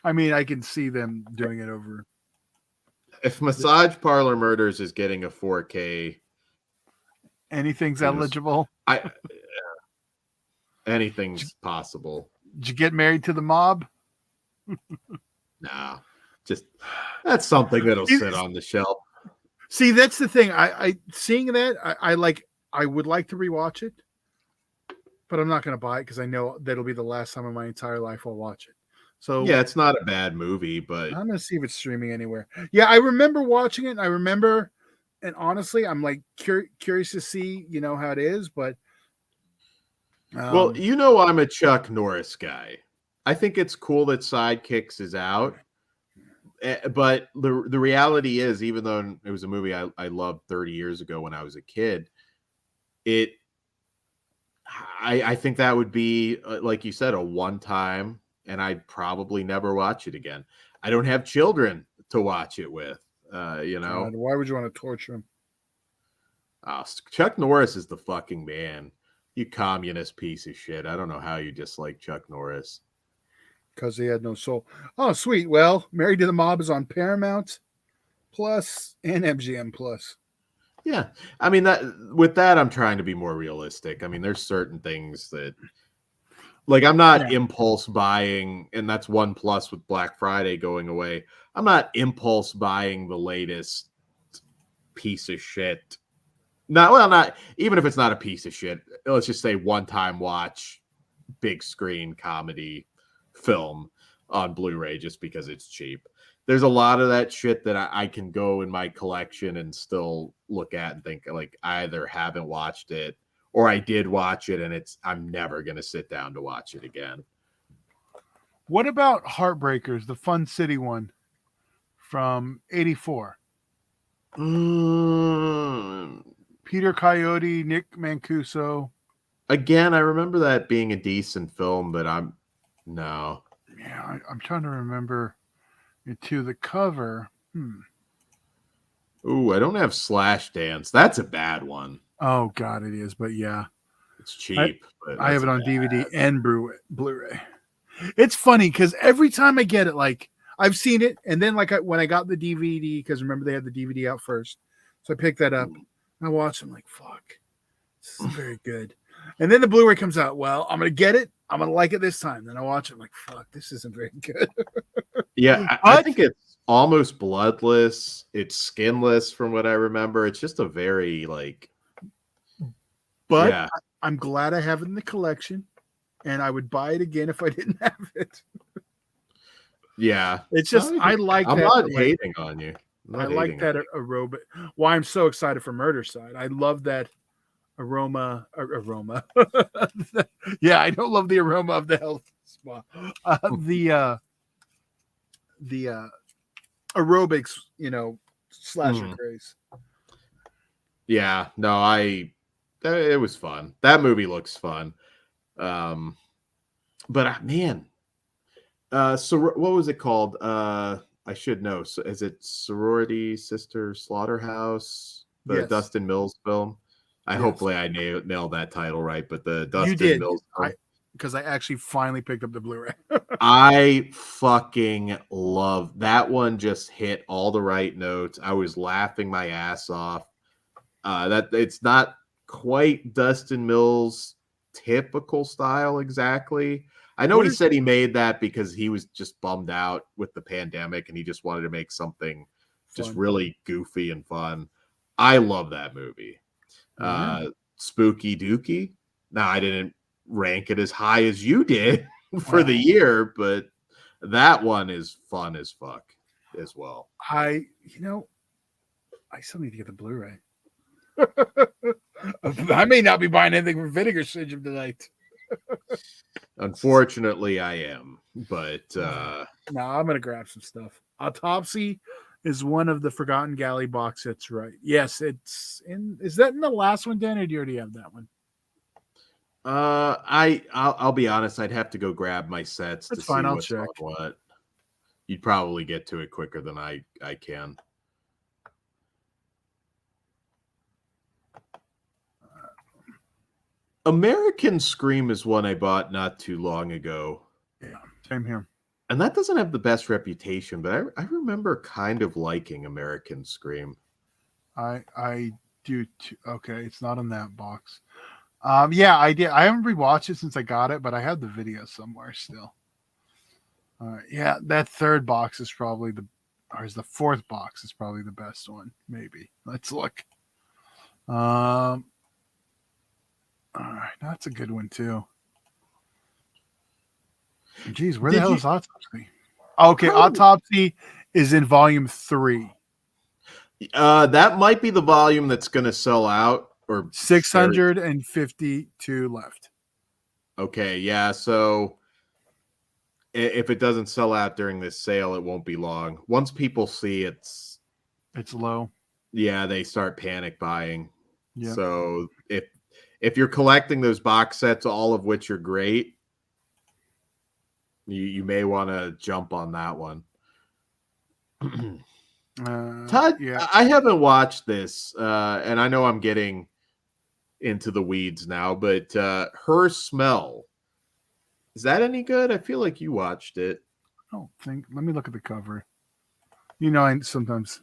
I mean, I can see them doing it over. If Massage Parlor Murders is getting a 4K, Anything's eligible. Anything's possible. Did you get married to the mob? Nah, just that's something that'll sit on the shelf. See, that's the thing. I seeing that I would like to rewatch it, but I'm not going to buy it because I know that'll be the last time in my entire life I'll watch it. So yeah, it's not a bad movie, but I'm going to see if it's streaming anywhere. Yeah, I remember watching it. I remember, and honestly, I'm like curious to see, how it is. But well, I'm a Chuck Norris guy. I think it's cool that Sidekicks is out. But the reality is, even though it was a movie I loved 30 years ago when I was a kid, I think that would be, like you said, a one-time, and I'd probably never watch it again. I don't have children to watch it with, God, why would you want to torture him? Chuck Norris is the fucking man. You communist piece of shit. I don't know how you dislike Chuck Norris. Because he had no soul. Oh, sweet. Well, Married to the Mob is on Paramount Plus and MGM Plus. Yeah. I mean, I'm trying to be more realistic. I mean, there's certain things that, like, I'm not impulse buying, and that's one plus with Black Friday going away. I'm not impulse buying the latest piece of shit. Not even if it's not a piece of shit. Let's just say one-time watch, big screen comedy film on Blu-ray just because it's cheap. There's a lot of that shit that I can go in my collection and still look at and think, like, I either haven't watched it or I did watch it and I'm never going to sit down to watch it again. What about Heartbreakers, the Fun City one from 1984? Peter Coyote, Nick Mancuso. Again, I remember that being a decent film, but no. Yeah, I'm trying to remember it too. The cover. Ooh, I don't have Slashdance. That's a bad one. Oh God, it is. But yeah, it's cheap. I have it on DVD and Blu-ray. It's funny because every time I get it, like I've seen it, and then when I got the DVD, because remember they had the DVD out first, so I picked that up and I watched. I'm like, fuck, this is very good. And then the Blu-ray comes out. Well, I'm gonna get it. I'm gonna like it this time. Then I watch it. I'm like, fuck, this isn't very good. Yeah, I think it's almost bloodless. It's skinless from what I remember. It's just a very But yeah. I'm glad I have it in the collection, and I would buy it again if I didn't have it. Yeah, it's just I like. I'm not hating on you. I like that aroma. Why I'm so excited for Murder Side. I love that aroma. Yeah, I don't love the aroma of the health spa. The aerobics, slasher craze. Yeah, no, it was fun. That movie looks fun. But man, so what was it called? I should know. So is it Sorority Sister Slaughterhouse? The Dustin Mills film. Hopefully I nailed that title right, but the Dustin Mills film. Because I actually finally picked up the Blu-ray. I fucking love that one. Just hit all the right notes. I was laughing my ass off. That it's not quite Dustin Mills' typical style exactly. I know he said he made that because he was just bummed out with the pandemic and he just wanted to make something just really goofy and fun. I love that movie. Spooky Dookie. Now, I didn't rank it as high as you did for the year, but that one is fun as fuck as well. I still need to get the Blu-ray. I may not be buying anything from Vinegar Syndrome tonight. Unfortunately, I am, but no, I'm gonna grab some stuff. Autopsy is one of the Forgotten Galley box sets, right? Yes, it's in. Is that in the last one, Dan, or do you already have that one? I'll be honest. I'd have to go grab my sets. That's to fine. See I'll what's check. On what. You'd probably get to it quicker than I can. American Scream is one I bought not too long ago. Yeah. Same here. And that doesn't have the best reputation, but I remember kind of liking American Scream. I do too. Okay, it's not in that box. Yeah, I did. I haven't rewatched it since I got it, but I have the video somewhere still. Yeah, that third box is probably the fourth box is probably the best one. Maybe. Let's look. All right, that's a good one too. Geez, where the hell is Autopsy? Okay, Autopsy is in volume 3. That might be the volume that's going to sell out, or 652 left. Okay, yeah. So if it doesn't sell out during this sale, it won't be long. Once people see it's low, yeah, they start panic buying. Yeah. So if you're collecting those box sets, all of which are great, you may want to jump on that one. Todd, yeah. I haven't watched this, and I know I'm getting into the weeds now, but Her Smell, is that any good? I feel like you watched it. I don't think. Let me look at the cover. You know, sometimes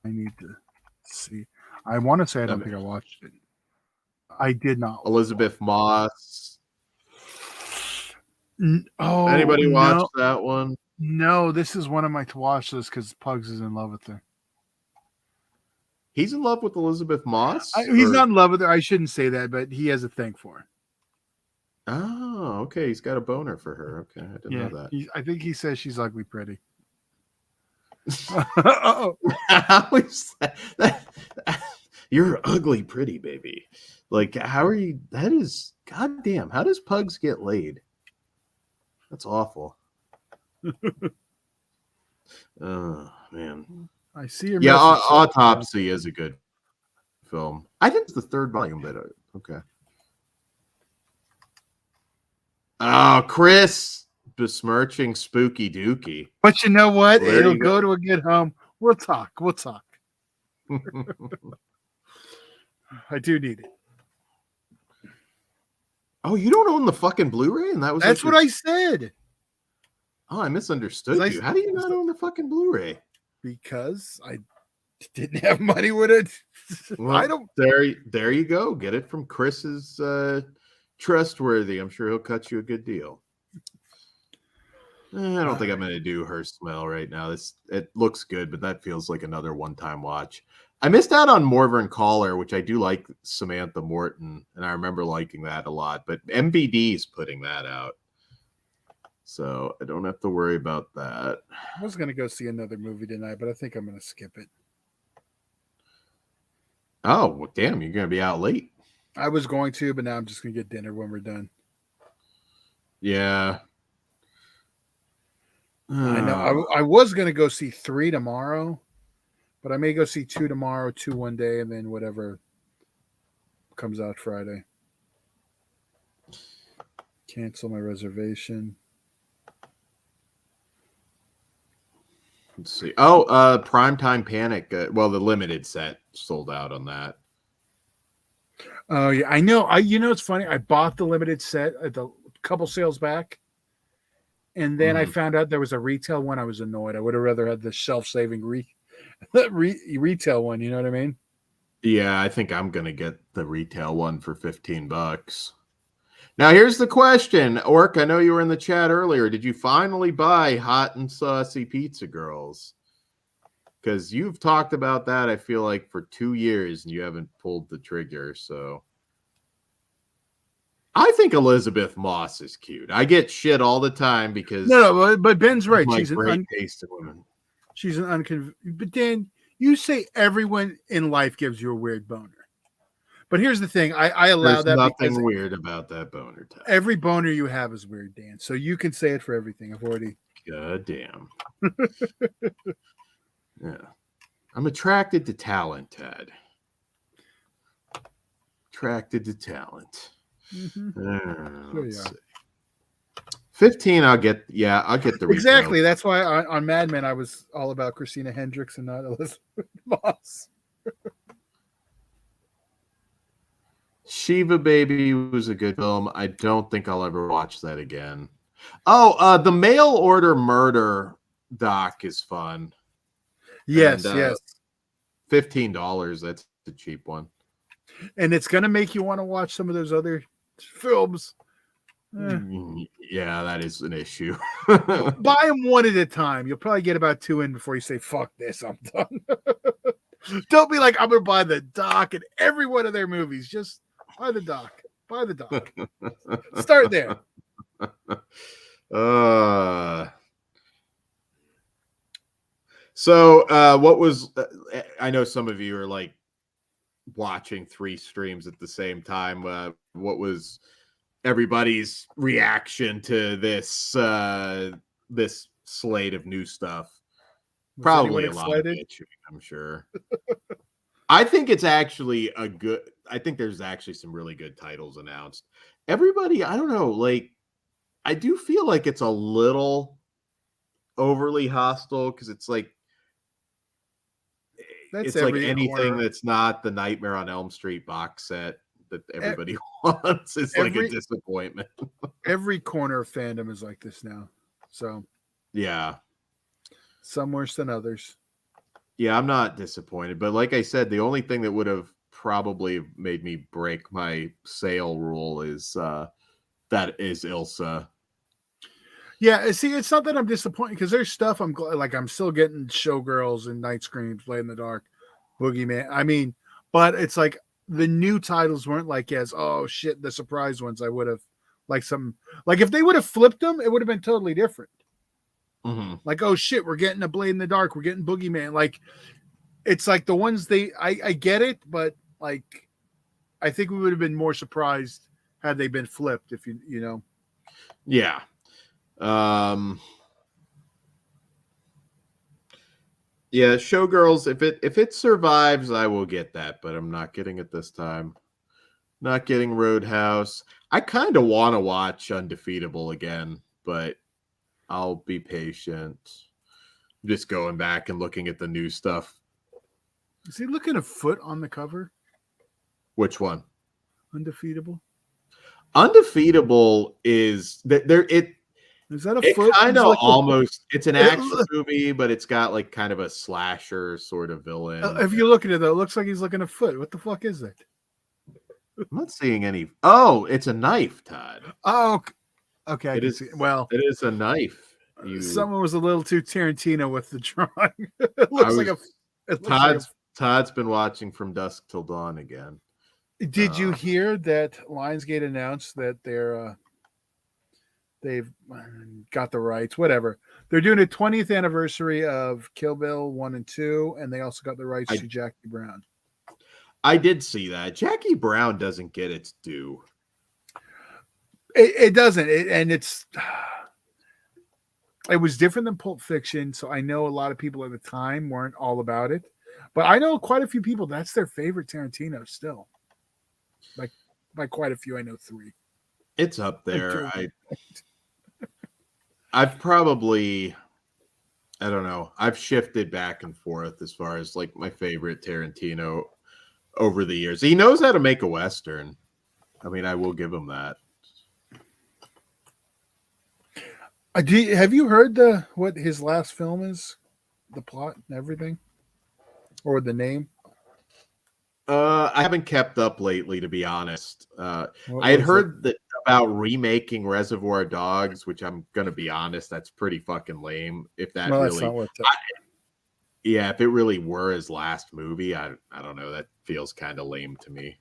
I need to see. I want to say I don't think I watched it. I did not. Elizabeth Moss. Oh, anybody watch that one? No, this is one of my to watch lists because Pugs is in love with her. He's in love with Elizabeth Moss? He's not in love with her. I shouldn't say that, but he has a thing for her. Oh, okay. He's got a boner for her. Okay, I didn't know that. I think he says she's ugly pretty. How is that? You're ugly pretty, baby. Like, how are you? That is, goddamn. How does Pugs get laid? That's awful. Oh, man. I see your Yeah, Autopsy is a good film. I think it's the third volume, but okay. Oh, Chris besmirching Spooky Dookie. But you know what? Well, it'll go to a good home. We'll talk. I do need it. Oh, you don't own the fucking Blu-ray? And that's what I said. Oh, I misunderstood you. How do you not own the fucking Blu-ray? Because I didn't have money with it. Well, I don't. There you go. Get it from Chris's trustworthy. I'm sure he'll cut you a good deal. I don't think I'm going to do Her Smell right now. It looks good, but that feels like another one-time watch. I missed out on Morven Caller, which I do like Samantha Morton, and I remember liking that a lot. But MBD is putting that out, so I don't have to worry about that. I was going to go see another movie tonight, but I think I'm going to skip it. Oh, well, damn, you're going to be out late. I was going to, but now I'm just going to get dinner when we're done. Yeah. I know. I was going to go see 3 tomorrow, but I may go see 2 tomorrow, 2 one day, and then whatever comes out Friday. Cancel my reservation. Let's see. Oh, Primetime Panic. Well, the limited set sold out on that. Oh yeah, I know. It's funny. I bought the limited set at the couple sales back, and then I found out there was a retail one. I was annoyed. I would have rather had the shelf-saving retail one. You know what I mean? Yeah, I think I'm gonna get the retail one for $15. Now, here's the question, Orc. I know you were in the chat earlier. Did you finally buy Hot and Saucy Pizza Girls? Because you've talked about that, I feel like, for 2 years, and you haven't pulled the trigger. So I think Elizabeth Moss is cute. I get shit all the time because but Ben's right. She's an great taste in women. She's an But Dan, you say everyone in life gives you a weird boner. But here's the thing. I allow There's that nothing weird about that boner type. Every boner you have is weird, Dan. So you can say it for everything. I've already. God damn. Yeah. I'm attracted to talent, Ted. Attracted to talent. Let's see. 15, I'll get the exactly. That's why on Mad Men I was all about Christina Hendricks and not Elizabeth Moss. Shiva Baby was a good film. I don't think I'll ever watch that again. Oh, the mail order murder doc is fun. And Yes, yes. $15. That's the cheap one. And it's gonna make you want to watch some of those other films. Yeah, that is an issue. Buy them one at a time. You'll probably get about 2 in before you say, fuck this, I'm done. Don't be like, I'm going to buy the doc and every one of their movies. Just buy the doc. Buy the doc. Start there. So what was, I know some of you are like watching 3 streams at the same time. What was everybody's reaction to this this slate of new stuff? Was Probably a anyone lot of excited? bitching, I'm sure. I think it's actually I think there's actually some really good titles announced. Everybody, I don't know, like I do feel like it's a little overly hostile because it's like That's like every anything corner. that's not the Nightmare on Elm Street box set that everybody wants is like a disappointment. Every corner of fandom is like this now. So Yeah. some worse than others. Yeah, I'm not disappointed. But like I said, the only thing that would have probably made me break my sale rule is that is Ilsa. Yeah, see, it's not that I'm disappointed because there's stuff I'm like I'm still getting Showgirls and Night Screams, Blade in the Dark, Boogeyman. I mean, but it's like the new titles weren't like as oh shit the surprise ones. I would have like some like if they would have flipped them, it would have been totally different. Mm-hmm. Like oh shit, we're getting a Blade in the Dark, we're getting Boogeyman. Like it's like the ones I get it, but like I think we would have been more surprised had they been flipped. If you know, yeah. Yeah, Showgirls, if it survives, I will get that, but I'm not getting it this time. Not getting Roadhouse. I kind of want to watch Undefeatable again, but I'll be patient. I'm just going back and looking at the new stuff. is he looking a foot on the cover? Which one? Undefeatable. Undefeatable is that there Is that a it foot? kind of Like almost it's an action movie, but it's got like kind of a slasher sort of villain. If you look at it though, it looks like he's looking a foot. What the fuck is that? I'm not seeing any. Oh, it's a knife, Todd. Oh, okay. It is. Well, it is a knife. Someone was a little too Tarantino with the drawing. It looks like a. Todd's been watching From Dusk Till Dawn again. Did you hear that Lionsgate announced that they've got the rights? Whatever. They're doing a 20th anniversary of Kill Bill 1 and 2, and they also got the rights to Jackie Brown. I did see that. Jackie Brown doesn't get its due. It doesn't. It was different than Pulp Fiction, so I know a lot of people at the time weren't all about it. But I know quite a few people, that's their favorite Tarantino still. Like by quite a few, I know 3. It's up there. I've probably, I don't know. I've shifted back and forth as far as like my favorite Tarantino over the years. He knows how to make a Western. I mean, I will give him that. Have you heard what his last film is? The plot and everything? Or the name? I haven't kept up lately, to be honest. I had heard that about remaking Reservoir Dogs, which I'm gonna be honest, that's pretty fucking lame. If that really, yeah, if it really were his last movie, I don't know. That feels kind of lame to me.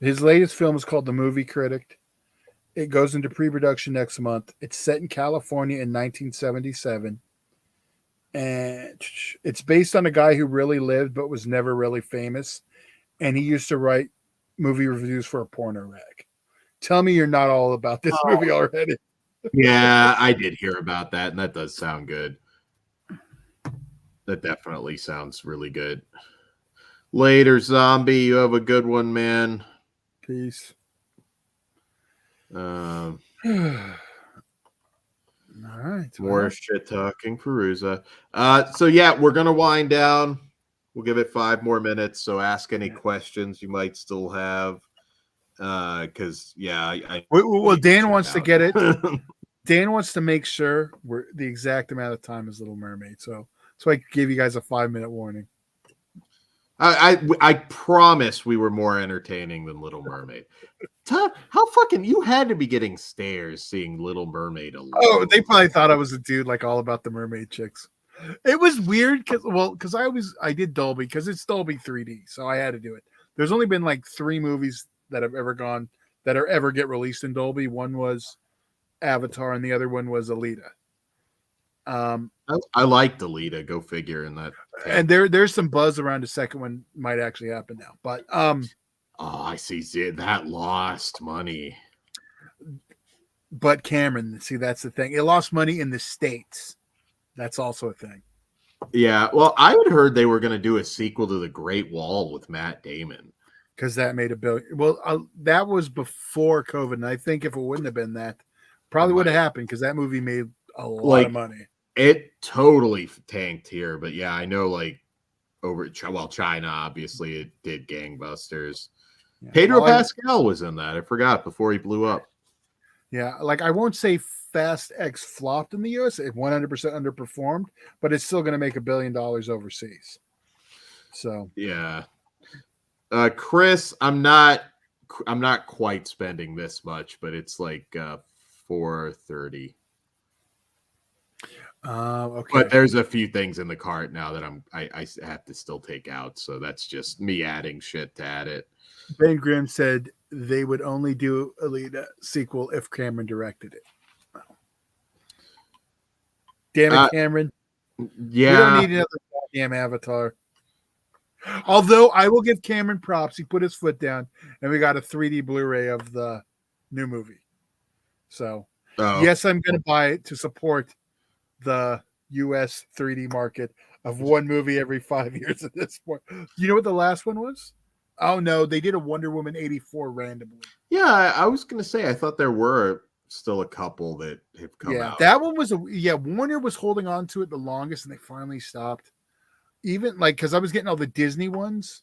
His latest film is called The Movie Critic. It goes into pre-production next month. It's set in California in 1977. And it's based on a guy who really lived but was never really famous. And he used to write movie reviews for a porno rag. Tell me you're not all about this movie already. Yeah, I did hear about that, and that does sound good. That definitely sounds really good. Later, zombie. You have a good one, man. Peace. All right. More shit talking, Perusa. So yeah, we're gonna wind down. We'll give it 5 more minutes. So ask any questions you might still have. Because yeah, well, Dan wants to get it. Dan wants to make sure we're the exact amount of time as Little Mermaid. So I gave you guys a 5-minute warning. I promise we were more entertaining than Little Mermaid. How fucking you had to be getting stares seeing Little Mermaid alone. Oh, they probably thought I was a dude like all about the mermaid chicks. It was weird because I did Dolby because it's Dolby 3D, so I had to do it. There's only been like 3 movies that have ever gone that are ever get released in Dolby. One was Avatar, and the other one was Alita. I liked Alita. Go figure. In that, and there's some buzz around the second one might actually happen now. But I see that lost money. But Cameron, see, that's the thing. It lost money in the States. That's also a thing. Yeah, well, I had heard they were going to do a sequel to The Great Wall with Matt Damon. Because that made $1 billion. Well, that was before COVID, and I think if it wouldn't have been that, probably would have happened because that movie made a lot of money. It totally tanked here, but yeah, I know over China, obviously, it did gangbusters. Yeah. Pedro Pascal was in that. I forgot before he blew up. Yeah, I won't say Fast X flopped in the US. It 100% underperformed, but it's still going to make $1 billion overseas. So yeah, Chris, I'm not quite spending this much, but it's like $430. Okay. But there's a few things in the cart now that I have to still take out, so that's just me adding shit to add it. Ben Grimm said they would only do Alita sequel if Cameron directed it. Damn it, Cameron. Yeah. We don't need another goddamn Avatar. Although I will give Cameron props. He put his foot down and we got a 3D Blu-ray of the new movie. So, yes, I'm going to buy it to support the US 3D market of one movie every 5 years at this point. You know what the last one was? Oh, no, they did a Wonder Woman 84 randomly. Yeah, I was going to say, I thought there were still a couple that have come out. That one was Warner was holding on to it the longest and they finally stopped. Even because I was getting all the Disney ones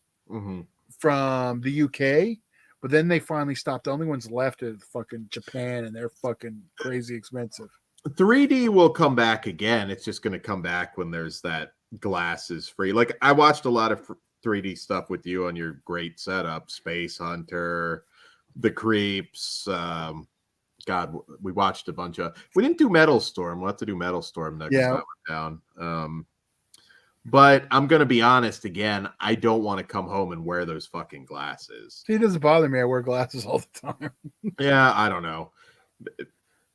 from the UK, but then they finally stopped. The only ones left are fucking Japan, and they're fucking crazy expensive. 3D will come back again. It's just going to come back when there's that glasses free. Like I watched a lot of 3D stuff with you on your great setup, Space Hunter, The Creeps. God, we watched a bunch of. We didn't do Metal Storm. We'll have to do Metal Storm next time we're down. But I'm going to be honest again. I don't want to come home and wear those fucking glasses. See, it doesn't bother me. I wear glasses all the time. Yeah, I don't know.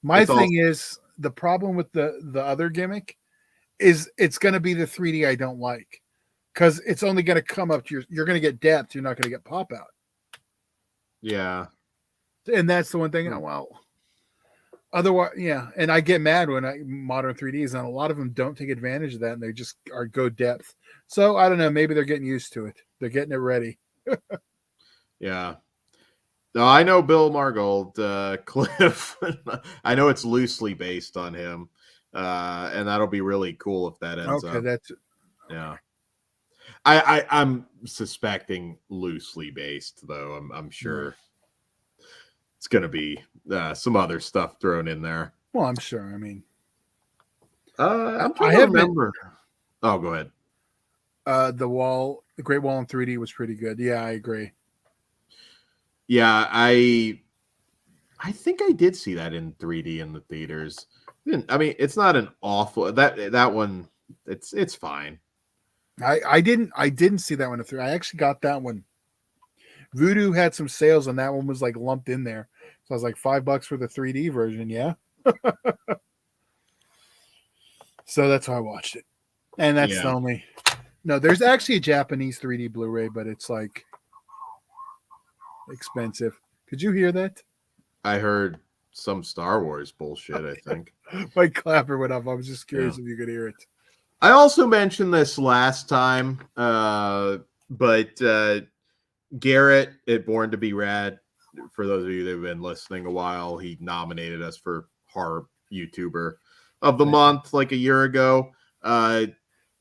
My thing is the problem with the other gimmick is it's going to be the 3D I don't like because it's only going to come up to you're going to get depth. You're not going to get pop out. Yeah. And that's the one thing. Well, otherwise, yeah. And I get mad when modern 3Ds and a lot of them don't take advantage of that and they just go depth. So I don't know. Maybe they're getting used to it. They're getting it ready. Yeah. No, I know Bill Margold, Cliff. I know it's loosely based on him, and that'll be really cool if that ends up. Okay, that's yeah. I'm suspecting loosely based, though. I'm sure it's going to be some other stuff thrown in there. Well, I'm sure. I mean, I'm trying to remember. Oh, go ahead. The Great Wall in 3D was pretty good. Yeah, I agree. Yeah, I think I did see that in 3D in the theaters. I mean, it's not an awful that one. It's fine. I didn't see that one in 3D. I actually got that one. Voodoo had some sales, and that one was like lumped in there. So I was like $5 for the 3D version. Yeah. So that's how I watched it, and that's the only. No, there's actually a Japanese 3D Blu-ray, but it's like expensive. Could you hear that? I heard some Star Wars bullshit, I think. My clapper went off. I was just curious if you could hear it. I also mentioned this last time, but Garrett at Born to Be Rad, for those of you that have been listening a while, he nominated us for Horror YouTuber of the Month like a year ago.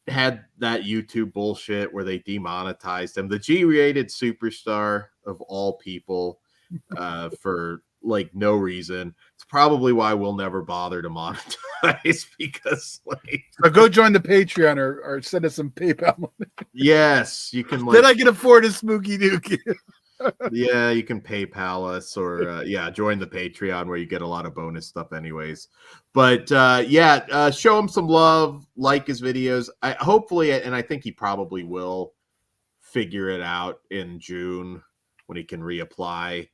Had that YouTube bullshit where they demonetized him. The G-rated superstar of all people for like no reason. It's probably why we'll never bother to monetize because like So go join the Patreon or send us some PayPal money. yes, you can Then I can afford a Spooky Dookie. yeah, you can PayPal us or join the Patreon where you get a lot of bonus stuff anyways. But show him some love, like his videos. I hopefully, and I think he probably will figure it out in June when he can reapply.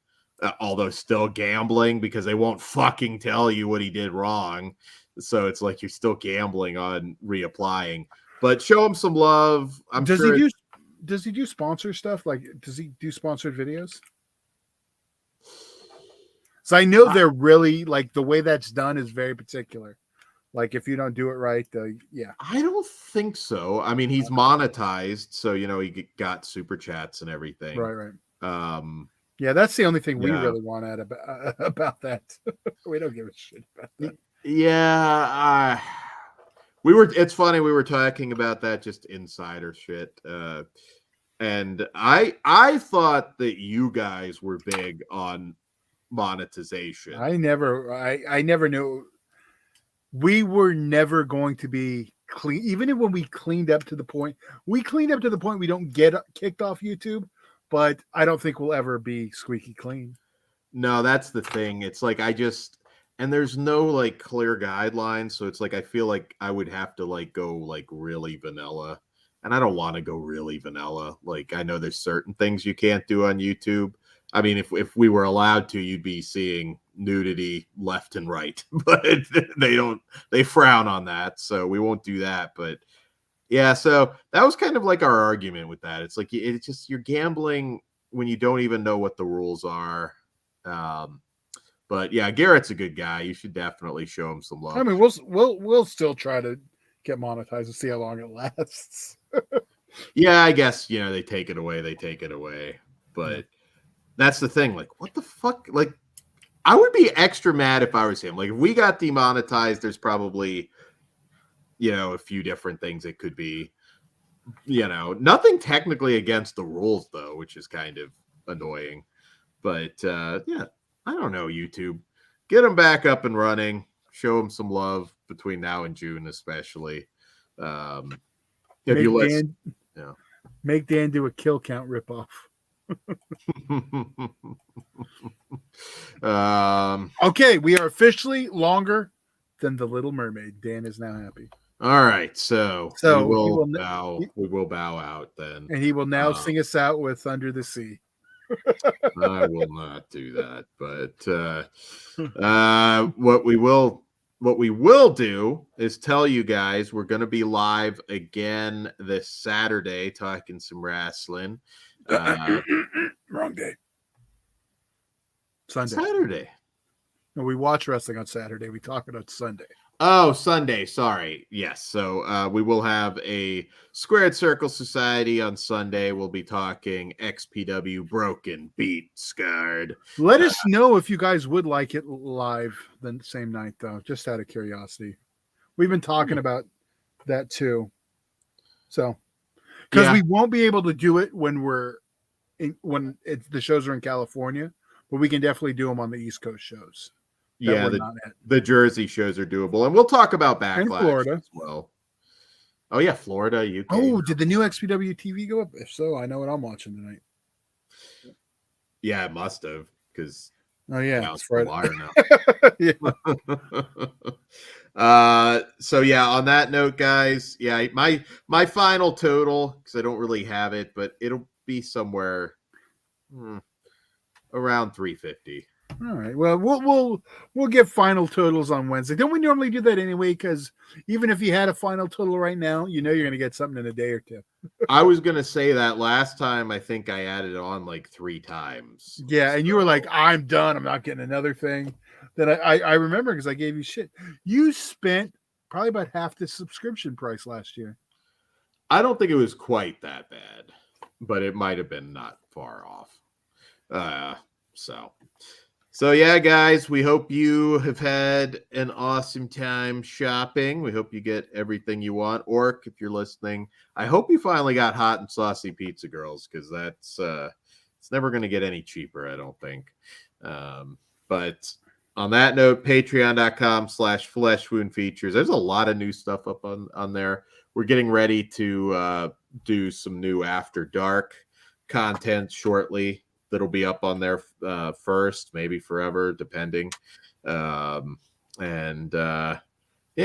Although still gambling because they won't fucking tell you what he did wrong. So it's like you're still gambling on reapplying. But show him some love. Does he do sponsor stuff? Like, does he do sponsored videos? So I know they're really like the way that's done is very particular. Like if you don't do it right, I don't think so. I mean, he's monetized, so he got super chats and everything. Right. Yeah, that's the only thing we really want out about that. We don't give a shit about that. Yeah, it's funny, we were talking about that, just insider shit. And I thought that you guys were big on monetization. I never knew. We were never going to be clean, even when we cleaned up to the point we don't get kicked off YouTube, but I don't think we'll ever be squeaky clean. No, that's the thing. It's like and there's no like clear guidelines, so it's like I feel like I would have to like go like really vanilla, and I don't want to go really vanilla. Like I know there's certain things you can't do on YouTube. I mean, if we were allowed to, you'd be seeing nudity left and right, but they frown on that, so we won't do that. But yeah, so that was kind of like our argument with that. It's like it's just you're gambling when you don't even know what the rules are. But yeah, Garrett's a good guy. You should definitely show him some love. I mean, we'll still try to get monetized and see how long it lasts. Yeah, I guess they take it away. But that's the thing. Like, what the fuck? Like, I would be extra mad if I was him. Like, if we got demonetized, there's probably a few different things it could be. Nothing technically against the rules though, which is kind of annoying. But I don't know, YouTube. Get them back up and running. Show them some love between now and June, especially. If you listen, make Dan do a kill count ripoff. Okay, we are officially longer than the Little Mermaid. Dan is now happy. All right, so we will bow out then, and he will now sing us out with "Under the Sea." I will not do that, but what we will do is tell you guys we're going to be live again this Saturday talking some wrestling. Wrong day. Sunday. Saturday. No, we watch wrestling on Saturday. We talk about Sunday. Oh, Sunday. Sorry. Yes. So we will have a Squared Circle Society on Sunday. We'll be talking XPW, Broken, Beat, Scarred. Let us know if you guys would like it live the same night, though, just out of curiosity. We've been talking about that, too. So, because we won't be able to do it when the shows are in California, but we can definitely do them on the East Coast shows. Yeah, the Jersey shows are doable, and we'll talk about Backlash in Florida as well. Oh yeah, Florida, UK. Oh, did the new XPW TV go up? If so, I know what I'm watching tonight. Yeah, it must have, because it's Friday now. So yeah, on that note, guys, my final total, because I don't really have it, but it'll be somewhere around 350. All right. Well, we'll get final totals on Wednesday. Don't we normally do that anyway? Because even if you had a final total right now, you're going to get something in a day or two. I was going to say that last time. I think I added on like 3 times. Yeah, and you were like, "I'm done. I'm not getting another thing." Then I remember because I gave you shit. You spent probably about half the subscription price last year. I don't think it was quite that bad, but it might have been not far off. So yeah, guys, we hope you have had an awesome time shopping. We hope you get everything you want. Orc, if you're listening, I hope you finally got hot and saucy pizza girls, because that's it's never going to get any cheaper, I don't think. But On that note, patreon.com/fleshwoundfeatures. There's a lot of new stuff up on there. We're getting ready to do some new After Dark content shortly. That'll be up on there first, maybe forever, depending. Yeah,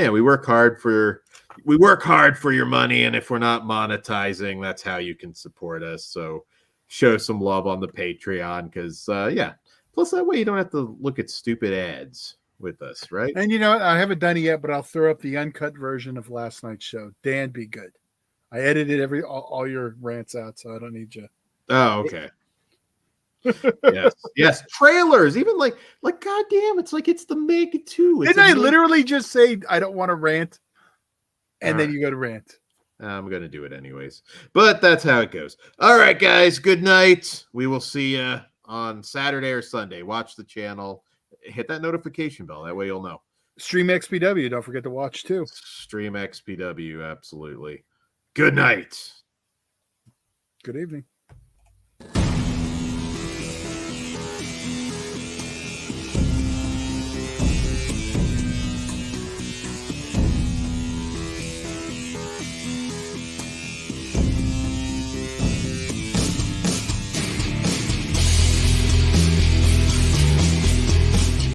we work hard for your money, and if we're not monetizing, that's how you can support us. So show some love on the Patreon, because yeah. Plus, that way you don't have to look at stupid ads with us, right? And you know what? I haven't done it yet, but I'll throw up the uncut version of last night's show. Dan, be good. I edited all your rants out, so I don't need you. Oh, okay. Yes. Trailers, even like goddamn, it's like it's the Meg 2. Didn't I literally just say I don't want to rant, and then you go to rant? I'm gonna do it anyways, but that's how it goes. All right, guys. Good night. We will see you on Saturday or Sunday. Watch the channel. Hit that notification bell. That way you'll know. Stream XPW. Don't forget to watch too. Stream XPW. Absolutely. Good night. Good evening.